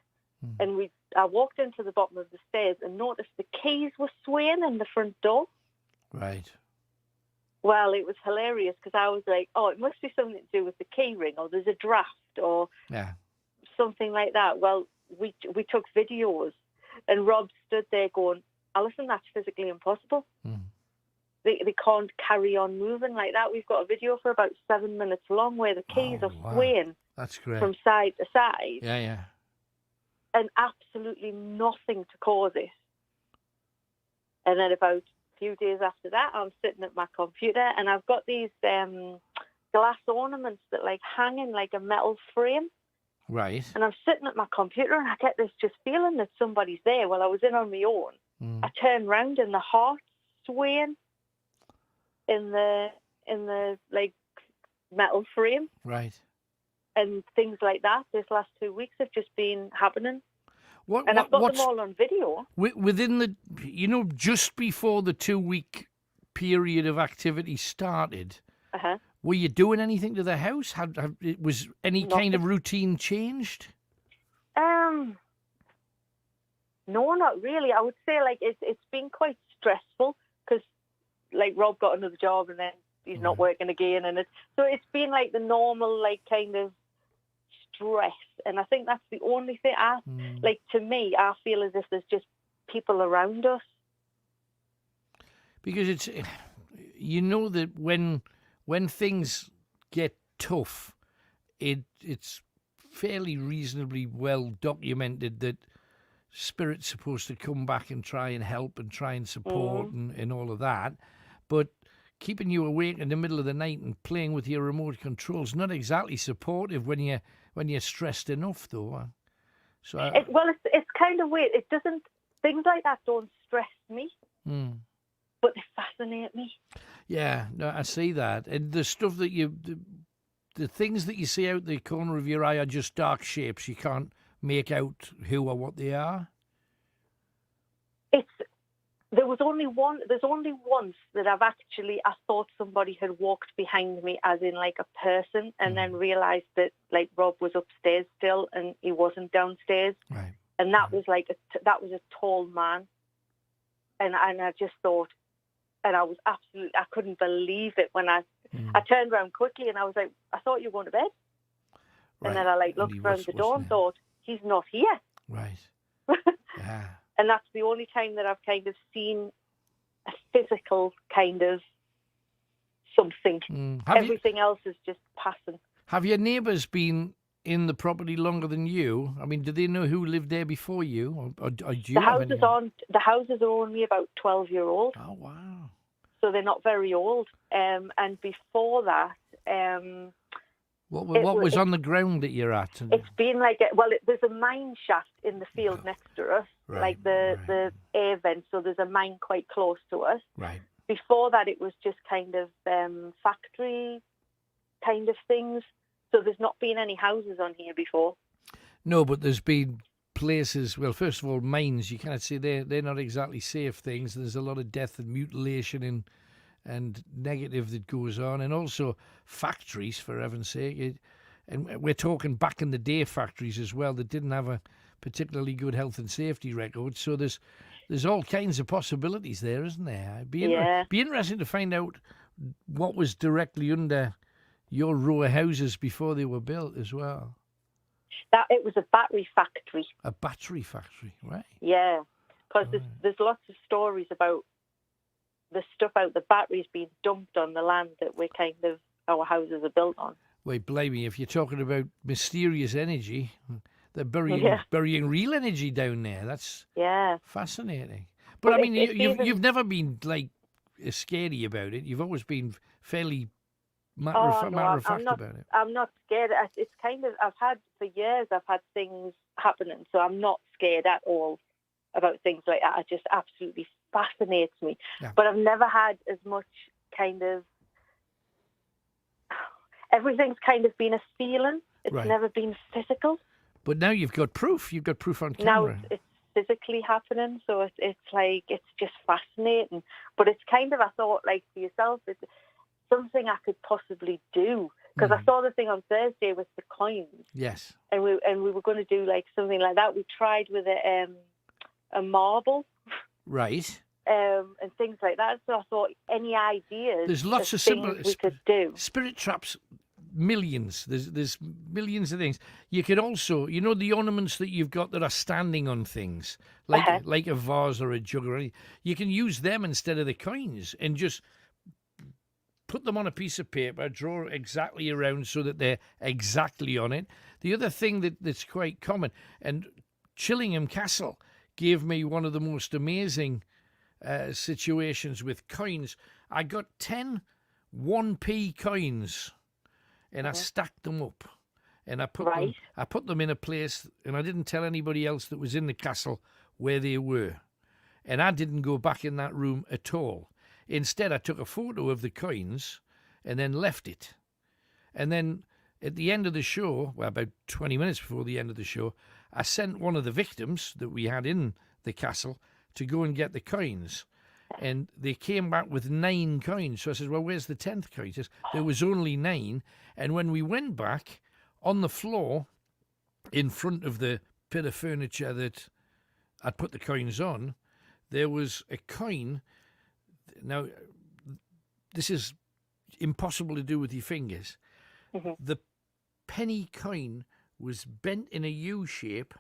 and I walked into the bottom of the stairs and noticed the keys were swaying in the front door. Right. Well, it was hilarious because I was like, it must be something to do with the key ring or there's a draft or something like that. Well, we took videos and Rob stood there going, Alison, that's physically impossible. They can't carry on moving like that. We've got a video for about 7 minutes long where the keys are swaying That's great. from side to side. Yeah. And absolutely nothing to cause it. And then about a few days after that, I'm sitting at my computer and I've got these glass ornaments that like hang in like a metal frame. Right. And I'm sitting at my computer and I get this just feeling that somebody's there. Well, I was in on my own. I turn round and the heart's swaying in the in the like metal frame. Right. And things like that. This last 2 weeks have just been happening. I've got them all on video. Within the, just before the 2 week period of activity started, were you doing anything to the house? Was any kind of routine changed? No, not really. I would say like it's been quite stressful because like Rob got another job and then he's not working again, and it's been like the normal like kind of stress, and I think that's the only thing. Like to me, I feel as if there's just people around us. Because it's that when things get tough, it's fairly reasonably well documented that Spirit's supposed to come back and try and help and try and support and all of that. But keeping you awake in the middle of the night and playing with your remote controls not exactly supportive when you're stressed enough, though. So it's kind of weird. It doesn't, things like that don't stress me, but they fascinate me. Yeah, no, I see that. And the stuff that the things that you see out the corner of your eye are just dark shapes. You can't make out who or what they are. There's only once that I thought somebody had walked behind me, as in like a person, and then realised that like Rob was upstairs still and he wasn't downstairs. Right. And that was like that was a tall man, and I just thought, and I couldn't believe it when I turned around quickly and I was like, I thought you were going to bed. Right. And then I like looked around the door and thought, he's not here. Right. Yeah. And that's the only time that I've kind of seen a physical kind of something. Everything else is just passing. Have your neighbours been in the property longer than you? I mean, do they know who lived there before you? Or do you the houses are only about 12-year-old. Oh, wow. So they're not very old. And before that... What was on the ground that you're at? It's been like there's a mine shaft in the field next to us, like the air vent. So there's a mine quite close to us. Right. Before that, it was just kind of factory kind of things. So there's not been any houses on here before. No, but there's been places. Well, first of all, mines. You cannot say they're not exactly safe things. There's a lot of death and mutilation and negative that goes on, and also factories, for heaven's sake. And we're talking back in the day factories as well that didn't have a particularly good health and safety record. So there's all kinds of possibilities there, isn't there? It'd be interesting to find out what was directly under your row of houses before they were built as well. That it was a battery factory. A battery factory, right? Yeah, because there's lots of stories about the stuff out the batteries being dumped on the land that our houses are built on. Wait, blimey, if you're talking about mysterious energy, they're burying real energy down there. That's fascinating. But I mean, you've never been like scary about it. You've always been fairly matter of fact about it. I'm not scared. It's kind of for years I've had things happening, so I'm not scared at all about things like that. It just absolutely fascinates me. Yeah. But I've never had as much kind of... Everything's kind of been a feeling. It's never been physical. But now you've got proof. You've got proof on camera. Now it's physically happening, so it's like, it's just fascinating. But it's kind of, I thought, like for yourself, it's something I could possibly do. Because I saw the thing on Thursday with the coins. Yes. And we were going to do like something like that. We tried with a marble. Right. And things like that. So I thought, any ideas? There's lots of simple we could do. Spirit traps, millions. There's millions of things. You can also, the ornaments that you've got that are standing on things, like a vase or a jug or anything. You can use them instead of the coins and just put them on a piece of paper, draw exactly around so that they're exactly on it. The other thing that's quite common, and Chillingham Castle gave me one of the most amazing situations with coins. I got 10 1p coins and I stacked them up and I put them in a place, and I didn't tell anybody else that was in the castle where they were. And I didn't go back in that room at all. Instead, I took a photo of the coins and then left it. And then at the end of the show, well, about 20 minutes before the end of the show, I sent one of the victims that we had in the castle to go and get the coins. And they came back with 9 coins. So I said, well, where's the 10th coin? He says, there was only 9. And when we went back, on the floor, in front of the bit of furniture that I'd put the coins on, there was a coin. Now, this is impossible to do with your fingers. Mm-hmm. The penny coin was bent in a U shape,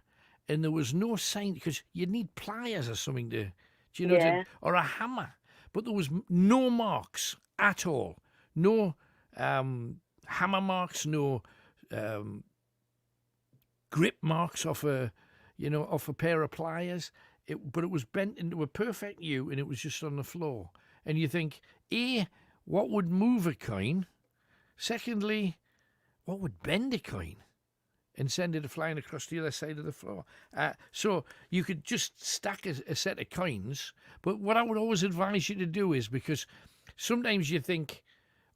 and there was no sign, because you'd need pliers or something to, do you know, or a hammer. But there was no marks at all. No hammer marks, no grip marks off a pair of pliers. But it was bent into a perfect U, and it was just on the floor. And you think, A, what would move a coin? Secondly, what would bend a coin and send it flying across the other side of the floor? So you could just stack a set of coins. But what I would always advise you to do is, because sometimes you think,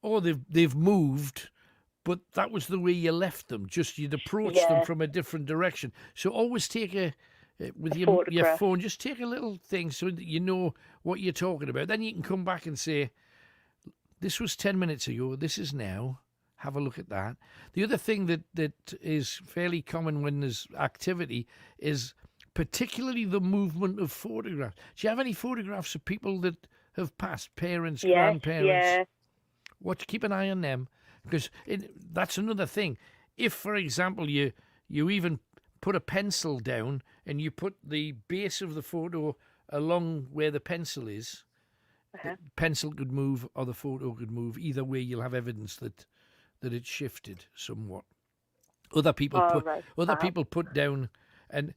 oh, they've moved, but that was the way you left them. Just you'd approach them from a different direction. So always take with your phone, just take a little thing so that you know what you're talking about. Then you can come back and say, this was 10 minutes ago, this is now. Have a look at that. The other thing that is fairly common when there's activity is particularly the movement of photographs. Do you have any photographs of people that have passed, parents, grandparents? Yeah. Keep an eye on them, because that's another thing. If, for example, you even put a pencil down and you put the base of the photo along where the pencil is, the pencil could move or the photo could move. Either way, you'll have evidence that it shifted somewhat. Other people people put down, and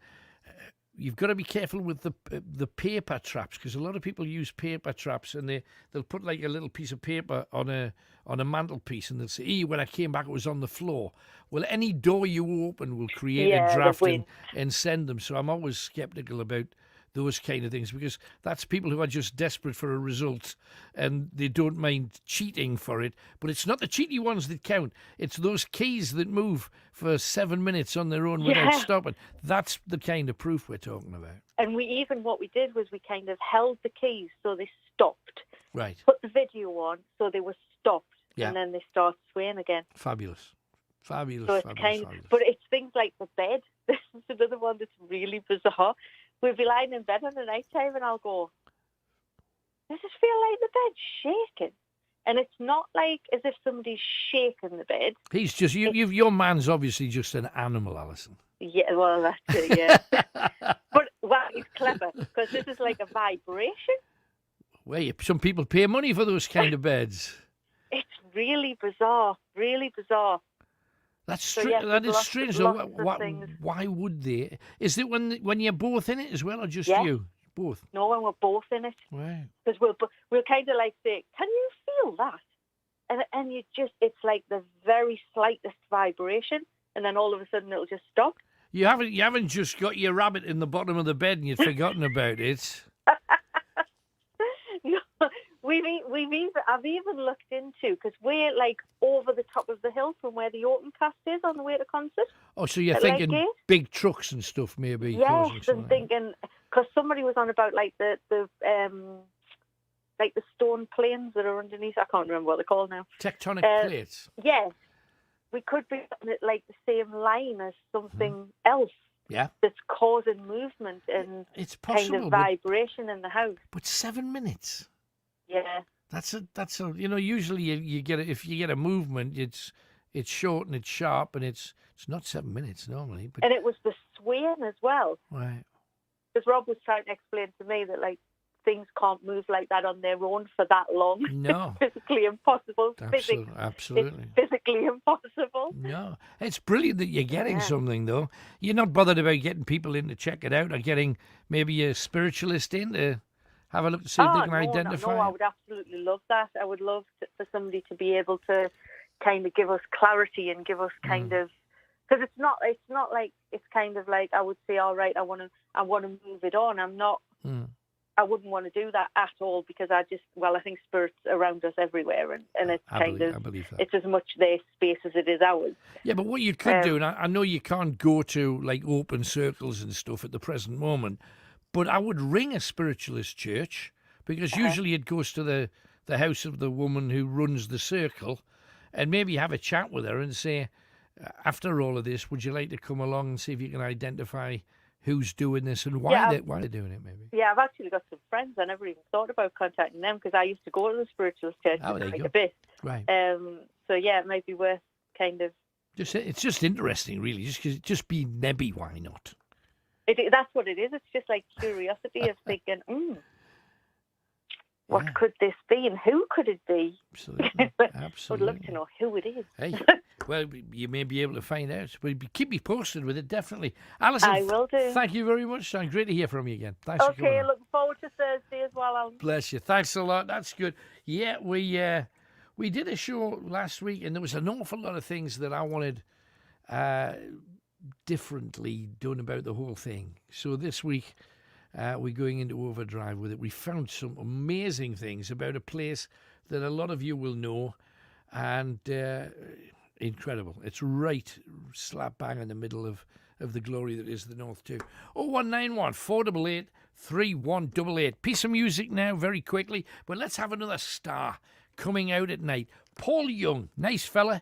you've got to be careful with the paper traps, because a lot of people use paper traps, and they'll put like a little piece of paper on a mantelpiece, and they'll say, when I came back, it was on the floor. Well, any door you open will create a draft and send them. So I'm always skeptical about those kind of things, because that's people who are just desperate for a result and they don't mind cheating for it. But it's not the cheaty ones that count. It's those keys that move for 7 minutes on their own without stopping. That's the kind of proof we're talking about. And what we did was we kind of held the keys so they stopped. Right. Put the video on so they were stopped. Yeah. And then they start swaying again. Fabulous. So it's fabulous. But it's things like the bed. This is another one that's really bizarre. We'll be lying in bed on the night time, and I'll go, does it feel like the bed's shaking? And it's not like as if somebody's shaking the bed. He's just, your man's obviously just an animal, Alison. Yeah, well, that's it, yeah. But, he's clever, because this is like a vibration. Well, some people pay money for those kind of beds. It's really bizarre, really bizarre. That is strange. So why would they? Is it when you're both in it as well, or just you? Both? No, when we're both in it. Right. Because we'll kind of like say, can you feel that? And you just, it's like the very slightest vibration, and then all of a sudden it'll just stop. You haven't just got your rabbit in the bottom of the bed and you'd forgotten about it. I've even looked into, because we're like over the top of the hill from where the open cast is on the way to concert. Oh, so you're thinking big trucks and stuff, maybe? Yes, I'm thinking, because somebody was on about like the stone planes that are underneath. I can't remember what they're called now. Tectonic plates. Yes, we could be on it like the same line as something else. Yeah, that's causing movement and it's possible, kind of vibration in the house. But 7 minutes. Yeah. That's a usually you get if you get a movement, it's short and it's sharp, and it's not 7 minutes normally. But... And it was the swaying as well. Right. Because Rob was trying to explain to me that like things can't move like that on their own for that long. No. It's physically impossible. Absolutely. It's physically impossible. No. It's brilliant that you're getting something, though. You're not bothered about getting people in to check it out, or getting maybe a spiritualist in to have a look to see if they can identify. No, I would absolutely love that. I would love for somebody to be able to kind of give us clarity and give us kind of, because it's not like, it's kind of like I would say, all right, I want to move it on. I'm not I wouldn't want to do that at all because I think spirits around us everywhere, and it's I believe that. it's as much their space as it is ours. Yeah, but what you could do, and I know you can't go to like open circles and stuff at the present moment, but I would ring a spiritualist church because usually it goes to the house of the woman who runs the circle, and maybe have a chat with her and say, after all of this, would you like to come along and see if you can identify who's doing this and why they're doing it, maybe? Yeah, I've actually got some friends. I never even thought about contacting them because I used to go to the spiritualist church quite a bit. Right. So yeah, it might be worth kind of. It's just interesting, really. Just be nebby. Why not? That's what it is. It's just like curiosity of thinking, what could this be and who could it be? Absolutely. I'd love to know who it is. Hey, well, you may be able to find out. But keep me posted with it, definitely. Alison, I will do. Thank you very much, Sean. Great to hear from you again. Thanks for coming Okay, on. looking forward to Thursday as well, Alan. Bless you. Thanks a lot. That's good. Yeah, we did a show last week, and there was an awful lot of things that I wanted differently done about the whole thing. So this week, we're going into overdrive with it. We found some amazing things about a place that a lot of you will know, and incredible. It's right slap bang in the middle of the glory that is the North too. 0191 488 3188. Piece of music now, very quickly, but let's have another star coming out at night. Paul Young, nice fella.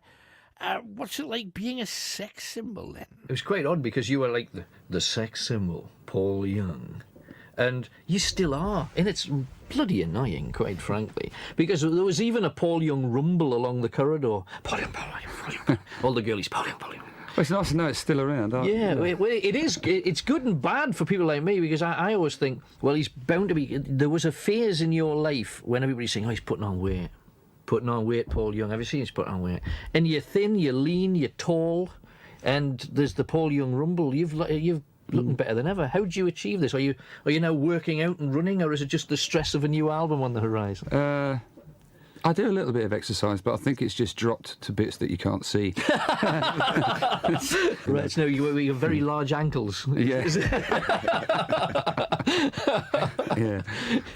What's it like being a sex symbol then? It was quite odd because you were like the sex symbol, Paul Young. And you still are. And it's bloody annoying, quite frankly. Because there was even a Paul Young rumble along the corridor. Paul Young, Paul Young, Paul Young. All the girlies, Paul Young, Paul Young. Well, it's nice to know it's still around, it is. It's good and bad for people like me because I always think, well, he's bound to be... There was a phase in your life when everybody's saying, he's putting on weight. Putting on weight, Paul Young. Have you seen he's putting on weight? And you're thin, you're lean, you're tall, and there's the Paul Young rumble. You've looking better than ever. How do you achieve this? Are you now working out and running, or is it just the stress of a new album on the horizon? I do a little bit of exercise, but I think it's just dropped to bits that you can't see. Right, so you have very large ankles. Yeah. Yeah,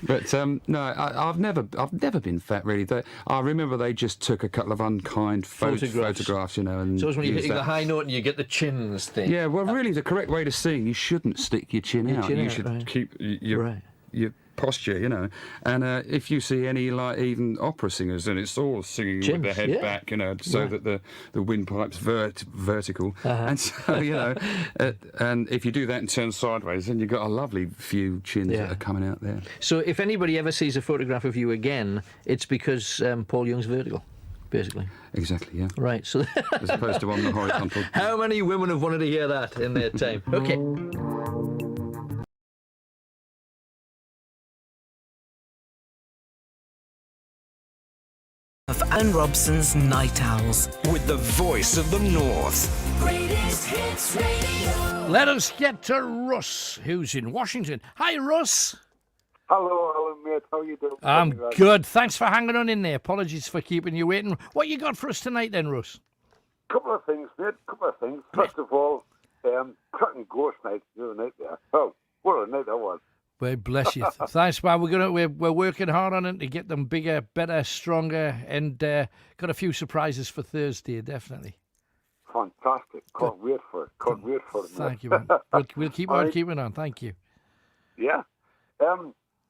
but no, I've never been fat really. I remember they just took a couple of unkind photographs, you know. And so it's when you're hitting the high note and you get the chins thing. Yeah, well, really, the correct way to sing, you shouldn't stick your chin out. You should keep your posture, you know. And if you see any, like, even opera singers, and it's all singing with the head back, you know, so that the windpipe's vertical. And so, you know, and if you do that and turn sideways, then you've got a lovely few chins that are coming out there. So if anybody ever sees a photograph of you again, it's because Paul Young's vertical, basically. Exactly, yeah. Right, so... as opposed to on the horizontal. How many women have wanted to hear that in their time? Okay. Of Anne Robson's Night Owls. With the voice of the North. Greatest Hits Radio. Let us get to Russ, who's in Washington. Hi, Russ. Hello, Alan, mate. How you doing? I'm good. Thanks for hanging on in there. Apologies for keeping you waiting. What you got for us tonight then, Russ? Couple of things, mate. Couple of things. First of all, Cutting Ghost Night the other night there. Oh, what a night that was. Well, bless you. Thanks, man. We're working hard on it to get them bigger, better, stronger, and got a few surprises for Thursday, definitely. Fantastic. Can't wait for it. Can't wait for it. Thank you, man. We'll keep on keeping on. Thank you. Yeah. I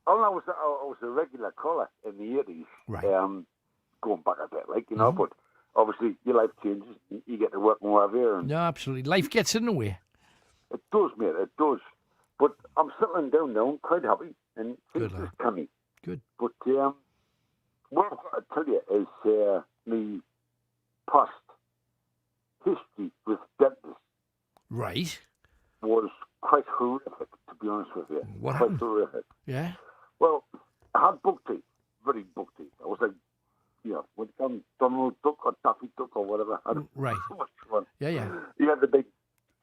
was a regular caller in the 80s. Right. Going back a bit, like, you know, but obviously your life changes. You get to work more here. And no, absolutely. Life gets in the way. It does, mate. It does. But I'm settling down now. I'm quite happy. And things is coming. Good. But what I've got to tell you is my past history with dentists. Right. Was quite horrific, to be honest with you. What quite happened? Horrific. Yeah. Well, I had buck teeth. Very buck teeth. I was like, when it comes Donald Duck or Daffy Duck or whatever. I had right. so much fun. Yeah. You had the big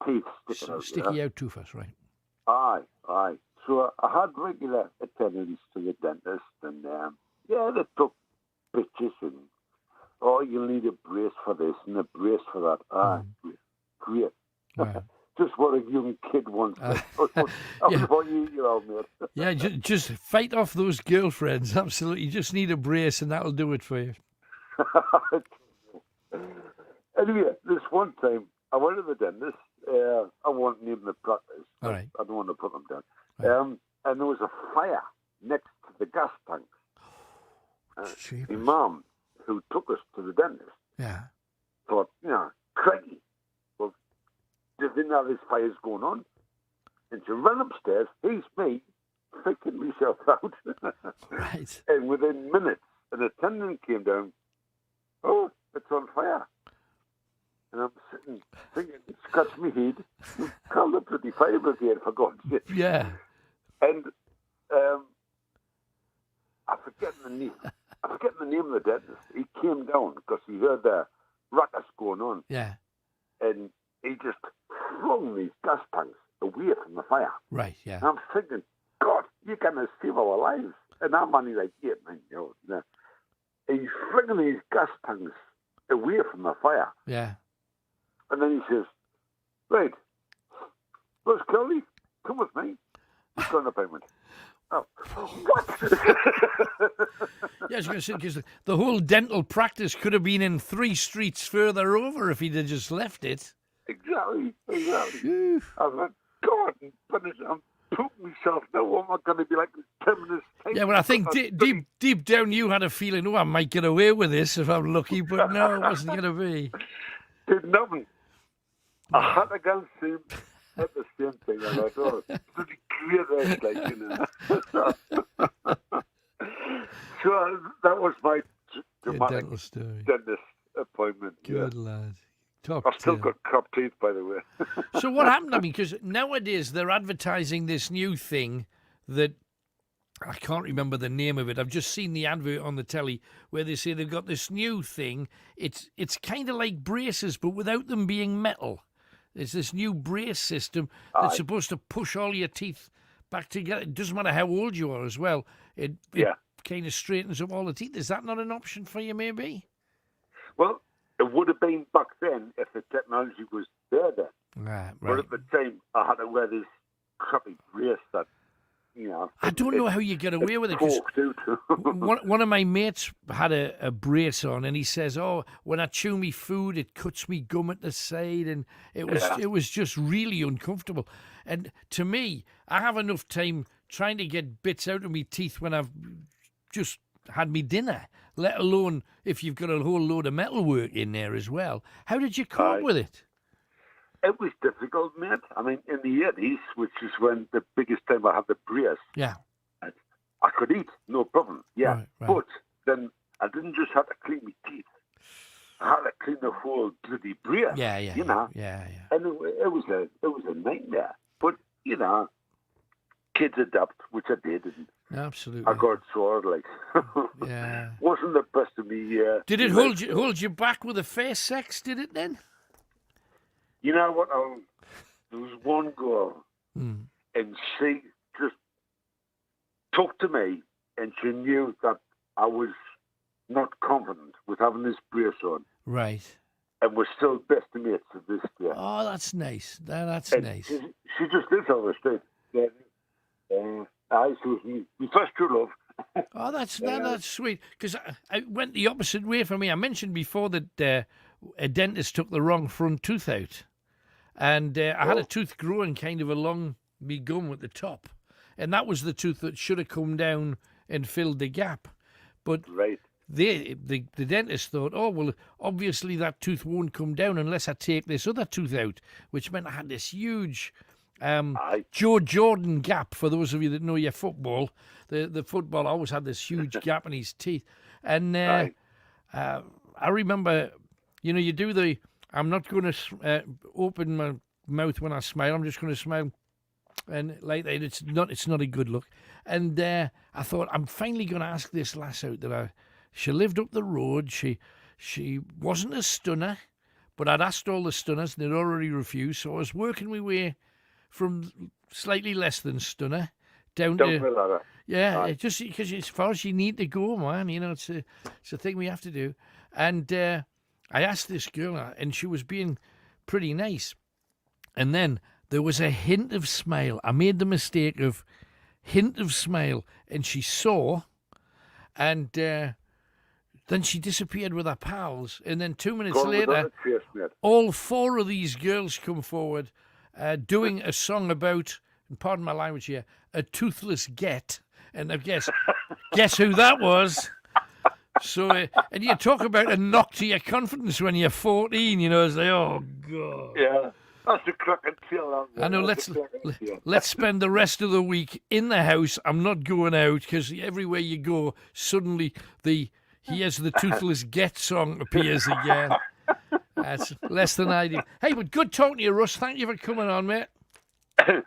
teeth sticking out. Sticky out tooth us, right. Aye. So I had regular attendance to the dentist, and they took pictures and, you'll need a brace for this and a brace for that. Great. Wow. just what a young kid wants. I was about 8-year-old, mate. Yeah, just fight off those girlfriends. Absolutely. You just need a brace and that'll do it for you. Anyway, this one time, I went to the dentist. I won't name the practice. All right. I don't want to put them down. Right. And there was a fire next to the gas tanks. My mum, who took us to the dentist, thought, crikey, well, do they know this fire's going on? And she ran upstairs. Here's me, freaking myself out. Right. And within minutes, an attendant came down. Oh, it's on fire. And I'm sitting thinking, scratch my head. Call the bloody fire brigade, for God's sake. Yeah. And I forget the name of the dentist. He came down because he heard the ruckus going on. Yeah. And he just flung these gas tanks away from the fire. Right, yeah. And I'm thinking, God, you're going to save our lives. And I'm only like 8, 9 years old. And he's flinging these gas tanks away from the fire. Yeah. And then he says, right, Buzz Kelly, come with me. He's got an appointment. Oh, what? Yeah, I was going to say, because the whole dental practice could have been in 3 streets further over if he'd have just left it. Exactly. I was like, God, I'm pooping myself now. What am I going to be like in 10 minutes? Yeah, well, I think deep down you had a feeling, I might get away with this if I'm lucky, but no, it wasn't going to be. Did nothing. I had to go and see him at the same thing. I thought, bloody great, So that was my dramatic dentist appointment. Good lad. Top I've still tier. got crop teeth, by the way. So what happened? I mean, because nowadays they're advertising this new thing that I can't remember the name of it. I've just seen the advert on the telly where they say they've got this new thing. It's kind of like braces, but without them being metal. It's this new brace system that's supposed to push all your teeth back together. It doesn't matter how old you are as well. It kind of straightens up all the teeth. Is that not an option for you, maybe? Well, it would have been back then if the technology was there then. Right. But at the time, I had to wear this crappy brace that, I don't know how you get away with it. 'Cause one of my mates had a brace on, and he says, "Oh, when I chew me food, it cuts me gum at the side, and it was just really uncomfortable." And to me, I have enough time trying to get bits out of me teeth when I've just had me dinner, let alone if you've got a whole load of metal work in there as well. How did you cope with it? It was difficult, mate. I mean, in the 80s, which is when the biggest time I had the brace, I could eat, no problem, Right. But then I didn't just have to clean my teeth. I had to clean the whole bloody brace. Yeah. And it was a nightmare. But, kids adapt, which I did. And absolutely. I got sore, like. Wasn't the best of me. Did it hold you back with the face sex, did it then? You know what? There was one girl, and she just talked to me, and she knew that I was not confident with having this brace on. Right. And we're still best mates to this day. Oh, that's nice. That's nice. She just lives on the street. She was my first true love. Oh, that's sweet. Because I went the opposite way for me. I mentioned before that a dentist took the wrong front tooth out. And I had a tooth growing kind of along me gum at the top. And that was the tooth that should have come down and filled the gap. But the dentist thought, oh, well, obviously that tooth won't come down unless I take this other tooth out, which meant I had this huge Joe Jordan gap. For those of you that know your football, the footballer always had this huge gap in his teeth. And I remember, you do the... I'm not going to open my mouth when I smile. I'm just going to smile, and like that. It's not a good look. And I thought I'm finally going to ask this lass out that she lived up the road. She wasn't a stunner, but I'd asked all the stunners and they'd already refused. So I was working my way from slightly less than stunner down to just because as far as you need to go, man. It's a thing we have to do. And I asked this girl, and she was being pretty nice. And then there was a hint of smile. I made the mistake of hint of smile, and she saw, and then she disappeared with her pals. And then 2 minutes later, all 4 of these girls come forward doing a song about, and pardon my language here, a toothless get. And I guess who that was? So, and you talk about a knock to your confidence when you're 14, you know, it's like, oh, God. Yeah, that's the crack and tail. I know, let's spend the rest of the week in the house. I'm not going out, because everywhere you go, suddenly Here's the Toothless Get song appears again. That's less than ideal. Hey, but good talking to you, Russ. Thank you for coming on, mate. I've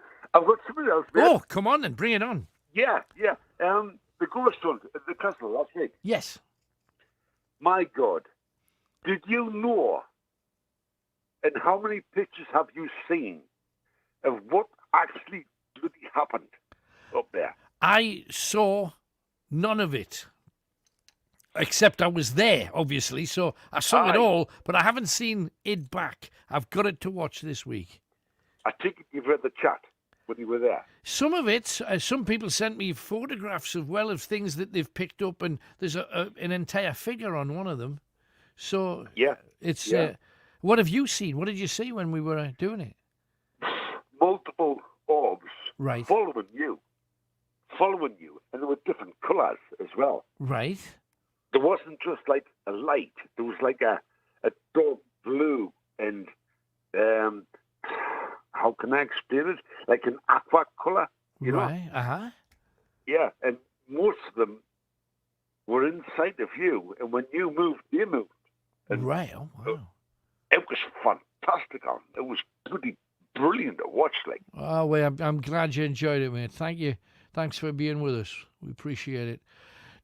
got something else, mate. Oh, come on then, bring it on. Yeah. The ghost hunt at the castle last week. Yes. My God, did you know, and how many pictures have you seen of what actually bloody happened up there? I saw none of it, except I was there, obviously, so I saw it all, but I haven't seen it back. I've got it to watch this week. I think you've read the chat when you were there. Some of it, some people sent me photographs of things that they've picked up, and there's an entire figure on one of them. So it's what have you seen? What did you see when we were doing it? Multiple orbs, right, following you, and there were different colours as well. Right. There wasn't just like a light. There was like a dark blue and how can I explain it? Like an aqua colour, you know? Right, Yeah, and most of them were inside of you, and when you moved, they moved. And right, oh, wow. It was fantastic, Alan. It was pretty brilliant to watch, like. Oh, well, I'm glad you enjoyed it, mate. Thank you. Thanks for being with us. We appreciate it.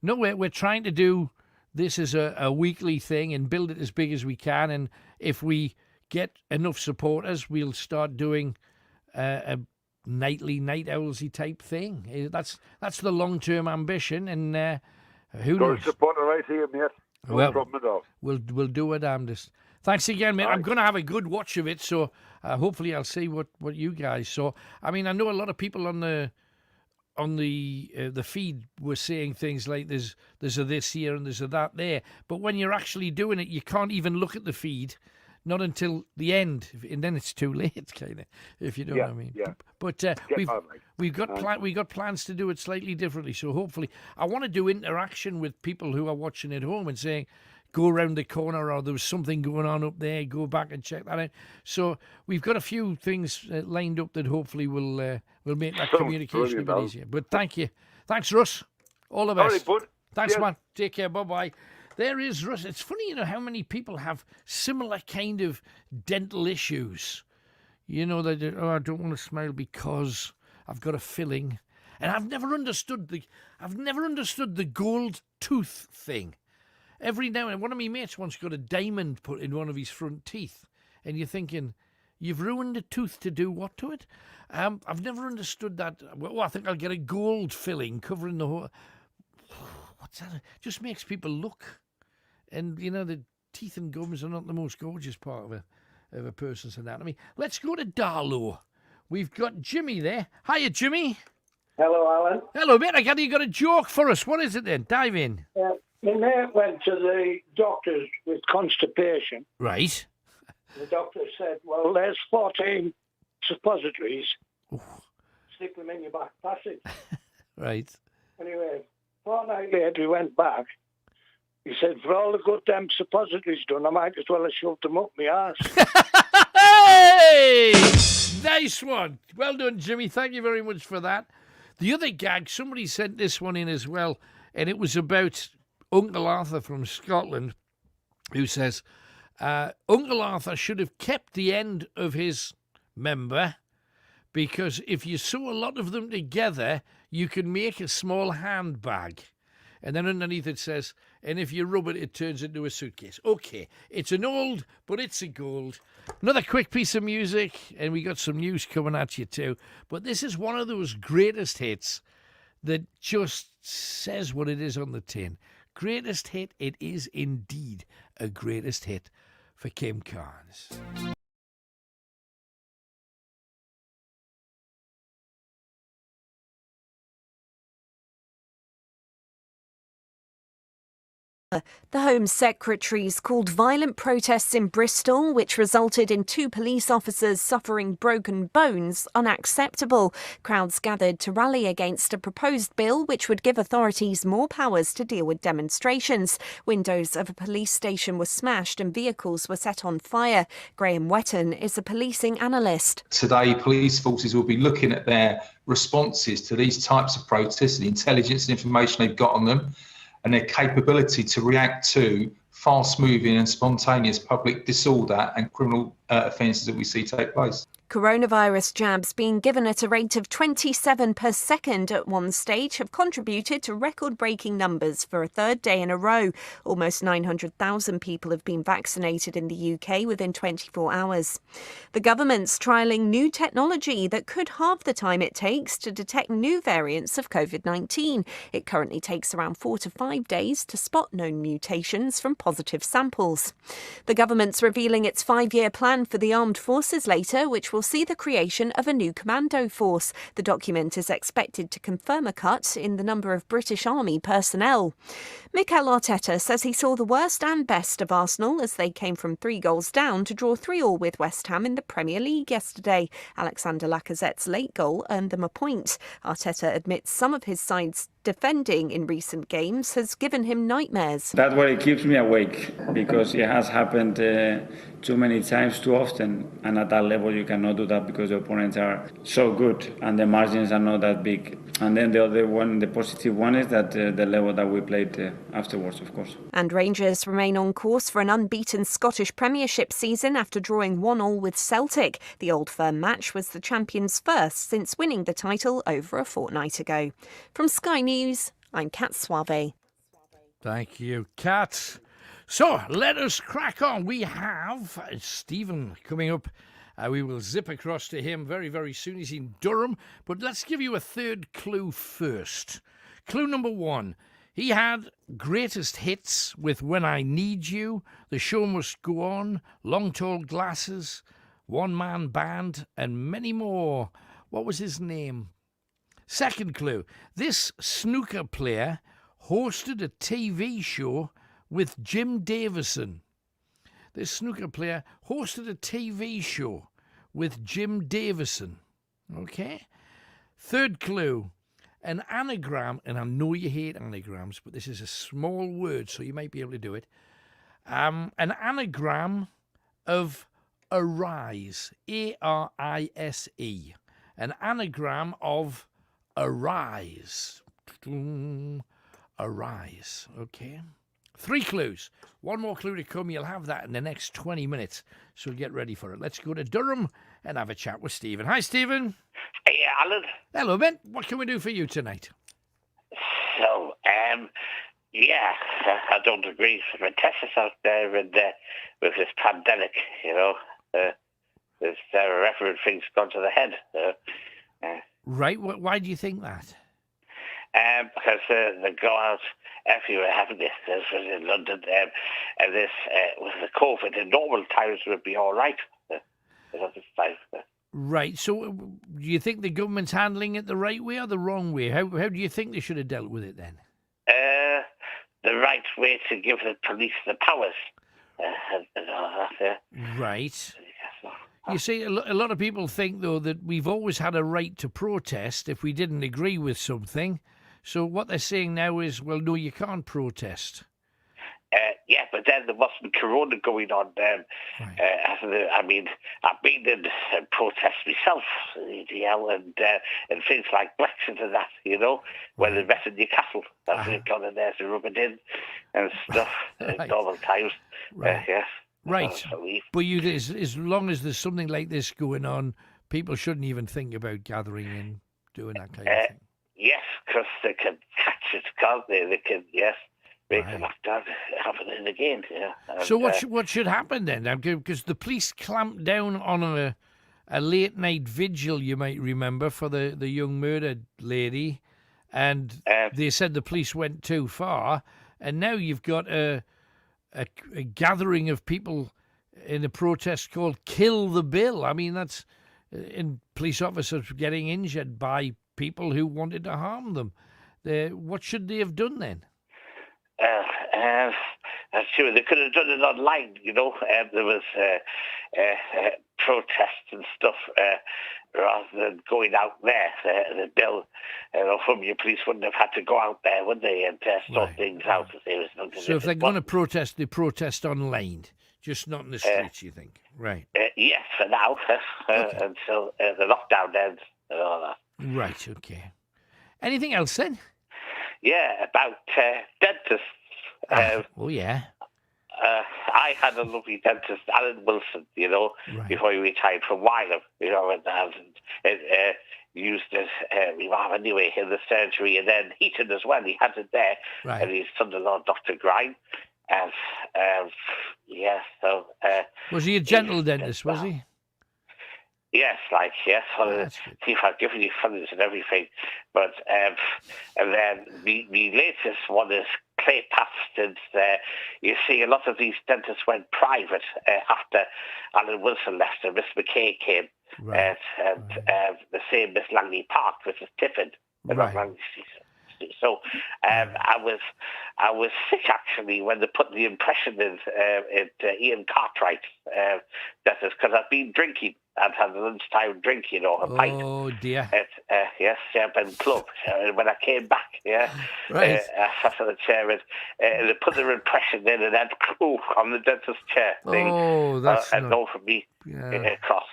No, we're trying to do this as a weekly thing and build it as big as we can, and if we get enough supporters, we'll start doing a nightly, night owlsy type thing. That's the long-term ambition, and who knows? Supporter right here, mate. No problem at all. We'll do our damnedest. Thanks again, mate. I'm going to have a good watch of it, so hopefully I'll see what you guys saw. I mean, I know a lot of people on the feed were saying things like there's a this here and there's a that there, but when you're actually doing it, you can't even look at the feed. Not until the end, and then it's too late, kind of, if you know what I mean. Yeah. But we've got plans to do it slightly differently. So hopefully, I want to do interaction with people who are watching at home and saying, "Go around the corner," or "There was something going on up there. Go back and check that out." So we've got a few things lined up that hopefully will make that communication a bit easier. But thank you, thanks, Russ. All the best. All right, bud. Thanks, man. Take care. Bye. There is Russ. It's funny, how many people have similar kind of dental issues. They I don't want to smile because I've got a filling, and I've never understood the gold tooth thing. Every now and then, one of my mates once got a diamond put in one of his front teeth, and you're thinking, you've ruined a tooth to do what to it? I've never understood that. Well, I think I'll get a gold filling covering the whole. What's that? It just makes people look. And, the teeth and gums are not the most gorgeous part of a person's anatomy. Let's go to Darlow. We've got Jimmy there. Hiya, Jimmy. Hello, Alan. Hello, mate. I gather you got a joke for us. What is it then? Dive in. My mate went to the doctors with constipation. Right. The doctor said, well, there's 14 suppositories. Ooh. Stick them in your back passage. Right. Anyway, 4 nights later, we went back. He said, for all the goddamn suppositories done, I might as well have shoved them up my arse. Hey! Nice one. Well done, Jimmy. Thank you very much for that. The other gag, somebody sent this one in as well, and it was about Uncle Arthur from Scotland, who says, Uncle Arthur should have kept the end of his member, because if you sew a lot of them together, you can make a small handbag. And then underneath it says, and if you rub it, it turns into a suitcase. Okay, it's an old, but it's a gold. Another quick piece of music, and we got some news coming at you too. But this is one of those greatest hits that just says what it is on the tin. Greatest hit, it is indeed a greatest hit for Kim Carnes. The Home Secretary's called violent protests in Bristol, which resulted in 2 police officers suffering broken bones, unacceptable. Crowds gathered to rally against a proposed bill which would give authorities more powers to deal with demonstrations. Windows of a police station were smashed and vehicles were set on fire. Graham Wetton is a policing analyst. Today, police forces will be looking at their responses to these types of protests, the intelligence and information they've got on them, and their capability to react to fast-moving and spontaneous public disorder and criminal offences that we see take place. Coronavirus jabs being given at a rate of 27 per second at one stage have contributed to record-breaking numbers for a third day in a row. Almost 900,000 people have been vaccinated in the UK within 24 hours. The government's trialling new technology that could halve the time it takes to detect new variants of COVID-19. It currently takes around 4 to 5 days to spot known mutations from positive samples. The government's revealing its 5-year plan for the armed forces later, which will see the creation of a new commando force. The document is expected to confirm a cut in the number of British Army personnel. Mikel Arteta says he saw the worst and best of Arsenal as they came from 3 goals down to draw 3-3 with West Ham in the Premier League yesterday. Alexander Lacazette's late goal earned them a point. Arteta admits some of his side's defending in recent games has given him nightmares. That's what it keeps me awake, because it has happened too many times, too often, and at that level you cannot do that because the opponents are so good and the margins are not that big. And then the other one, the positive one, is that the level that we played afterwards, of course. And Rangers remain on course for an unbeaten Scottish Premiership season after drawing 1-1 with Celtic. The Old Firm match was the champions' first since winning the title over a fortnight ago. From Sky News, I'm Kat Suave. Thank you, Kat. So, let us crack on. We have Stephen coming up. We will zip across to him very, very soon. He's in Durham. But let's give you a third clue first. Clue number 1. He had greatest hits with When I Need You, The Show Must Go On, Long Tall Glasses, One Man Band, and many more. What was his name? Second clue. This snooker player hosted a TV show with Jim Davison. This snooker player hosted a TV show with Jim Davison. Okay? Third clue. An anagram, and I know you hate anagrams, but this is a small word, so you might be able to do it. An anagram of arise. A-R-I-S-E. An anagram of arise. Arise. Okay? 3 clues. 1 more clue to come. You'll have that in the next 20 minutes. So get ready for it. Let's go to Durham and have a chat with Stephen. Hi, Stephen. Hey, Alan. Hello, Ben. What can we do for you tonight? So, yeah, I don't agree with the tests out there with this pandemic, you know. This reference thing's gone to the head. Right. Why do you think that? Because they go out everywhere, haven't they? There's in London, and this with the COVID, in normal times would be all right. Right. So, do you think the government's handling it the right way or the wrong way? How do you think they should have dealt with it then? The right way to give the police the powers. And all that, Right. You see, a lot of people think, though, that we've always had a right to protest if we didn't agree with something. So what they're saying now is, well, no, you can't protest. Yeah, but then there wasn't Corona going on. I mean, I've been in protests myself, and things like Brexit and that, you know, when they met in Newcastle. I've gone in there to rub it in and stuff at normal times. Yes. Right. But as long as there's something like this going on, people shouldn't even think about gathering and doing that kind of thing. Yes, because they can catch it, can't they? They can, make the lockdown happening again. Yeah. And, so what should happen then? Because the police clamped down on a late night vigil, you might remember, for the young murdered lady, and they said the police went too far, and now you've got a gathering of people in a protest called Kill the Bill. I mean, that's in police officers getting injured by people who wanted to harm them. What should they have done then? That's true. They could have done it online, you know. There was protests and stuff rather than going out there. The bill from your police wouldn't have had to go out there, would they, and sort things out. So if they're going to protest, they protest online, just not in the streets, you think? Right. Yes, for now, until the lockdown ends and all that. Right, okay. Anything else then? Yeah, about dentists. Oh, yeah. I had a lovely dentist, Alan Wilson, you know, before he retired from Wylam, you know, and used it, anyway, in the surgery, and then Heaton as well. He had it there, and his son-in-law, Dr. Grime. And, so... was he a gentle dentist, was he? Yes, teeth are giving you fillings and everything. But, and then the latest one is Claypath, since you see a lot of these dentists went private after Alan Wilson left and Miss McKay came. And the same Miss Langley Park, Mrs. Tiffin. So I was sick actually when they put the impression in Ian Cartwright's dentist, because I've been drinking. I've had a lunchtime drink, you know, a pint. Oh dear. At Serpent Club. When I came back, after the chair, and they put their impression in and then on the dentist chair thing. Oh, that's and no for me. Cross.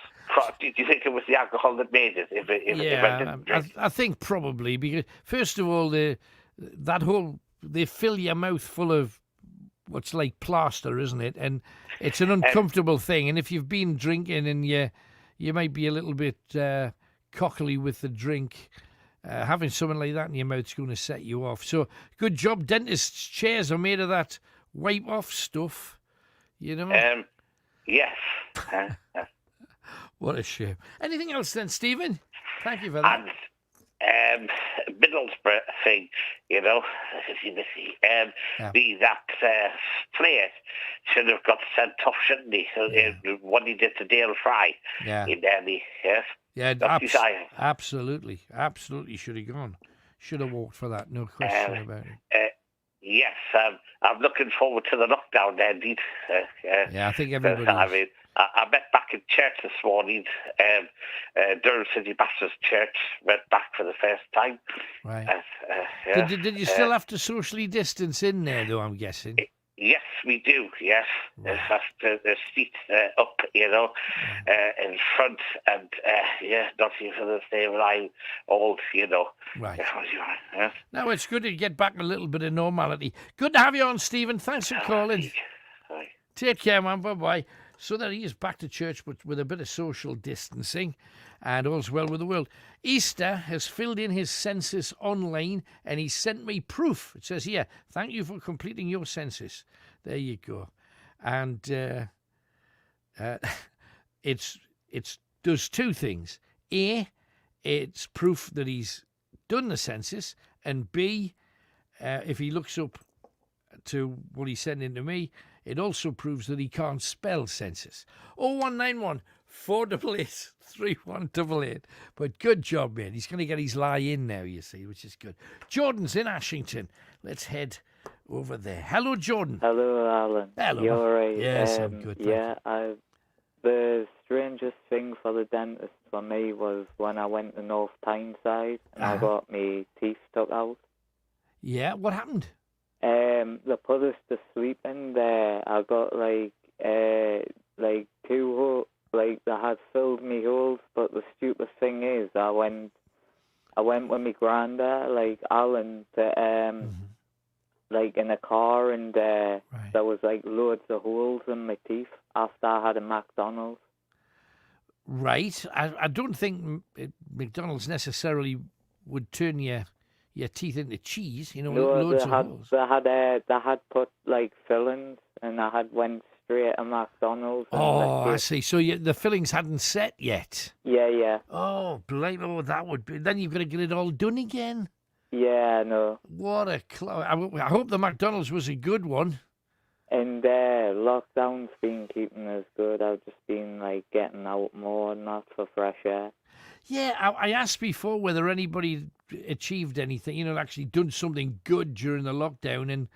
Do you think it was the alcohol that made it? If I didn't drink? I think probably, because first of all, they fill your mouth full of what's like plaster, isn't it? And it's an uncomfortable thing. And if you've been drinking and you might be a little bit cockily with the drink, having something like that in your mouth's going to set you off. So good job. Dentists' chairs are made of that wipe-off stuff, you know? Yes. What a shame. Anything else then, Stephen? Thank you for that. And Middlesbrough thing, you know, that player should have got sent off, shouldn't he? So what he did to Dale Fry in Derby, yes? Yeah, absolutely should have gone. Should have walked for that, no question about it. Yes, I'm looking forward to the lockdown, indeed. I think everybody is. I met back in church this morning. Durham City Baptist Church went back for the first time. Right. Did you still have to socially distance in there, though, I'm guessing? Yes, we do, yes. Right. There's seats up, you know, in front, and, not even the same line, old, you know. Right. Now, it's good to get back a little bit of normality. Good to have you on, Stephen. Thanks for calling. Bye. Take care, man. Bye-bye. So that he is back to church, but with a bit of social distancing, and all's well with the world. Easter has filled in his census online, and he sent me proof. It says here, thank you for completing your census. There you go. And it's does two things. A, it's proof that he's done the census, and B, if he looks up to what he sent in to me, it also proves that he can't spell census. 0191 488 3188. But good job, mate. He's going to get his lie in now, you see, which is good. Jordan's in Ashington. Let's head over there. Hello, Jordan. Hello, Alan. Hello. You all right? Yes, I'm good. The strangest thing for the dentist for me was when I went to North Tyneside and I got my teeth took out. Yeah, what happened? They put us to sleep in there. I got two holes, they had filled me holes. But the stupid thing is, I went with my granddad, Alan, to in a car, and there was loads of holes in my teeth after I had a McDonald's. Right. I don't think McDonald's necessarily would turn your teeth into cheese, you know. No, loads they of holes. They had put fillings, and I had went straight to McDonald's. Oh, I see. So the fillings hadn't set yet. Yeah. Oh, that would be. Then you've got to get it all done again. Yeah, I know. What a I hope the McDonald's was a good one. And lockdown's been keeping us good. I've just been getting out more and that for fresh air. Yeah, I asked before whether anybody achieved anything, actually done something good during the lockdown, and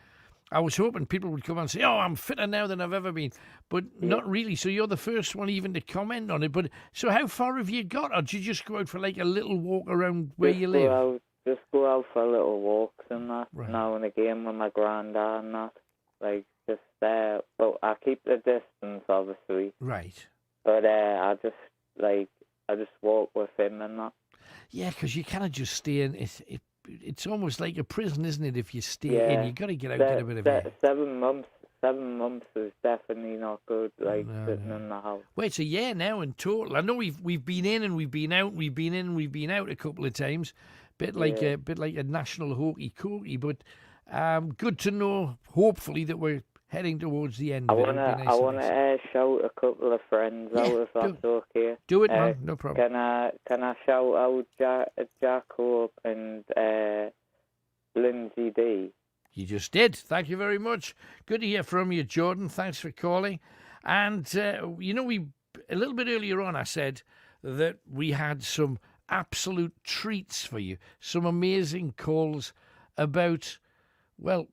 I was hoping people would come and say, "Oh, I'm fitter now than I've ever been," but not really. So you're the first one even to comment on it. But so how far have you got, or did you just go out for like a little walk around where you live? Just go out for little walks and that now and again with my granddad and that. Like just there, but I keep the distance, obviously. Right. But I just walk with him and that. Yeah, because you cannot just stay in. It's almost like a prison, isn't it? If you stay in, you got to get out, get a bit of air. 7 months. 7 months is definitely not good. Like sitting in the house. Well, it's a year now in total. I know we've been in and we've been out. We've been in and we've been out a couple of times. Bit like a national hokey cokey, but good to know. Hopefully that we're heading towards the end. I want to shout a couple of friends out if that's okay. Do it, man. No problem. Can I shout out Jack Hope and Lindsay D? You just did. Thank you very much. Good to hear from you, Jordan. Thanks for calling. And we a little bit earlier on I said that we had some absolute treats for you. Some amazing calls about, well,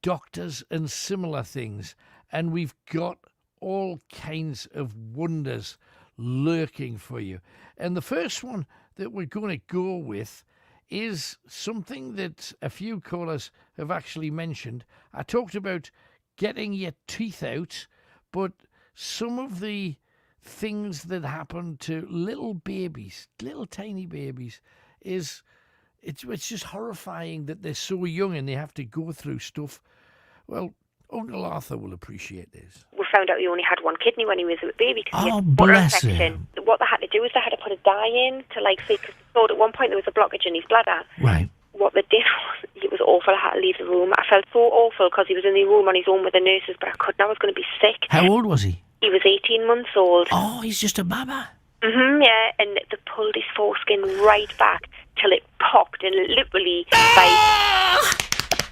doctors and similar things. And we've got all kinds of wonders lurking for you. And the first one that we're going to go with is something that a few callers have actually mentioned. I talked about getting your teeth out, but some of the things that happen to little babies, little tiny babies, it's just horrifying that they're so young and they have to go through stuff. Well, Uncle Arthur will appreciate this. We found out he only had one kidney when he was a baby. Oh, bless him. What they had to do is they had to put a dye in to see, because they thought at one point there was a blockage in his bladder. Right. What they did was, it was awful. I had to leave the room. I felt so awful because he was in the room on his own with the nurses, but I couldn't. I was going to be sick. How old was he? He was 18 months old. Oh, he's just a baba. Yeah, and they pulled his foreskin right back till it popped, and literally,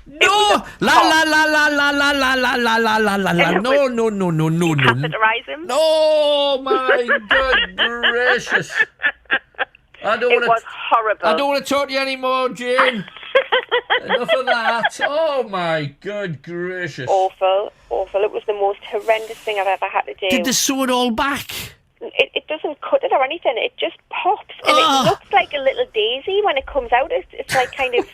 No! La. No. You catheterize him? No, my good gracious. It was horrible. I don't want to talk to you anymore, Jane. Enough of that. Oh, my good gracious. Awful. It was the most horrendous thing I've ever had to do. Did they sew it all back? It doesn't cut it or anything. It just pops. And it looks like a little daisy when it comes out. It's like kind of...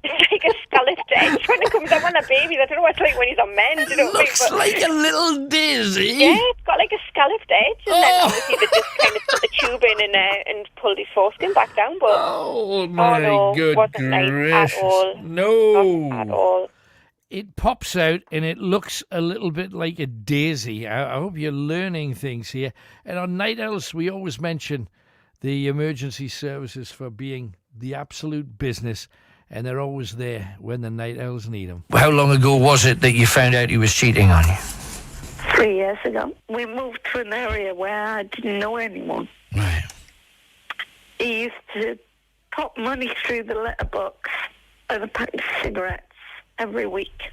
It's like a scalloped edge when it comes out on a baby. I don't know what it's like when he's on men. It looks like a little daisy. Yeah, it's got like a scalloped edge. And then obviously they just kind of put the tube in and pulled his foreskin back down. But my good wasn't gracious. Nice at all. No. Not at all. It pops out and it looks a little bit like a daisy. I hope you're learning things here. And on Night Owls, we always mention the emergency services for being the absolute business. And they're always there when the Night Owls need them. How long ago was it that you found out he was cheating on you? 3 years ago. We moved to an area where I didn't know anyone. Right. He used to pop money through the letterbox and a pack of cigarettes every week.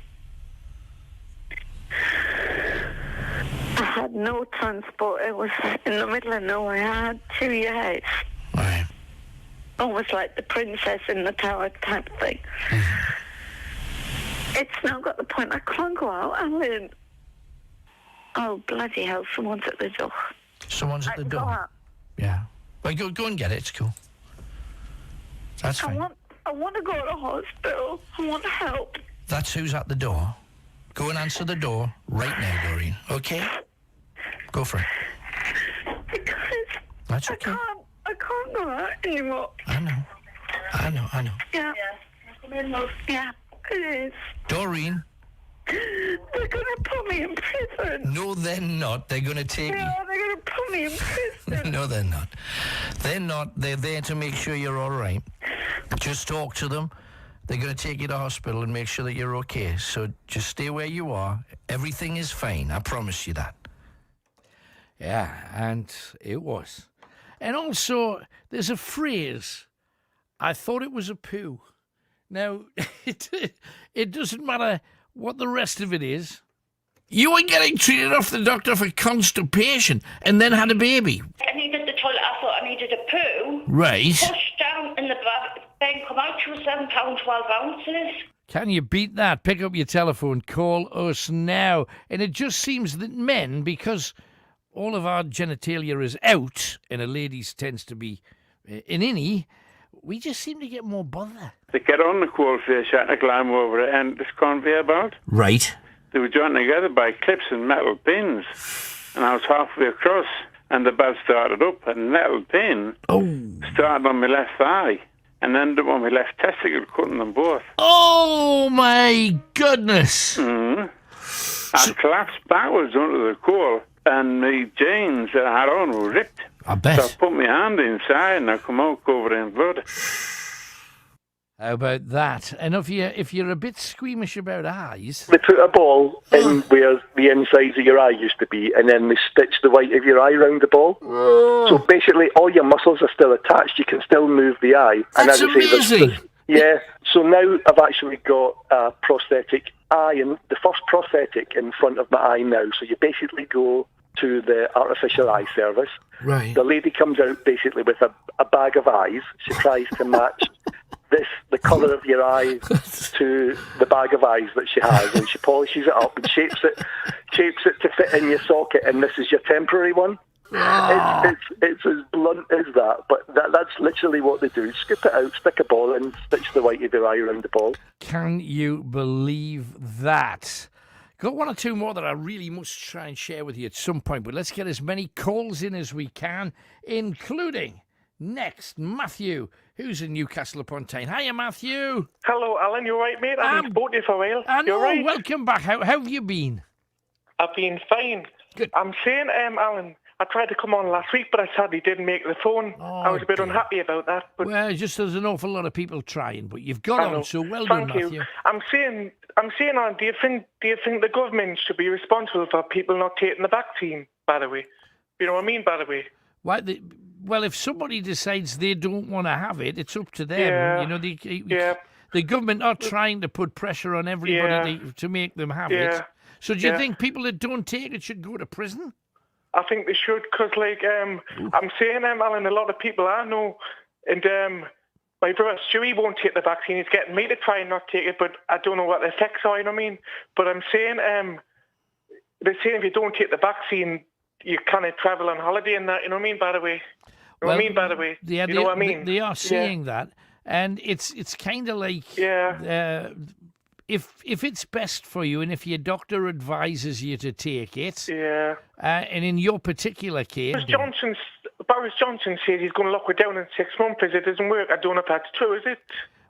I had no transport. It was in the middle of nowhere. I had 2 years. Right. Almost like the princess in the tower type thing. It's now got the point I can't go out, Alan. Oh, bloody hell, someone's at the door. Someone's at the door? Yeah. Well, go and get it, it's cool. That's fine. I want to go to hospital. I want help. That's who's at the door. Go and answer the door right now, Doreen. Okay? Go for it. Because That's okay. I can't go out anymore. I know. Yeah. Yeah, it is. Doreen. They're going to put me in prison. No, they're not. They're going to take you. Yeah, they're going to put me in prison. No, they're not. They're not. They're there to make sure you're all right. Just talk to them. They're going to take you to hospital and make sure that you're okay. So just stay where you are. Everything is fine. I promise you that. Yeah, and it was. And also, there's a phrase, I thought it was a poo. Now, it doesn't matter what the rest of it is. You were getting treated off the doctor for constipation and then had a baby. I needed the toilet. I thought I needed a poo. Right. Pushed down in the then come out to £7 12 ounces. Can you beat that? Pick up your telephone, call us now. And it just seems that men, because all of our genitalia is out, and a lady's tends to be an innie, we just seem to get more bother. They get on the coalface, had to climb over it, and this conveyor belt. Right. They were joined together by clips and metal pins. And I was halfway across, and the belt started up, and the metal pin started on my left thigh, and ended up on my left testicle, cutting them both. Oh, my goodness. Mm-hmm. I collapsed backwards onto the coal, and my jeans that I had on were ripped. I bet. So I put my hand inside, and I come out covered in blood. How about that? And if you're a bit squeamish about eyes... They put a ball in where the insides of your eye used to be, and then they stitch the white of your eye around the ball. So basically all your muscles are still attached. You can still move the eye. That's amazing! Yeah, so now I've actually got a prosthetic eye, and the first prosthetic in front of my eye now. So you basically go to the artificial eye service. Right. The lady comes out basically with a bag of eyes. She tries to match the colour of your eye to the bag of eyes that she has, and she polishes it up and shapes it to fit in your socket, and this is your temporary one. It's as blunt as that, but that's literally what they do. Scoop it out, stick a ball in, stitch the white of your eye around the ball. Can you believe that? Got one or two more that I really must try and share with you at some point, but let's get as many calls in as we can, including next Matthew, who's in Newcastle upon Tyne. Hiya, Matthew. Hello, Alan. You all right, mate? I haven't spoken to you for a while. I know. You all right? Welcome back. How have you been? I've been fine. Good. I'm saying, Alan, I tried to come on last week, but I sadly didn't make the phone. I was a bit unhappy about that. But Well, just there's an awful lot of people trying, but you've got I know. on, so well Thank done, you. Matthew. I'm saying, Alan, do you think the government should be responsible for people not taking the vaccine? By the way, you know what I mean. By the way, Well, if somebody decides they don't want to have it, it's up to them. Yeah. You know, the government are trying to put pressure on everybody to make them have it. So do you think people that don't take it should go to prison? I think they should, because, I'm saying, Alan, a lot of people I know, and my brother Stewie won't take the vaccine. He's getting me to try and not take it, but I don't know what the effects are, you know what I mean? But I'm saying, they're saying if you don't take the vaccine, you can't travel on holiday and that, you know what I mean, by the way? You know what I mean, by the way? Yeah, you know what I mean? They are saying that, and it's kind of like... If it's best for you and if your doctor advises you to take it, and in your particular case... Boris Johnson said he's going to lock it down in 6 months. If it doesn't work, I don't know if that's true, is it?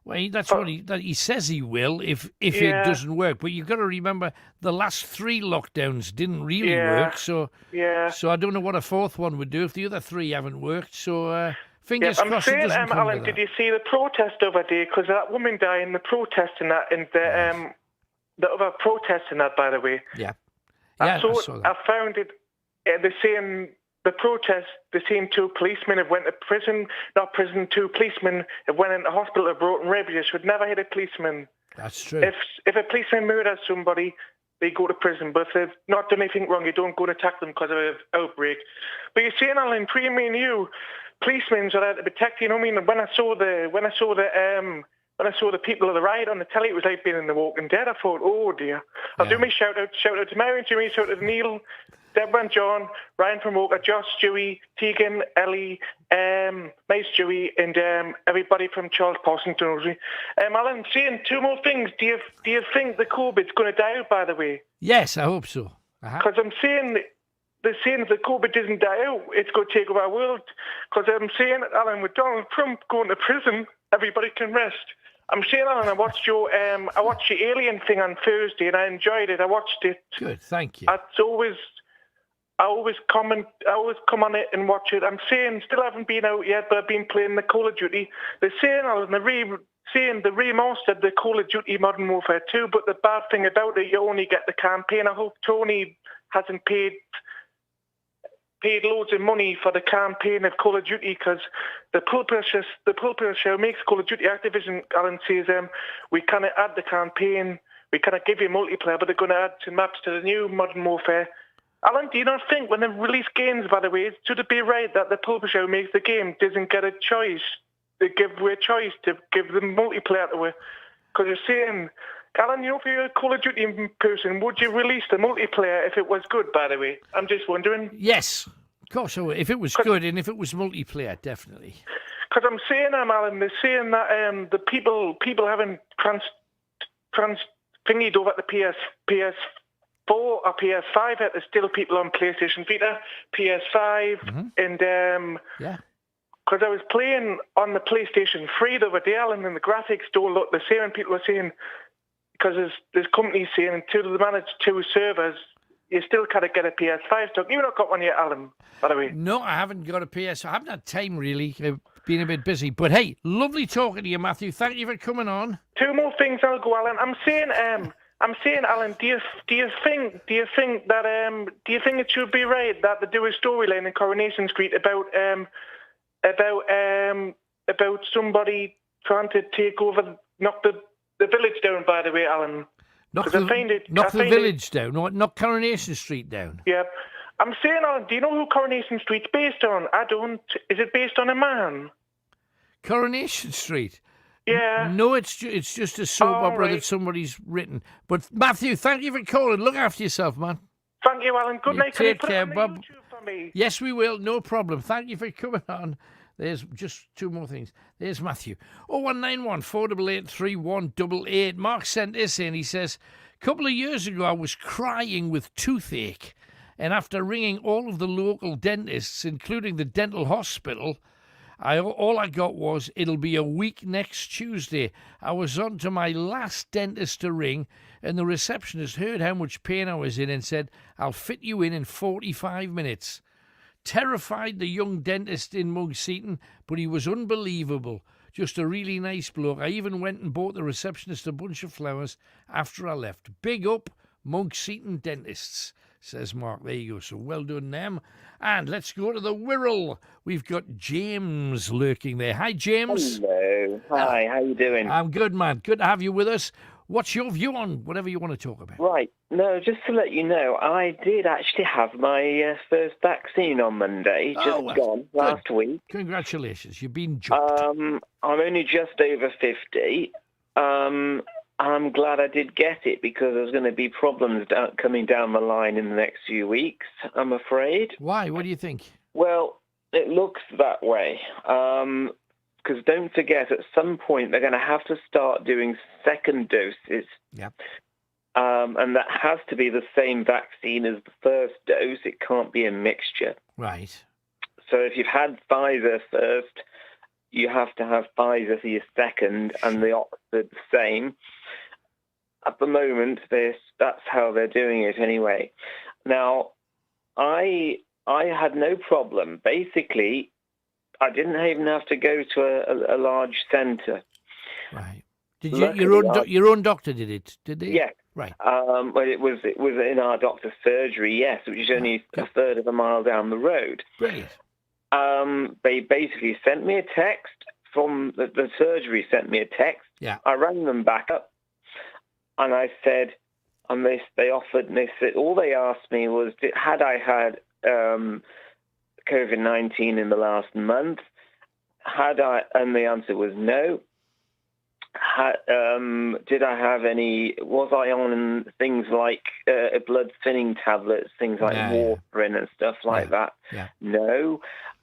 Well, that's what he says he will if it doesn't work. But you've got to remember the last 3 lockdowns didn't really work. So I don't know what a 4th one would do if the other 3 haven't worked. So... Fingers crossed. I'm saying, Alan, did you see the protest the other day? Because that woman died in the protest and that, and the other protest and that, by the way. Yeah. I saw that. I found it. The protest, the same 2 policemen have went to prison. Not prison. 2 policemen have went into hospital with broken ribs. You should never hit a policeman. That's true. If a policeman murders somebody, they go to prison. But if they've not done anything wrong, you don't go and attack them because of an outbreak. But you're saying, Alan, between me and you, policemen are there to protect you. You know what I mean? When I saw the people of the riot on the telly, it was like being in The Walking Dead. I thought, oh dear. I'll do my shout out to Mary and Jimmy, shout out to Neil, Deborah and John, Ryan from Walker, Josh, Stewie, Tegan, Ellie, Mace Stewie, and everybody from Charles Parsons. Alan, saying 2 more things. Do you think the COVID's going to die out, by the way? Yes, I hope so. Because I'm saying... They're saying if the COVID doesn't die out, it's going to take over our world. Because I'm saying, Alan, with Donald Trump going to prison, everybody can rest. I'm saying, Alan, I watched your Alien thing on Thursday, and I enjoyed it. I watched it. Good, thank you. I always come on it and watch it. I'm saying, still haven't been out yet, but I've been playing the Call of Duty. They're saying, Alan, they remastered the Call of Duty Modern Warfare 2, but the bad thing about it, you only get the campaign. I hope Tony hasn't paid loads of money for the campaign of Call of Duty, because the Pulper Show makes Call of Duty. Activision, Alan says, we kind of add the campaign, we kind of give you multiplayer, but they're going to add some maps to the new Modern Warfare. Alan, do you not think when they release games, by the way, should it be right that the Pulper Show makes the game, doesn't get a choice? they give away a choice to give the multiplayer to her. Because you're saying, Alan, you know, if you're a Call of Duty person, would you release the multiplayer if it was good, by the way? I'm just wondering. Yes, of course I would. If it was good and if it was multiplayer, definitely. Because I'm saying, Alan, they're saying that the people having trans thingied over at the PS4 or PS5, there's still people on PlayStation Vita, PS5, and yeah. Because I was playing on the PlayStation 3 the other day, Alan, and the graphics don't look the same. And people are saying, because there's companies saying until they manage 2 servers, you still can't get a PS5 stock. You've not got one yet, Alan, by the way. No, I haven't got a PS. I haven't had time, really. I've been a bit busy. But hey, lovely talking to you, Matthew. Thank you for coming on. 2 more things, I'll go, Alan. I'm saying, Alan, do you think it should be right that they do a storyline in Coronation Street about somebody trying to take over, knock the village down, by the way, Alan? Knock the village down, knock Coronation Street down. Yeah. I'm saying, Alan, do you know who Coronation Street's based on? I don't. Is it based on a man? Coronation Street? Yeah. No, it's just a soap opera that somebody's written. But, Matthew, thank you for calling. Look after yourself, man. Thank you, Alan. Good night. Take care, Bob. For me? Yes, we will. No problem. Thank you for coming on. There's just 2 more things. There's Matthew. 0191 488 3188. Mark sent this in. He says, a couple of years ago, I was crying with toothache. And after ringing all of the local dentists, including the dental hospital, all I got was, it'll be a week next Tuesday. I was on to my last dentist to ring, and the receptionist heard how much pain I was in and said, I'll fit you in 45 minutes. Terrified the young dentist in Mugseaton, but he was unbelievable. Just a really nice bloke. I even went and bought the receptionist a bunch of flowers after I left. Big up, Mugseaton dentists, says Mark. There you go. So well done, them. And let's go to the Wirral. We've got James lurking there. Hi, James. Hello. Hi, how you doing? I'm good, man. Good to have you with us. What's your view on whatever you want to talk about? Right. No, just to let you know, I did actually have my first vaccine on Monday, last week. Congratulations. You've been jumped. I'm only just over 50. I'm glad I did get it because there's going to be problems coming down the line in the next few weeks, I'm afraid. Why? What do you think? Well, it looks that way. Because don't forget, at some point, they're going to have to start doing second doses. Yeah. And that has to be the same vaccine as the first dose. It can't be a mixture. Right. So if you've had Pfizer first, you have to have Pfizer for your second, and the Oxford the same. At the moment, that's how they're doing it anyway. Now, I had no problem. Basically, I didn't even have to go to a large centre. Right. Did your own doctor did it? Did they? Yes. Right. Well, it was in our doctor's surgery. Yes, which is only a third of a mile down the road. Brilliant. They basically sent me a text from the surgery. Sent me a text. Yeah. I rang them back up, and I said, and they said all they asked me was, had I had COVID-19 in the last month? And the answer was no. Did I have any? Was I on things like blood thinning tablets, things like warfarin and stuff like that? Yeah. No.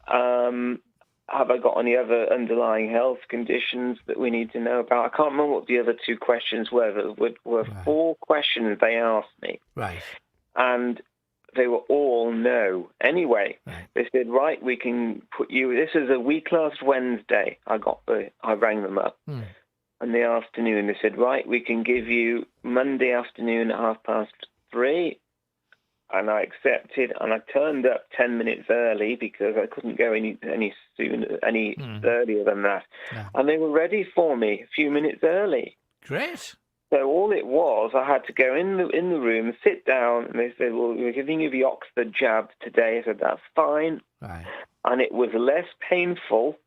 Have I got any other underlying health conditions that we need to know about? I can't remember what the other 2 questions were. There were 4 questions they asked me. Right. And they were all no. Anyway, they said, right, we can put you. This is a week last Wednesday. I rang them up. In the afternoon, they said, right, we can give you Monday afternoon at 3:30. And I accepted, and I turned up 10 minutes early because I couldn't go any earlier than that. Yeah. And they were ready for me a few minutes early. Great. So all it was, I had to go in the room, sit down, and they said, well, we're giving you the Oxford jab today. I said, that's fine. Right. And it was less painful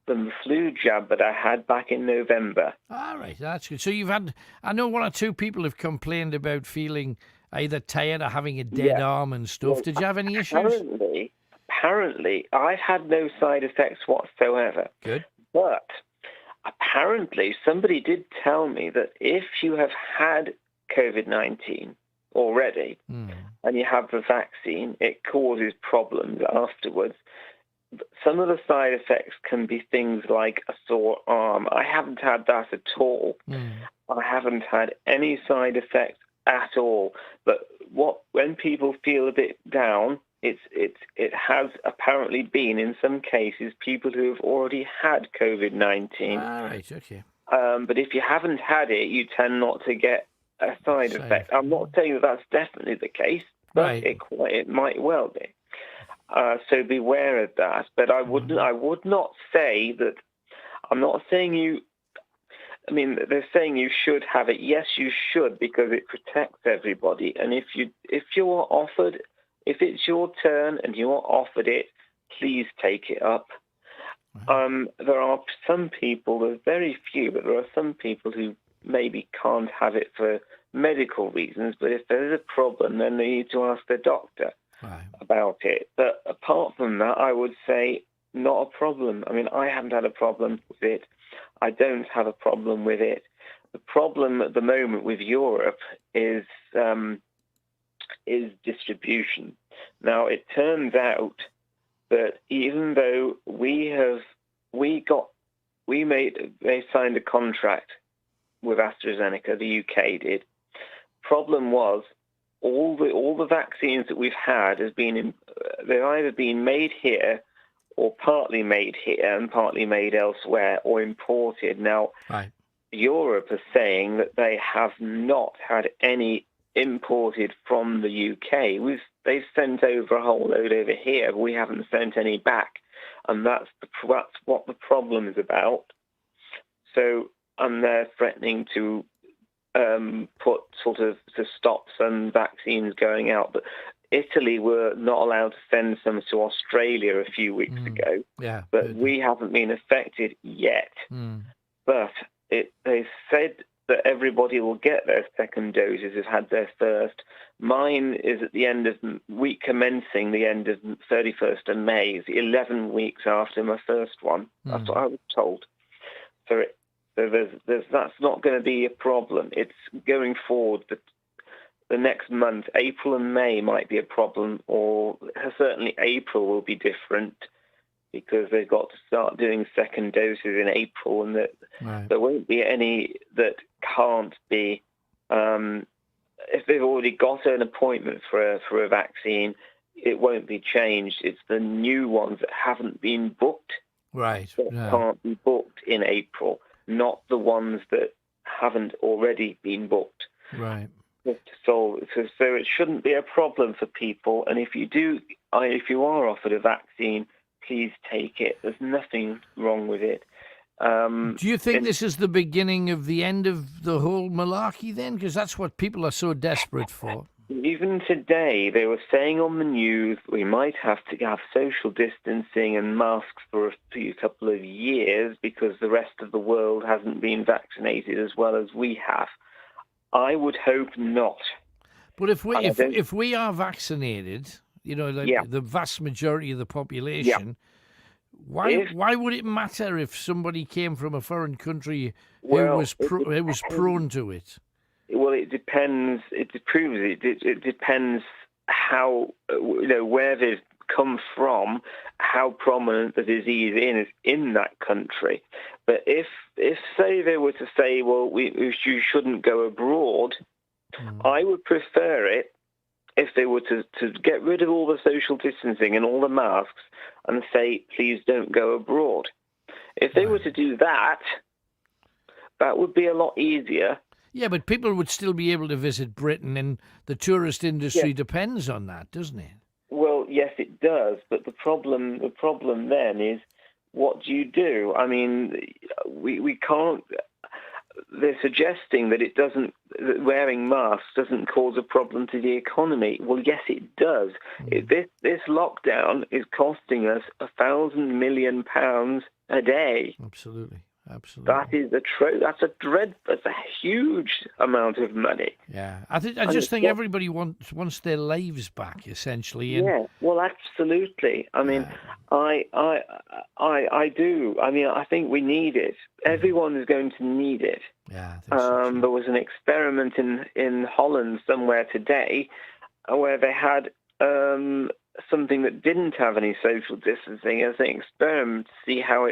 than the flu jab that I had back in November. All right, that's good. So I know 1 or 2 people have complained about feeling either tired or having a dead arm and stuff. Well, did you have any issues? Apparently, I had no side effects whatsoever. Good. But apparently somebody did tell me that if you have had COVID-19 already and you have the vaccine, it causes problems afterwards. Some of the side effects can be things like a sore arm. I haven't had that at all. I haven't had any side effects at all. But when people feel a bit down, it has apparently been, in some cases, people who have already had COVID-19. All right, okay. But if you haven't had it, you tend not to get a side effect. I'm not saying that that's definitely the case, but it might well be. So beware of that. But I would not say that. I'm not saying you. I mean, they're saying you should have it. Yes, you should, because it protects everybody. And if you're offered, if it's your turn and you're offered it, please take it up. There are some people. There's very few, but there are some people who maybe can't have it for medical reasons. But if there's a problem, then they need to ask their doctor about it. But apart from that, I would say not a problem. I mean, I haven't had a problem with it. I don't have a problem with it. The problem at the moment with Europe is distribution. Now, it turns out that even though they signed a contract with AstraZeneca, the UK did. Problem was, all the vaccines that we've had they've either been made here or partly made here and partly made elsewhere or imported. Now, Europe is saying that they have not had any imported from the UK. They've sent over a whole load over here, but we haven't sent any back, and that's what the problem is about. So, and they're threatening to put to stop some vaccines going out. But Italy were not allowed to send some to Australia a few weeks ago. Yeah, but we haven't been affected yet. But they said that everybody will get their second doses, has had their first. Mine is at the end of week commencing the end of 31st of May. It's 11 weeks after my first one. That's what I was told. So that's not going to be a problem. It's going forward. The next month, April and May might be a problem, or certainly April will be different because they've got to start doing second doses in April, and there won't be any that can't be. If they've already got an appointment for a vaccine, it won't be changed. It's the new ones that haven't been booked that can't be booked in April, not the ones that haven't already been booked. Right. So it shouldn't be a problem for people. And if you are offered a vaccine, please take it. There's nothing wrong with it. Do you think this is the beginning of the end of the whole malarkey then? Because that's what people are so desperate for. Even today, they were saying on the news we might have to have social distancing and masks for a couple of years because the rest of the world hasn't been vaccinated as well as we have. I would hope not. But if we are vaccinated, the vast majority of the population, why would it matter if somebody came from a foreign country who was prone to it? Well, it depends. It depends how where they've come from, how prominent the disease is in that country. But if say they were to say, well, you shouldn't go abroad, I would prefer it if they were to get rid of all the social distancing and all the masks and say, please don't go abroad. If they were to do that, that would be a lot easier. Yeah, but people would still be able to visit Britain, and the tourist industry depends on that, doesn't it? Well, yes, it does. But the problem then is, what do you do? I mean, we can't. They're suggesting that that wearing masks doesn't cause a problem to the economy. Well, yes, it does. This lockdown is costing us £1,000 million a day. Absolutely. Absolutely. That is that's a huge amount of money. Yeah, I just think everybody wants their lives back, essentially. And yeah, well, absolutely. I mean, I do. I mean, I think we need it. Everyone is going to need it. Yeah. There was an experiment in Holland somewhere today where they had something that didn't have any social distancing as an experiment to see how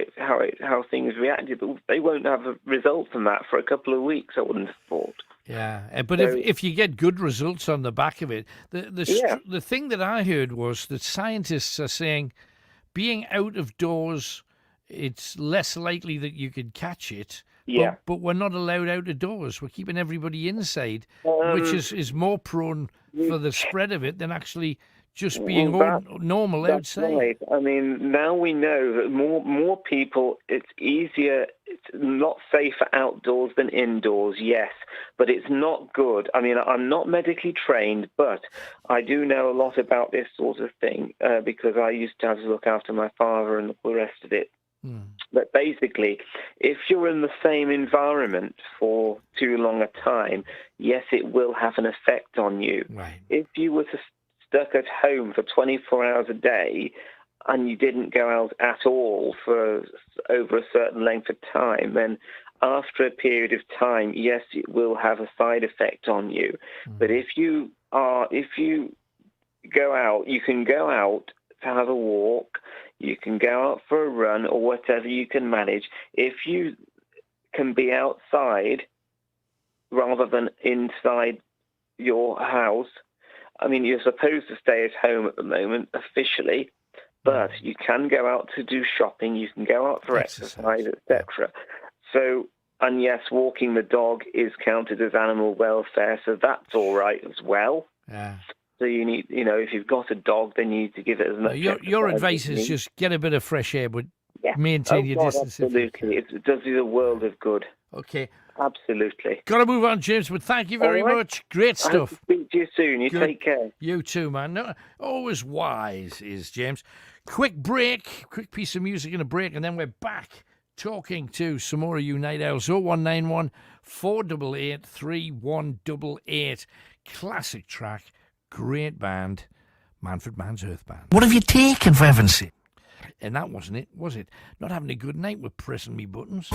things reacted. But they won't have a result from that for a couple of weeks, I wouldn't have thought. Yeah, but if you get good results on the back of it, the thing that I heard was that scientists are saying being out of doors, it's less likely that you could catch it. Yeah. But we're not allowed out of doors. We're keeping everybody inside, which is more prone for the spread of it than actually just being normal outside. Right. I mean, now we know that more people, it's easier, it's not safer outdoors than indoors, yes, but it's not good. I mean, I'm not medically trained, but I do know a lot about this sort of thing because I used to have to look after my father and the rest of it. But basically, if you're in the same environment for too long a time, yes, it will have an effect on you. Right. If you were stuck at home for 24 hours a day and you didn't go out at all for over a certain length of time, then after a period of time, yes, it will have a side effect on you. But if you go out, you can go out to have a walk, you can go out for a run or whatever you can manage. If you can be outside rather than inside your house, I mean, you're supposed to stay at home at the moment, officially, but you can go out to do shopping, you can go out for exercise, etc. So, and yes, walking the dog is counted as animal welfare, so that's all right as well. Yeah. So you need, if you've got a dog, then you need to give it as much. Your advice is just get a bit of fresh air, but maintain your distance. Absolutely, it does you a world of good. Okay. Absolutely. Got to move on, James, but thank you very much. Great stuff. I hope to speak to you soon. You take care. You too, man. No, always wise is James. Quick break, quick piece of music and a break, and then we're back talking to some more of you Night Owls. 0191 488 3188. Classic track, great band, Manfred Mann's Earth Band. What have you taken, for heaven's sake? And that wasn't it, was it? Not having a good night with pressing me buttons.